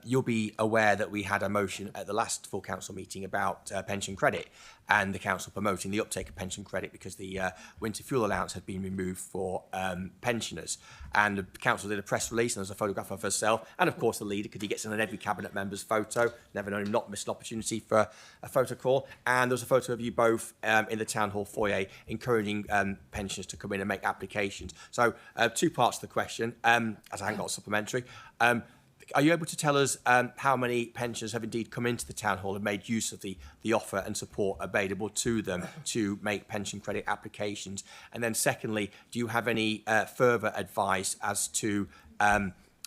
You'll be aware that we had a motion at the last full council meeting about pension credit and the council promoting the uptake of pension credit because the winter fuel allowance had been removed for pensioners. And the council did a press release, and there's a photograph of herself and, of course, the leader, because he gets in on every cabinet member's photo. Never known him not miss an opportunity for a photo call. And there's a photo of you both in the town hall foyer encouraging pensioners to come in and make applications. So 2 parts to the question, as I haven't got a supplementary. Are you able to tell us how many pensioners have indeed come into the town hall and made use of the offer and support available to them to make pension credit applications? And then secondly, do you have any further advice as to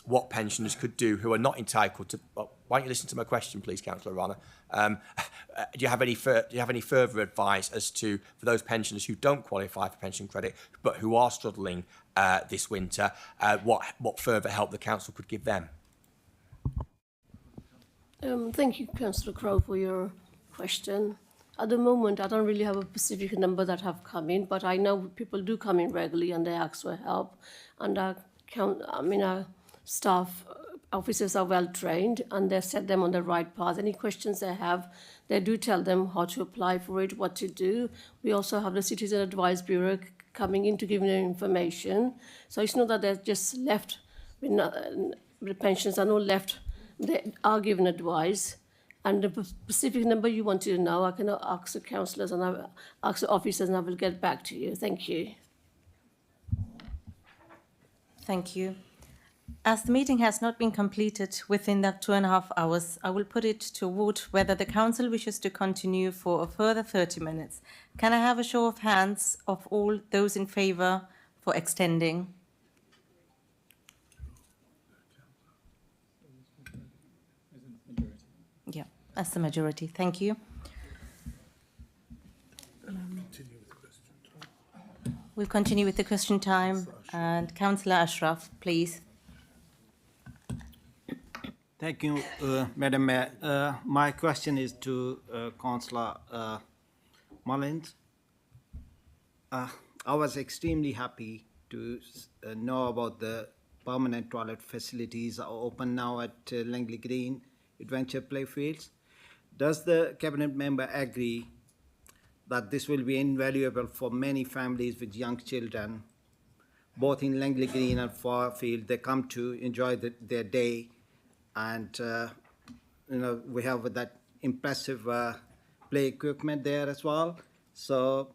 what pensioners could do who are not entitled to... Well, why don't you listen to my question, please, Councillor Rana? Do you have any further advice as to, for those pensioners who don't qualify for pension credit but who are struggling this winter, what further help the council could give them? Thank you, Councillor Crowe, for your question. At the moment, I don't really have a specific number that have come in, but I know people do come in regularly and they ask for help. And our staff officers are well trained and they set them on the right path. Any questions they have, they do tell them how to apply for it, what to do. We also have the Citizen Advice Bureau coming in to give them information. So it's not that they're just left, the pensions are not left. They are given advice, and the specific number you want to know, I can ask the councillors and I ask the officers, and I will get back to you. Thank you. Thank you. As the meeting has not been completed within that 2.5 hours, I will put it to vote whether the council wishes to continue for a further 30 minutes. Can I have a show of hands of all those in favour for extending? Yeah, that's the majority. Thank you. We'll continue with the question time. And Councillor Ashraf, please. Thank you, Madam Mayor. My question is to Councillor Mullins. I was extremely happy to know about the permanent toilet facilities are open now at Langley Green Adventure Playfields. Does the Cabinet member agree that this will be invaluable for many families with young children, both in Langley Green and Farfield? They come to enjoy their day, and we have that impressive play equipment there as well. So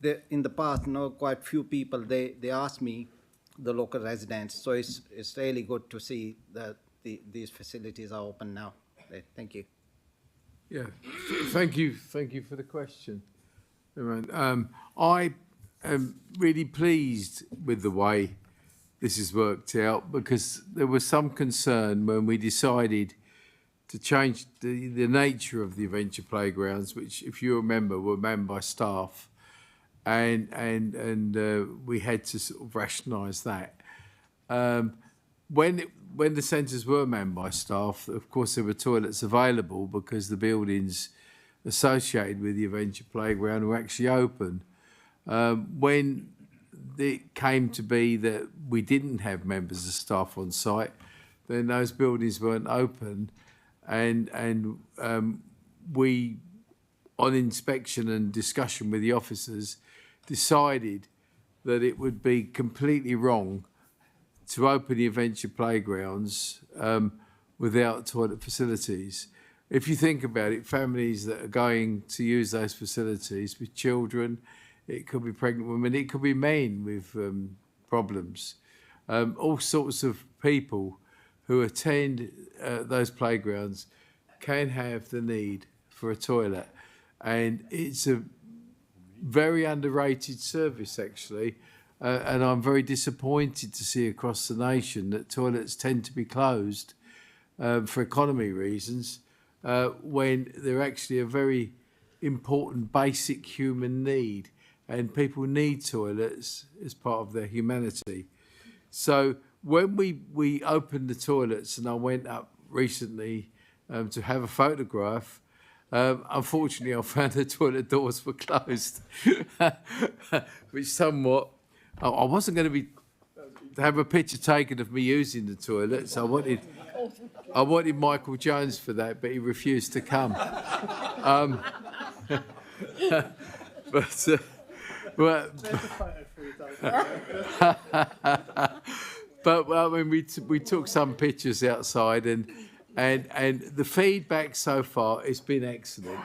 in the past, quite few people they asked me, the local residents. So it's really good to see that these facilities are open now. Thank you. Yeah, thank you for the question. I am really pleased with the way this has worked out, because there was some concern when we decided to change the nature of the adventure playgrounds, which, if you remember, were manned by staff, and we had to sort of rationalise that. When the centres were manned by staff, of course there were toilets available because the buildings associated with the adventure playground were actually open. When it came to be that we didn't have members of staff on site, then those buildings weren't open, and we, on inspection and discussion with the officers, decided that it would be completely wrong to open the adventure playgrounds without toilet facilities. If you think about it, families that are going to use those facilities with children, it could be pregnant women, it could be men with problems, all sorts of people who attend those playgrounds can have the need for a toilet. And it's a very underrated service, actually. And I'm very disappointed to see across the nation that toilets tend to be closed for economy reasons when they're actually a very important basic human need, and people need toilets as part of their humanity. So when we opened the toilets, and I went up recently to have a photograph, Unfortunately, I found the toilet doors were closed, which somewhat. I wasn't going to have a picture taken of me using the toilet, so I wanted Michael Jones for that, but he refused to come. But I mean, we took some pictures outside, and the feedback so far has been excellent,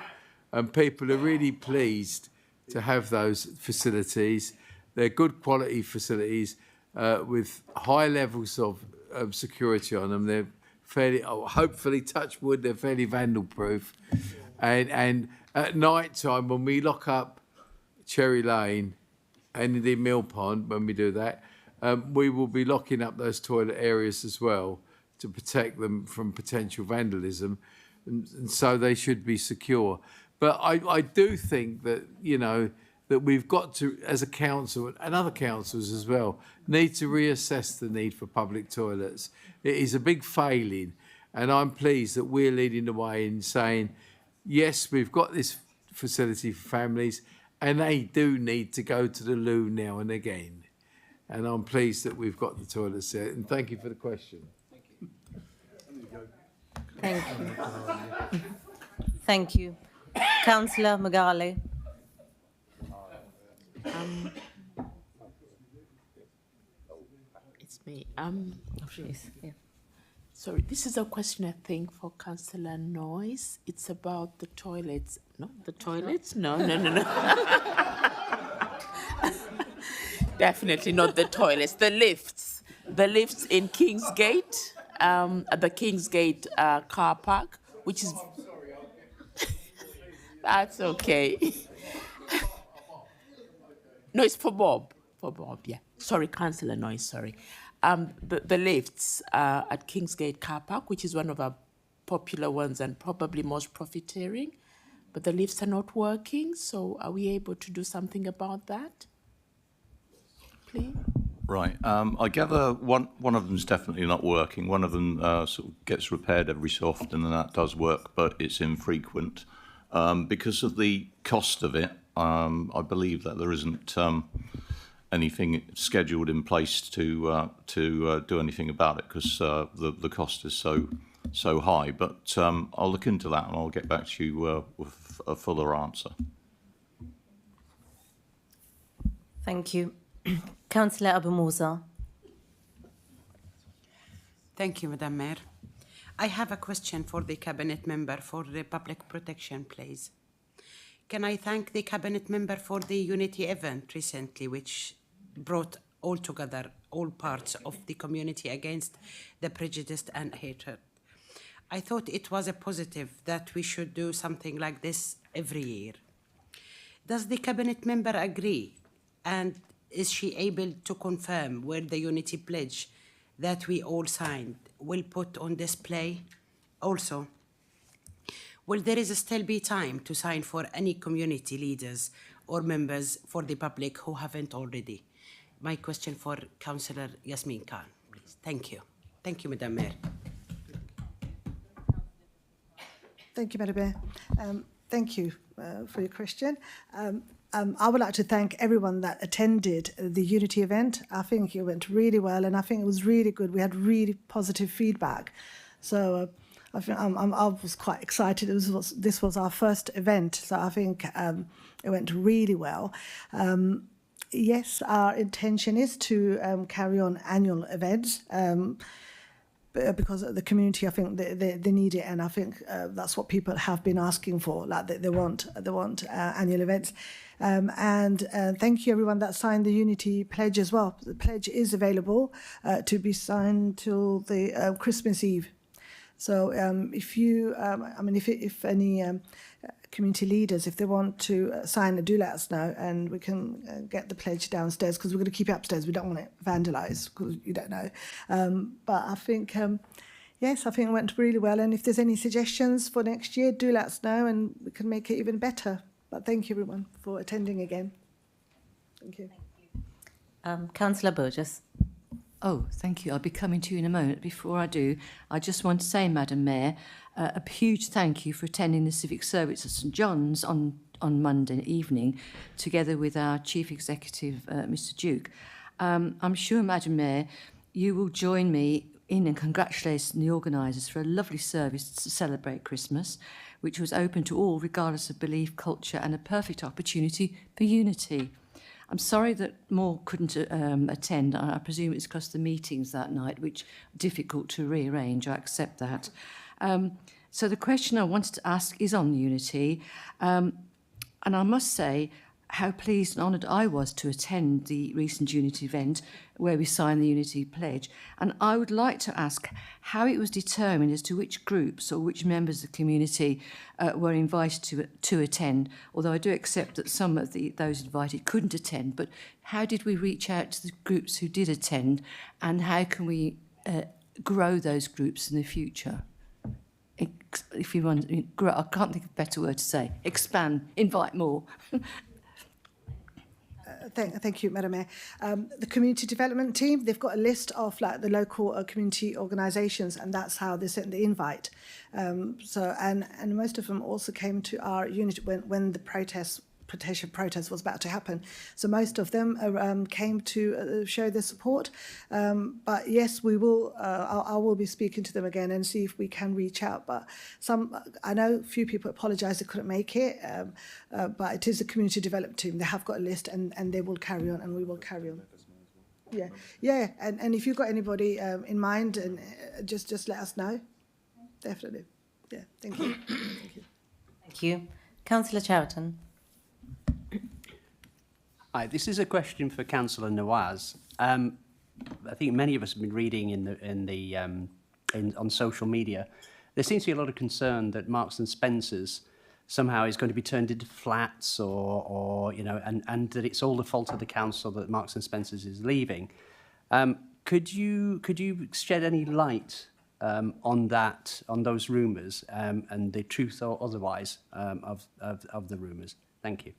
and people are really pleased to have those facilities. They're good quality facilities with high levels of security on them. They're fairly, hopefully, touch wood, they're fairly vandal-proof. And at night time, when we lock up Cherry Lane and the Mill Pond, when we do that, we will be locking up those toilet areas as well to protect them from potential vandalism. And so they should be secure. But I do think that, you know, that we've got to, as a council, and other councils as well, need to reassess the need for public toilets. It is a big failing, and I'm pleased that we're leading the way in saying, yes, we've got this facility for families, and they do need to go to the loo now and again. And I'm pleased that we've got the toilets there, and thank you for the question. Thank you. Thank you. Councillor Magale. It's me. Sorry, this is a question, I think, for Councillor Noyes. It's about the toilets. No, the toilets? No. Definitely not the toilets. The lifts. The lifts in Kingsgate, at the Kingsgate car park, which is... That's okay. No, it's for Bob. For Bob, yeah. Sorry, Councillor Noyes, sorry. The lifts at Kingsgate car park, which is one of our popular ones and probably most profiteering, but the lifts are not working, so are we able to do something about that? Please? Right. I gather one of them's definitely not working. One of them sort of gets repaired every so often, and that does work, but it's infrequent. Because of the cost of it, I believe that there isn't anything scheduled in place to do anything about it, because the cost is so high. But I'll look into that and I'll get back to you with a fuller answer. Thank you. Councillor Abu Musa. Thank you, Madam Mayor. I have a question for the Cabinet Member for the Public Protection, please. Can I thank the Cabinet Member for the Unity event recently, which brought all together all parts of the community against the prejudice and hatred. I thought it was a positive that we should do something like this every year. Does the Cabinet Member agree? And is she able to confirm where the Unity Pledge that we all signed will put on display? Also, will there still be time to sign for any community leaders or members for the public who haven't already? My question for Councillor Yasmin Khan, please. Thank you. Thank you, Madam Mayor. Thank you, Madam Mayor. Thank you for your question. I would like to thank everyone that attended the Unity event. I think it went really well, and I think it was really good. We had really positive feedback. So I was quite excited. This was our first event, so I think it went really well. Yes, our intention is to carry on annual events because the community, I think they need it, and I think that's what people have been asking for. Like they want annual events. And thank you everyone that signed the Unity Pledge as well. The pledge is available to be signed till the Christmas Eve. So if you, if any community leaders, if they want to sign it, do let us know, and we can get the pledge downstairs, because we're going to keep it upstairs. We don't want it vandalised, because you don't know. But I think, yes, I think it went really well. And if there's any suggestions for next year, do let us know, and we can make it even better. But thank you, everyone, for attending again. Thank you. Councillor Burgess. Oh, thank you. I'll be coming to you in a moment. Before I do, I just want to say, Madam Mayor, a huge thank you for attending the civic service at St John's on Monday evening, together with our Chief Executive, Mr Duke. I'm sure, Madam Mayor, you will join me in congratulating the organisers for a lovely service to celebrate Christmas, which was open to all regardless of belief, culture, and a perfect opportunity for unity. I'm sorry that more couldn't attend. I presume it's because of the meetings that night, which are difficult to rearrange. I accept that. So the question I wanted to ask is on unity. And I must say how pleased and honoured I was to attend the recent Unity event where we signed the Unity Pledge. And I would like to ask how it was determined as to which groups or which members of the community were invited to attend, although I do accept that some of those invited couldn't attend. But how did we reach out to the groups who did attend, and how can we grow those groups in the future? If you want, grow, I can't think of a better word to say. Expand, invite more. Thank you, Madam Mayor. The community development team, they've got a list of like the local community organisations, and that's how they sent the invite. And most of them also came to our unit when the protest was about to happen. So most of them came to show their support. But yes, we will. I will be speaking to them again and see if we can reach out. But I know a few people apologise they couldn't make it. But it is a community development team. They have got a list, and they will carry on, and we will carry on. Yeah. And if you've got anybody in mind, and just let us know. Definitely. Yeah. Thank you. Thank you. Thank you, Councillor Chowton. Hi, this is a question for Councillor Nawaz. I think many of us have been reading on social media. There seems to be a lot of concern that Marks and Spencer's somehow is going to be turned into flats, or and that it's all the fault of the council that Marks and Spencer's is leaving. Could you shed any light on those rumours, and the truth or otherwise of the rumours? Thank you.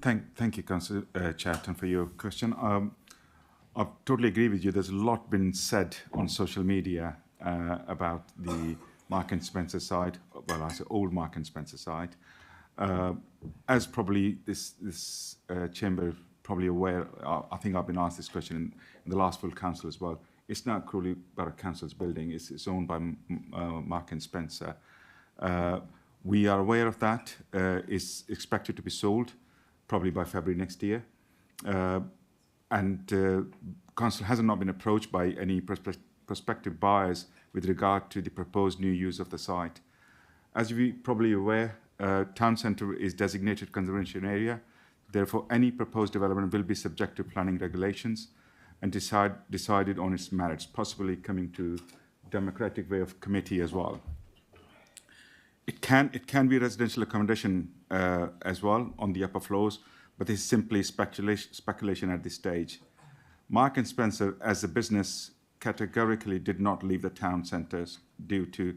Thank you, Councillor Chapton, for your question. I totally agree with you. There's a lot been said on social media about the Mark and Spencer side. Well, I say old Mark and Spencer side. As probably this chamber probably aware, I think I've been asked this question in the last full council as well. It's not Crawley Borough Council's building. It's owned by Mark and Spencer. We are aware of that. It's expected to be sold probably by February next year. Council has not been approached by any prospective buyers with regard to the proposed new use of the site. As you're probably aware, town centre is designated conservation area. Therefore, any proposed development will be subject to planning regulations and decided on its merits, possibly coming to democratic way of committee as well. It can be residential accommodation as well on the upper floors, but it's simply speculation at this stage. Mark and Spencer, as a business, categorically did not leave the town centres due to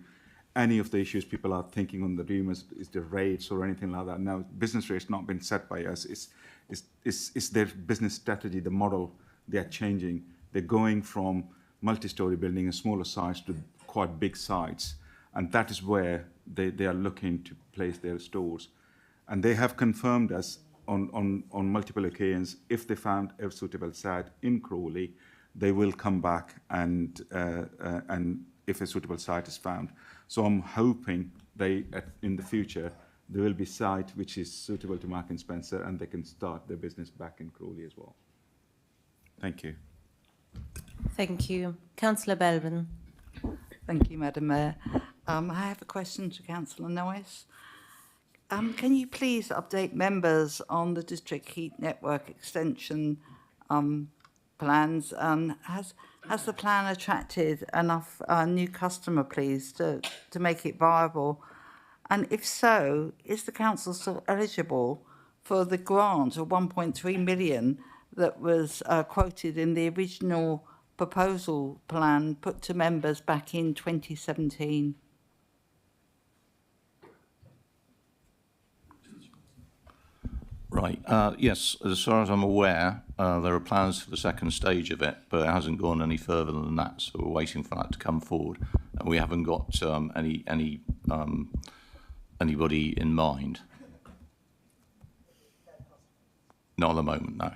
any of the issues people are thinking on the rumours, is the rates or anything like that. Now, business rates not been set by us. It's their business strategy, the model they are changing. They're going from multi-storey building and smaller sites to quite big sites, and that is where they are looking to place their stores. And they have confirmed us on multiple occasions, if they found a suitable site in Crawley, they will come back and if a suitable site is found. So I'm hoping in the future there will be site which is suitable to Mark and Spencer, and they can start their business back in Crawley as well. Thank you. Thank you. Councillor Belvin. Thank you, Madam Mayor. I have a question to Councillor Noyes. Can you please update members on the district heat network extension plans? Has the plan attracted enough new customer, please, to make it viable? And if so, is the council still eligible for the grant of 1.3 million that was quoted in the original proposal plan put to members back in 2017? Right. Right. Yes, as far as I'm aware, there are plans for the second stage of it, but it hasn't gone any further than that. So we're waiting for that to come forward, and we haven't got anybody in mind. Not at the moment, no.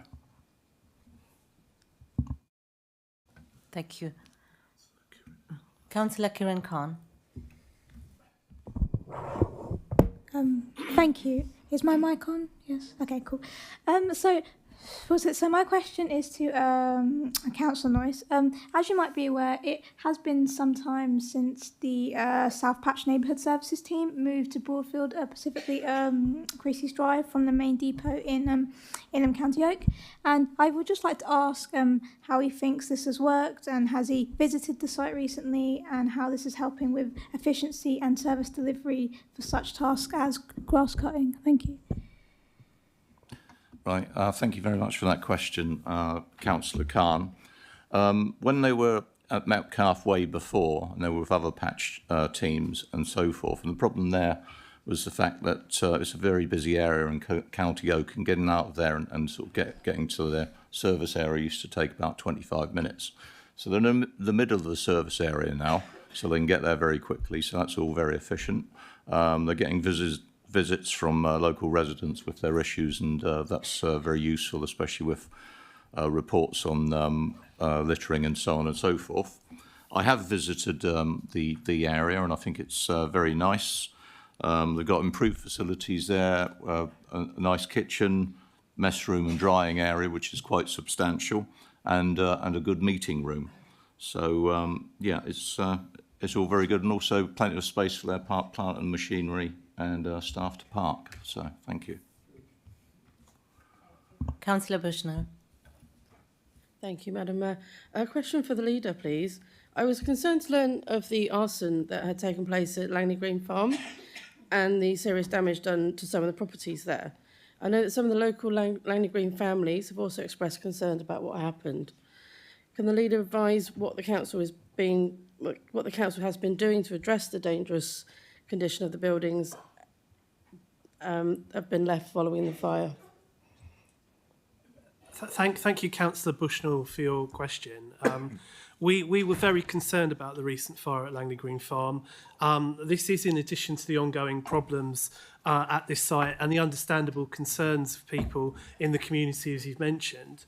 Thank you. Councillor Kiran Khan. Thank you. Is my mic on? Yes. Okay, cool. So my question is to Councillor Noyce. As you might be aware, it has been some time since the South Patch Neighbourhood Services team moved to Broadfield, specifically Creasy's Drive from the main depot in County Oak. And I would just like to ask how he thinks this has worked, and has he visited the site recently, and how this is helping with efficiency and service delivery for such tasks as grass cutting. Thank you. Right. Thank you very much for that question, Councillor Khan. When they were at Mount Calf Way before, and they were with other patch teams and so forth, and the problem there was the fact that it's a very busy area in County Oak, and getting out of there and sort of getting to their service area used to take about 25 minutes. So they're in the middle of the service area now, so they can get there very quickly, so that's all very efficient. They're getting visits from local residents with their issues, and that's very useful, especially with reports on littering and so on and so forth. I have visited the area, and I think it's very nice. They've got improved facilities there, a nice kitchen, mess room and drying area, which is quite substantial, and a good meeting room. So yeah, it's all very good, and also plenty of space for their plant and machinery and staff to park. So thank you. Councillor Bushnell. Thank you, Madam Mayor. A question for the leader, please. I was concerned to learn of the arson that had taken place at Langley Green Farm and the serious damage done to some of the properties there. I know that some of the local Langley Green families have also expressed concern about what happened. Can the leader advise what the council has been doing to address the dangerous condition of the buildings have been left following the fire? Thank you, Councillor Bushnell, for your question. We were very concerned about the recent fire at Langley Green Farm. This is in addition to the ongoing problems at this site and the understandable concerns of people in the community, as you've mentioned.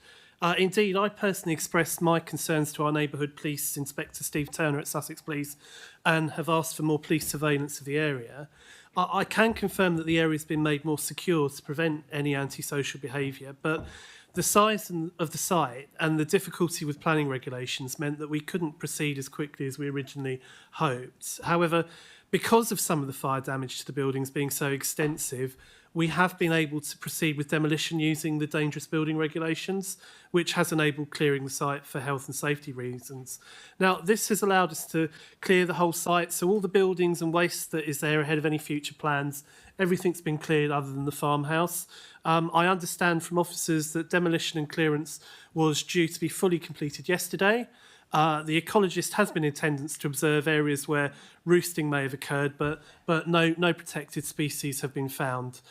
Indeed, I personally expressed my concerns to our neighbourhood police inspector, Steve Turner at Sussex Police, and have asked for more police surveillance of the area. I can confirm that the area has been made more secure to prevent any antisocial behaviour, but the size of the site and the difficulty with planning regulations meant that we couldn't proceed as quickly as we originally hoped. However, because of some of the fire damage to the buildings being so extensive, we have been able to proceed with demolition using the dangerous building regulations, which has enabled clearing the site for health and safety reasons. Now, this has allowed us to clear the whole site, so all the buildings and waste that is there ahead of any future plans, everything's been cleared other than the farmhouse. I understand from officers that demolition and clearance was due to be fully completed yesterday. The ecologist has been in attendance to observe areas where roosting may have occurred, but no protected species have been found.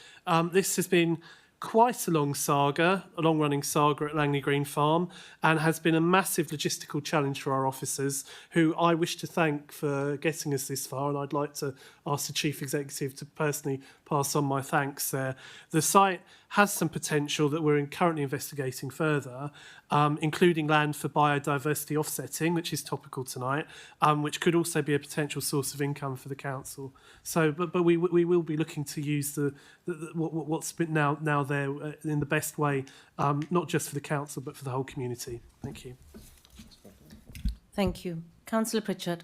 This has been quite a long-running saga at Langley Green Farm, and has been a massive logistical challenge for our officers, who I wish to thank for getting us this far, and I'd like to ask the Chief Executive to personally pass on my thanks there. The site has some potential that we're currently investigating further, including land for biodiversity offsetting, which is topical tonight, which could also be a potential source of income for the council. So, but we will be looking to use what's been now there in the best way, not just for the council but for the whole community. Thank you. Thank you. Councillor Pritchard.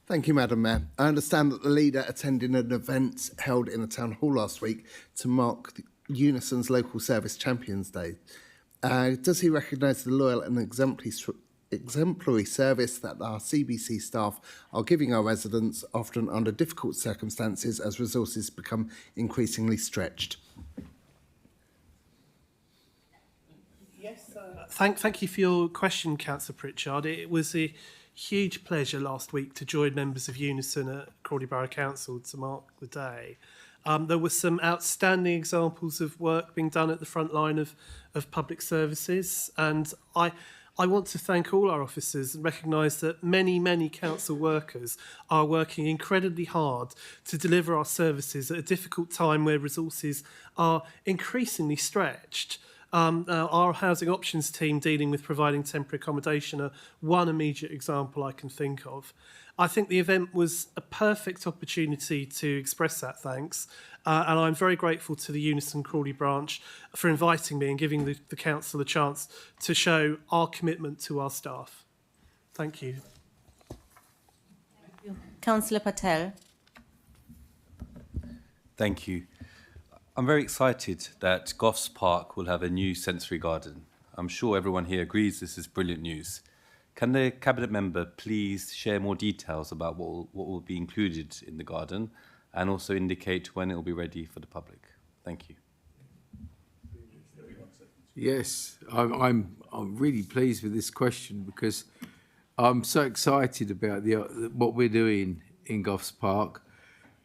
Thank you, Madam Mayor. I understand that the leader attended an event held in the Town Hall last week to mark Unison's Local Service Champions Day. Does he recognise the loyal and exemplary service that our CBC staff are giving our residents, often under difficult circumstances as resources become increasingly stretched? Yes. Thank you for your question, Councillor Pritchard. It was a huge pleasure last week to join members of Unison at Crawley Borough Council to mark the day. There were some outstanding examples of work being done at the front line of public services, and I want to thank all our officers and recognise that many council workers are working incredibly hard to deliver our services at a difficult time where resources are increasingly stretched. Our housing options team dealing with providing temporary accommodation are one immediate example I can think of. I think the event was a perfect opportunity to express that thanks, and I'm very grateful to the Unison Crawley branch for inviting me and giving the council a chance to show our commitment to our staff. Thank you. Councillor Patel. Thank you. I'm very excited that Goffs Park will have a new sensory garden. I'm sure everyone here agrees this is brilliant news. Can the Cabinet Member please share more details about what will be included in the garden and also indicate when it will be ready for the public? Thank you. Yes, I'm really pleased with this question because I'm so excited about what we're doing in Goffs Park.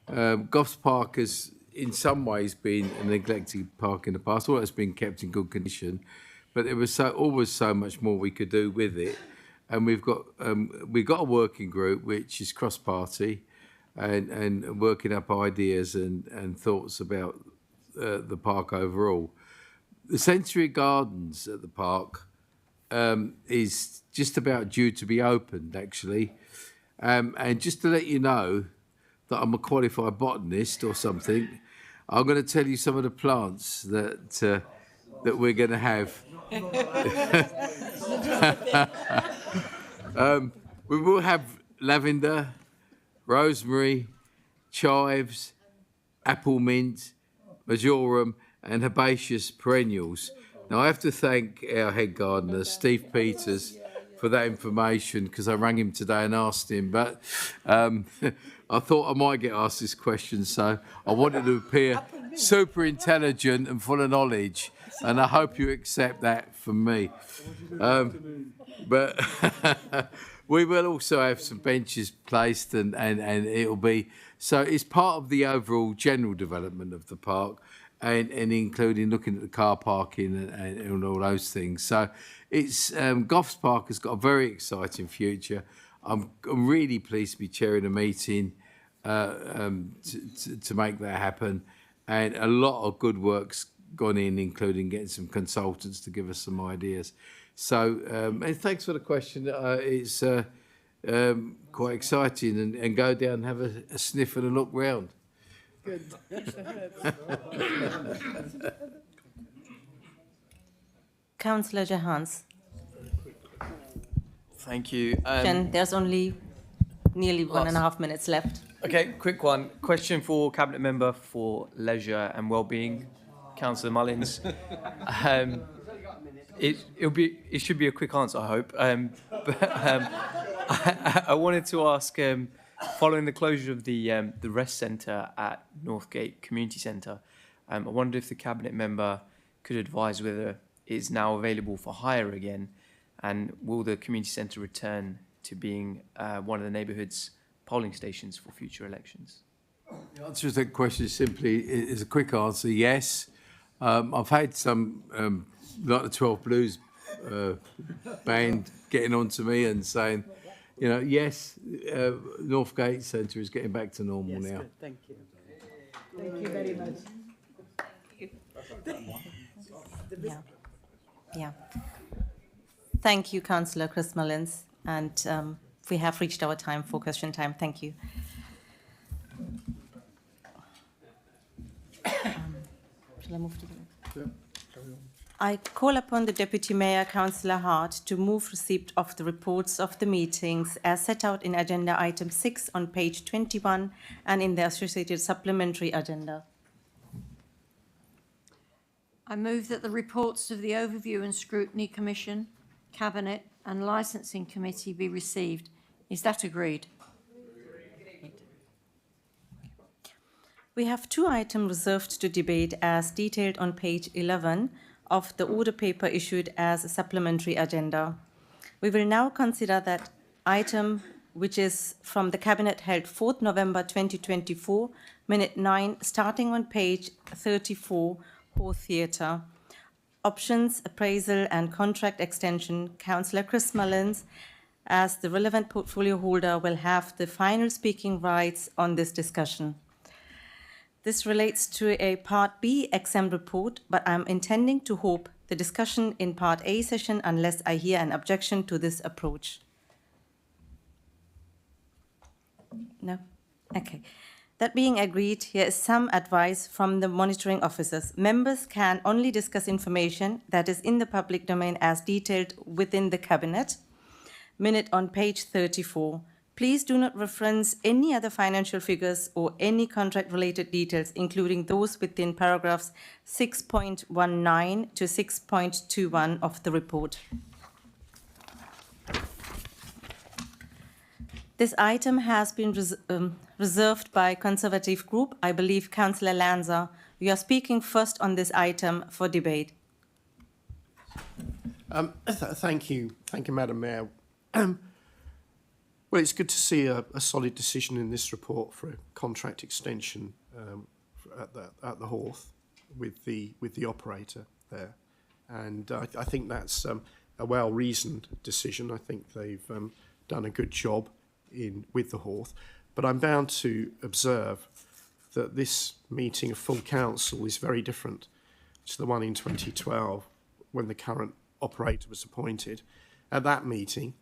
Goffs Park has in some ways been a neglected park in the past, although it's been kept in good condition, but there was always so much more we could do with it. And we've got a working group which is cross-party and working up ideas and thoughts about the park overall. The sensory gardens at the park is just about due to be opened, actually. And just to let you know that I'm a qualified botanist or something, I'm going to tell you some of the plants that we're going to have. We will have lavender, rosemary, chives, apple mint, marjoram and herbaceous perennials. Now I have to thank our head gardener, Steve Peters, for that information because I rang him today and asked him, but I thought I might get asked this question, so I wanted to appear super intelligent and full of knowledge, and I hope you accept that from me. But we will also have some benches placed and it'll be, so it's part of the overall general development of the park and including looking at the car parking and all those things. So it's, Goffs Park has got a very exciting future. I'm really pleased to be chairing a meeting to make that happen, and a lot of good work's gone in, including getting some consultants to give us some ideas. So, and thanks for the question. It's quite exciting, and go down and have a sniff and a look round. Good. Councillor Jahans. Thank you. There's only nearly 1.5 minutes left. Okay, quick one. Question for Cabinet Member for Leisure and Wellbeing, Councillor Mullins. It should be a quick answer, I hope. I wanted to ask, following the closure of the rest centre at Northgate Community Centre, I wondered if the Cabinet Member could advise whether it is now available for hire again, and will the community centre return to being one of the neighbourhood's polling stations for future elections? The answer to that question is a quick answer, yes. I've had some, like the 12 Blues band getting on to me and saying, you know, yes, Northgate Centre is getting back to normal now. Good. Thank you. Thank you very much. Yeah. Thank you, Councillor Chris Mullins. And we have reached our time for question time. Thank you. Shall I move to the next? I call upon the Deputy Mayor, Councillor Hawth, to move receipt of the reports of the meetings as set out in Agenda Item 6 on page 21 and in the associated supplementary agenda. I move that the reports of the Overview and Scrutiny Commission, Cabinet and Licensing Committee be received. Is that agreed? We have 2 items reserved to debate as detailed on page 11 of the order paper issued as a supplementary agenda. We will now consider that item, which is from the Cabinet held 4th November 2024, Minute 9, starting on page 34, Hawth Theatre. Options, appraisal and contract extension, Councillor Chris Mullins, as the relevant portfolio holder, will have the final speaking rights on this discussion. This relates to a Part B exam report, but I'm intending to hold the discussion in Part A session unless I hear an objection to this approach. No? Okay. That being agreed, here is some advice from the monitoring officers. Members can only discuss information that is in the public domain as detailed within the Cabinet. Minute on page 34. Please do not reference any other financial figures or any contract-related details, including those within paragraphs 6.19 to 6.21 of the report. This item has been reserved by Conservative Group. I believe Councillor Lanza, you are speaking first on this item for debate. Thank you, Madam Mayor. Well, it's good to see a solid decision in this report for a contract extension at the Hawth with the operator there, and I think that's a well-reasoned decision. I think they've done a good job with the Hawth, but I'm bound to observe that this meeting of full council is very different to the one in 2012 when the current operator was appointed. At that meeting,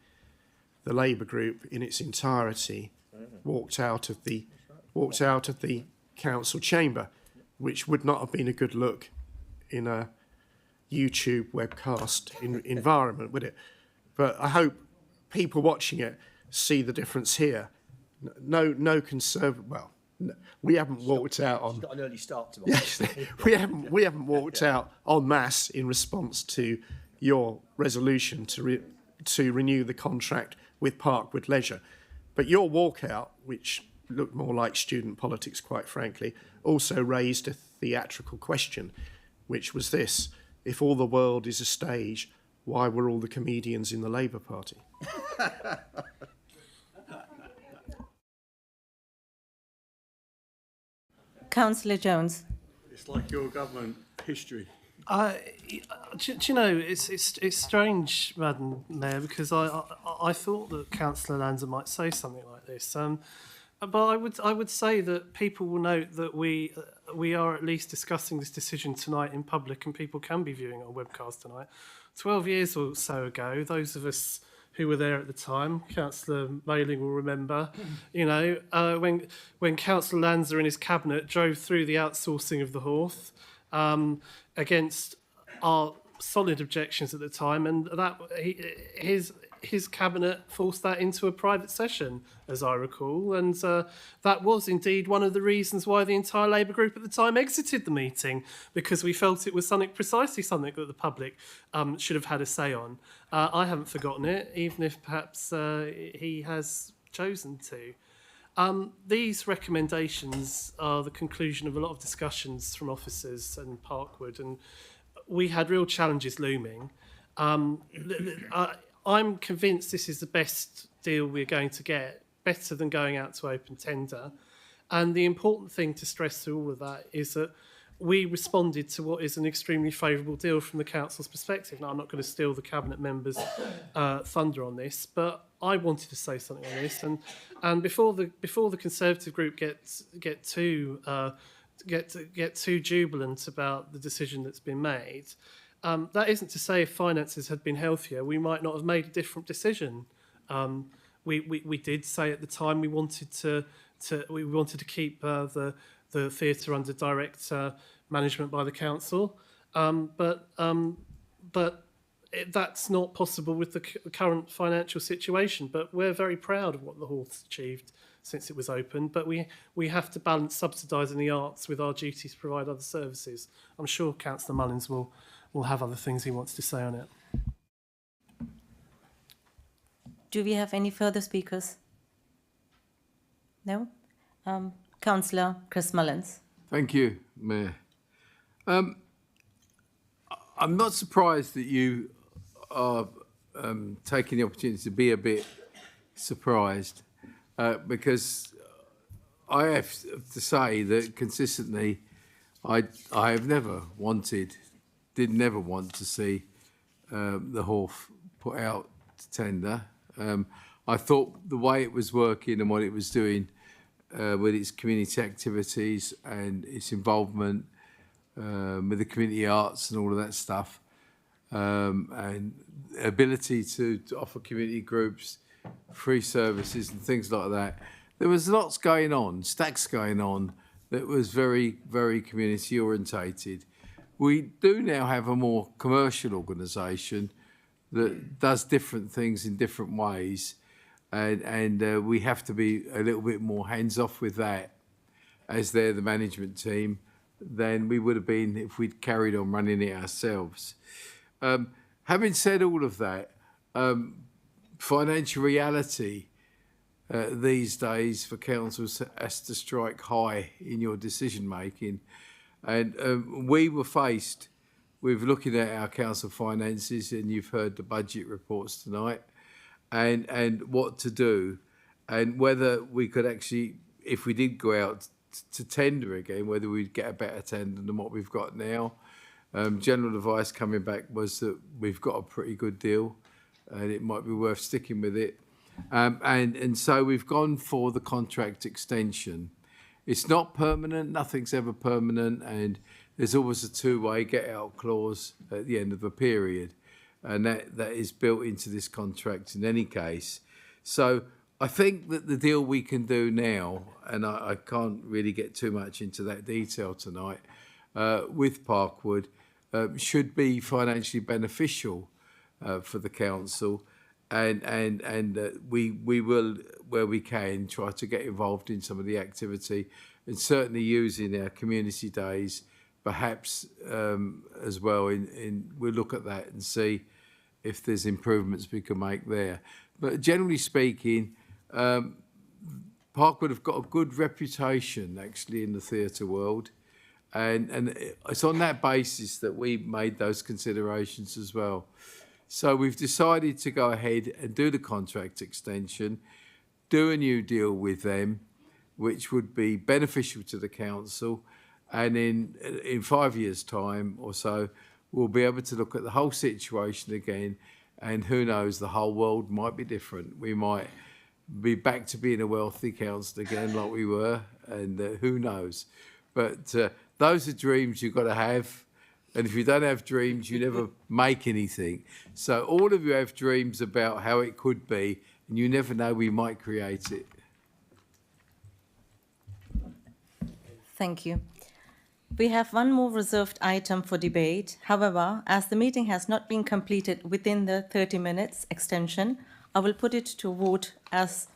the Labour group in its entirety walked out of the council chamber, which would not have been a good look in a YouTube webcast environment, would it? But I hope people watching it see the difference here. No conservative. Well, no, we haven't walked out on. Got an early start tomorrow. Yes, we haven't walked out en masse in response to your resolution to renew the contract with Parkwood Leisure. But your walkout, which looked more like student politics, quite frankly, also raised a theatrical question, which was this: if all the world is a stage, why were all the comedians in the Labour Party? Councillor Jones. It's like your government history. Do you know, it's strange, Madam Mayor, because I thought that Councillor Lanza might say something like this. But I would say that people will note that we are at least discussing this decision tonight in public, and people can be viewing it on webcast tonight. 12 years or so ago, those of us who were there at the time, Councillor Mayling will remember, you know, when Councillor Lanza and his cabinet drove through the outsourcing of the Hawth against our solid objections at the time, and that his cabinet forced that into a private session, as I recall, and that was indeed one of the reasons why the entire Labour group at the time exited the meeting, because we felt it was precisely something that the public should have had a say on. I haven't forgotten it, even if perhaps he has chosen to. These recommendations are the conclusion of a lot of discussions from officers and Parkwood, and we had real challenges looming. I'm convinced this is the best deal we're going to get, better than going out to open tender. And the important thing to stress through all of that is that we responded to what is an extremely favourable deal from the council's perspective. Now, I'm not going to steal the cabinet members' thunder on this, but I wanted to say something on this. And before the Conservative group get too jubilant about the decision that's been made, that isn't to say if finances had been healthier, we might not have made a different decision. We did say at the time we wanted to keep the theatre under direct management by the council, but that's not possible with the current financial situation. But we're very proud of what the Hawth's achieved since it was open. But we have to balance subsidising the arts with our duty to provide other services. I'm sure Councillor Mullins will have other things he wants to say on it. Do we have any further speakers? No? Councillor Chris Mullins. Thank you, Mayor. I'm not surprised that you are taking the opportunity to be a bit surprised, because I have to say that consistently, I have never want to see the Hawth put out to tender. I thought the way it was working and what it was doing with its community activities and its involvement with the community arts and all of that stuff, and ability to offer community groups free services and things like that. There was lots going on, stacks going on, that was very, very community orientated. We do now have a more commercial organisation that does different things in different ways, and we have to be a little bit more hands-off with that as they're the management team than we would have been if we'd carried on running it ourselves. Having said all of that, financial reality these days for councils has to strike high in your decision making, and we were faced with looking at our council finances, and you've heard the budget reports tonight, and what to do, and whether we could actually, if we did go out to tender again, whether we'd get a better tender than what we've got now. General advice coming back was that we've got a pretty good deal and it might be worth sticking with it. And so we've gone for the contract extension. It's not permanent, nothing's ever permanent, and there's always a two-way get-out clause at the end of a period, and that is built into this contract in any case. So I think that the deal we can do now, and I can't really get too much into that detail tonight, with Parkwood, should be financially beneficial for the council, and we will, where we can, try to get involved in some of the activity, and certainly using our community days, perhaps as well. We'll look at that and see if there's improvements we can make there. But generally speaking, Parkwood have got a good reputation actually in the theatre world, and it's on that basis that we made those considerations as well. So we've decided to go ahead and do the contract extension, do a new deal with them, which would be beneficial to the council, and in 5 years' time or so, we'll be able to look at the whole situation again, and who knows, the whole world might be different. We might be back to being a wealthy council again like we were, and who knows. But those are dreams you've got to have, and if you don't have dreams, you never make anything. So all of you have dreams about how it could be, and you never know, we might create it. Thank you. We have one more reserved item for debate. However, as the meeting has not been completed within the 30 minutes extension, I will put it to vote as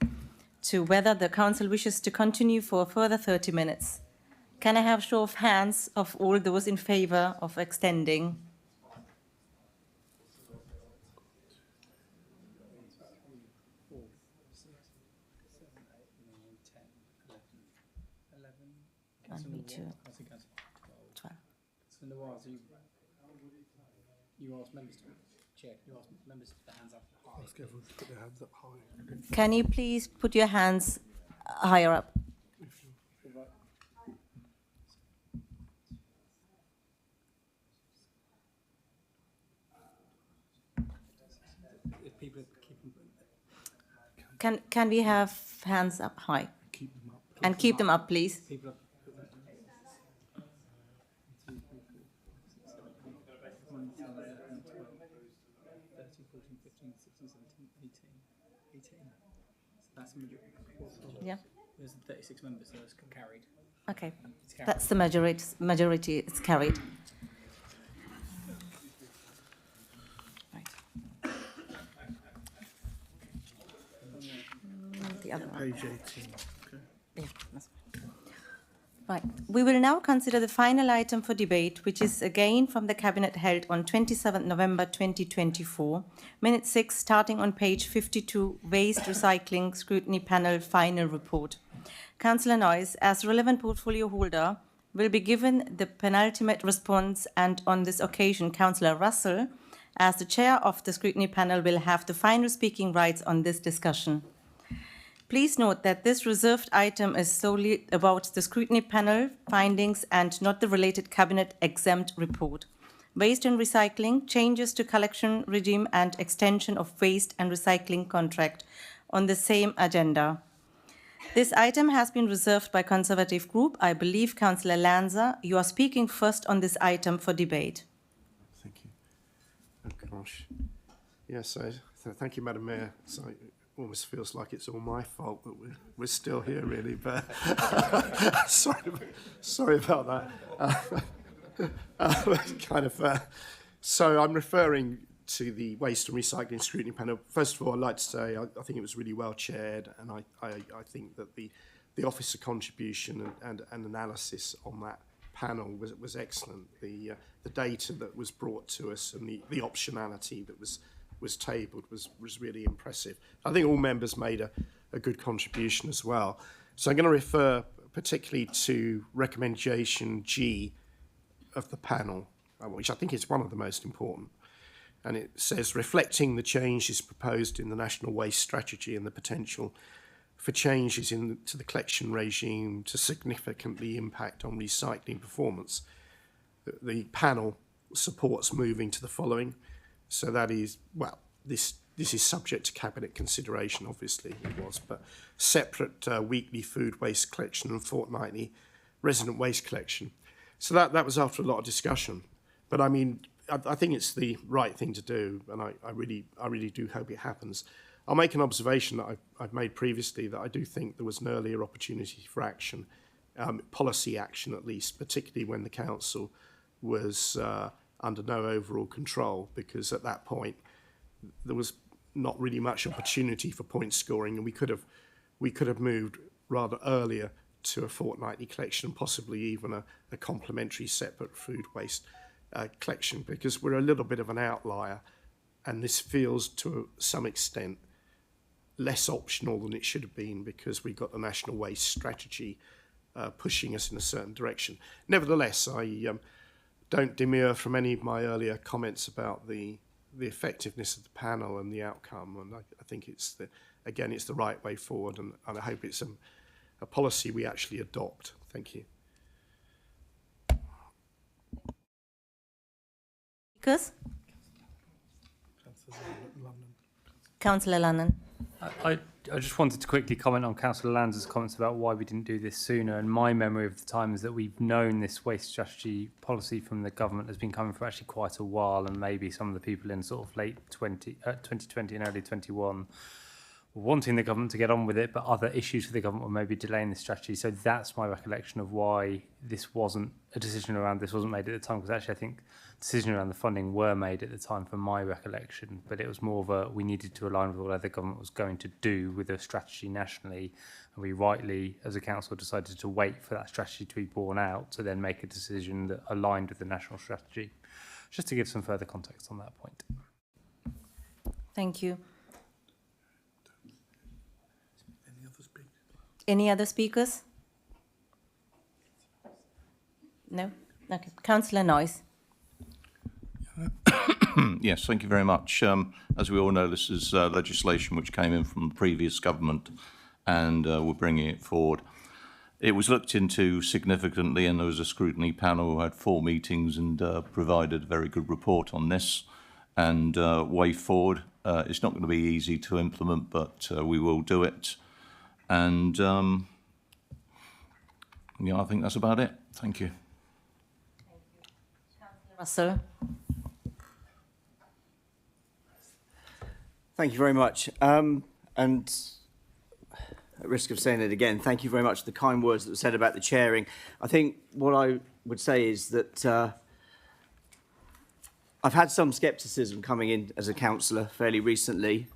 to whether the council wishes to continue for a further 30 minutes. Can I have a show of hands of all those in favour of extending? And me too. 12. So Nawaz, you asked members to check. You asked members to put their hands up high. Ask everyone to put their hands up high. Can you please put your hands higher up? If people keep Can we have hands up high? keep them up. And keep them up, please. People up. 18. So that's the majority. Yeah. There's 36 members, so it's carried. Okay. It's carried. That's the majority. It's carried. The other one. Page 18. Okay. Yeah, that's fine. Right. We will now consider the final item for debate, which is again from the Cabinet held on 27th November 2024, Minute 6, starting on page 52, Waste Recycling Scrutiny Panel Final Report. Councillor Noyes, as relevant portfolio holder, will be given the penultimate response, and on this occasion, Councillor Russell, as the chair of the Scrutiny Panel, will have the final speaking rights on this discussion. Please note that this reserved item is solely about the scrutiny panel findings and not the related cabinet exempt report. Waste and recycling, changes to collection regime and extension of waste and recycling contract on the same agenda. This item has been reserved by Conservative Group. I believe, Councillor Lanza, you are speaking first on this item for debate. Thank you. Oh, gosh. Yes, so thank you, Madam Mayor. So it almost feels like it's all my fault that we're still here, really, but sorry about that. So I'm referring to the Waste and Recycling Scrutiny Panel. First of all, I'd like to say I think it was really well chaired, and I think that the officer contribution and analysis on that panel was excellent. The data that was brought to us and the optionality that was tabled was really impressive. I think all members made a good contribution as well. So I'm going to refer particularly to recommendation G of the panel, which I think is one of the most important. And it says, reflecting the changes proposed in the National Waste Strategy and the potential for changes to the collection regime to significantly impact on recycling performance, the panel supports moving to the following. So that is, well, this is subject to cabinet consideration, obviously it was, but separate weekly food waste collection and fortnightly resident waste collection. So that was after a lot of discussion. But I mean, I think it's the right thing to do, and I really do hope it happens. I'll make an observation that I've made previously, that I do think there was an earlier opportunity for action, policy action at least, particularly when the council was under no overall control, because at that point there was not really much opportunity for point scoring, and we could have moved rather earlier to a fortnightly collection, possibly even a complementary separate food waste collection, because we're a little bit of an outlier, and this feels to some extent less optional than it should have been, because we've got the National Waste Strategy pushing us in a certain direction. Nevertheless, I don't demur from any of my earlier comments about the effectiveness of the panel and the outcome, and I think it's the right way forward, and I hope it's a policy we actually adopt. Thank you. Speakers? Councillor Lunnan. I just wanted to quickly comment on Councillor Lanza's comments about why we didn't do this sooner. And my memory of the time is that we've known this waste strategy policy from the government has been coming for actually quite a while, and maybe some of the people in sort of late 2020 and early 21 wanting the government to get on with it, but other issues for the government were maybe delaying the strategy. So that's my recollection of why this wasn't a decision around this wasn't made at the time, because actually I think decisions around the funding were made at the time from my recollection, but it was more of a we needed to align with what the government was going to do with a strategy nationally, and we rightly as a council decided to wait for that strategy to be borne out to then make a decision that aligned with the national strategy. Just to give some further context on that point. Thank you. Any other speakers? No? Okay. Councillor Noyes. Yes, thank you very much. As we all know, this is legislation which came in from the previous government, and we're bringing it forward. It was looked into significantly, and there was a scrutiny panel who had 4 meetings and provided a very good report on this. And way forward, it's not going to be easy to implement, but we will do it. And yeah, I think that's about it. Thank you. Russell. Thank you very much. And at risk of saying it again, thank you very much for the kind words that were said about the chairing. I think what I would say is that I've had some scepticism coming in as a councillor fairly recently.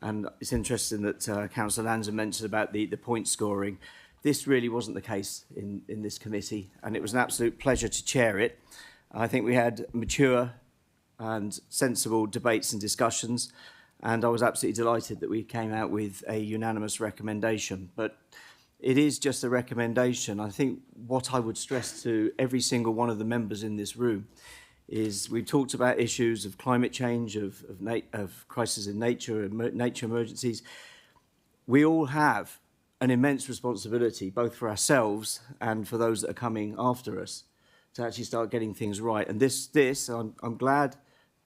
And it's interesting that Councillor Lanza mentioned about the point scoring. This really wasn't the case in this committee, and it was an absolute pleasure to chair it. I think we had mature and sensible debates and discussions, and I was absolutely delighted that we came out with a unanimous recommendation. But it is just a recommendation. I think what I would stress to every single one of the members in this room is we've talked about issues of climate change, of crisis in nature, and nature emergencies. we all have an immense responsibility, both for ourselves and for those that are coming after us, to actually start getting things right. And I'm glad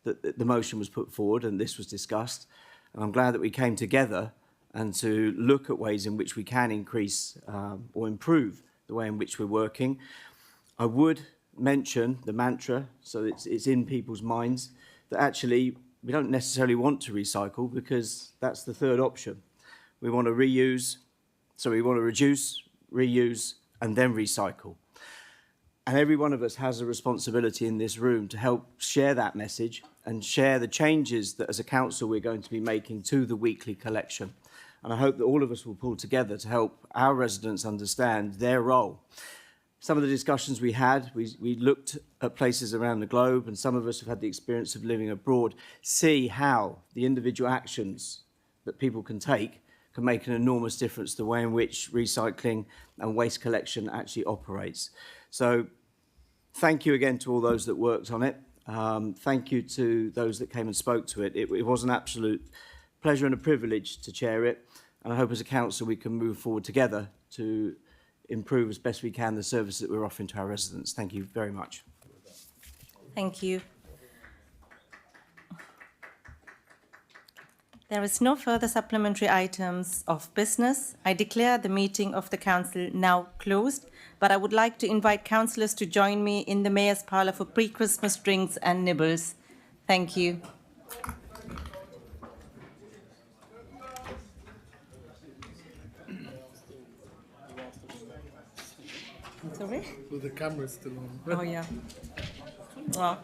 that the motion was put forward and this was discussed. And I'm glad that we came together and to look at ways in which we can increase or improve the way in which we're working. I would mention the mantra, so it's in people's minds, that actually we don't necessarily want to recycle, because that's the third option. We want to reduce, reuse, and then recycle. And every one of us has a responsibility in this room to help share that message and share the changes that as a council we're going to be making to the weekly collection. And I hope that all of us will pull together to help our residents understand their role. Some of the discussions we had, we looked at places around the globe, and some of us have had the experience of living abroad, see how the individual actions that people can take can make an enormous difference to the way in which recycling and waste collection actually operates. So thank you again to all those that worked on it. Thank you to those that came and spoke to it. It was an absolute pleasure and a privilege to chair it. And I hope as a council we can move forward together to improve as best we can the service that we're offering to our residents. Thank you very much. Thank you. There is no further supplementary items of business. I declare the meeting of the council now closed, but I would like to invite councillors to join me in the Mayor's Parlour for pre-Christmas drinks and nibbles. Thank you. Sorry? Well, the camera's still on. Oh, yeah. Oh.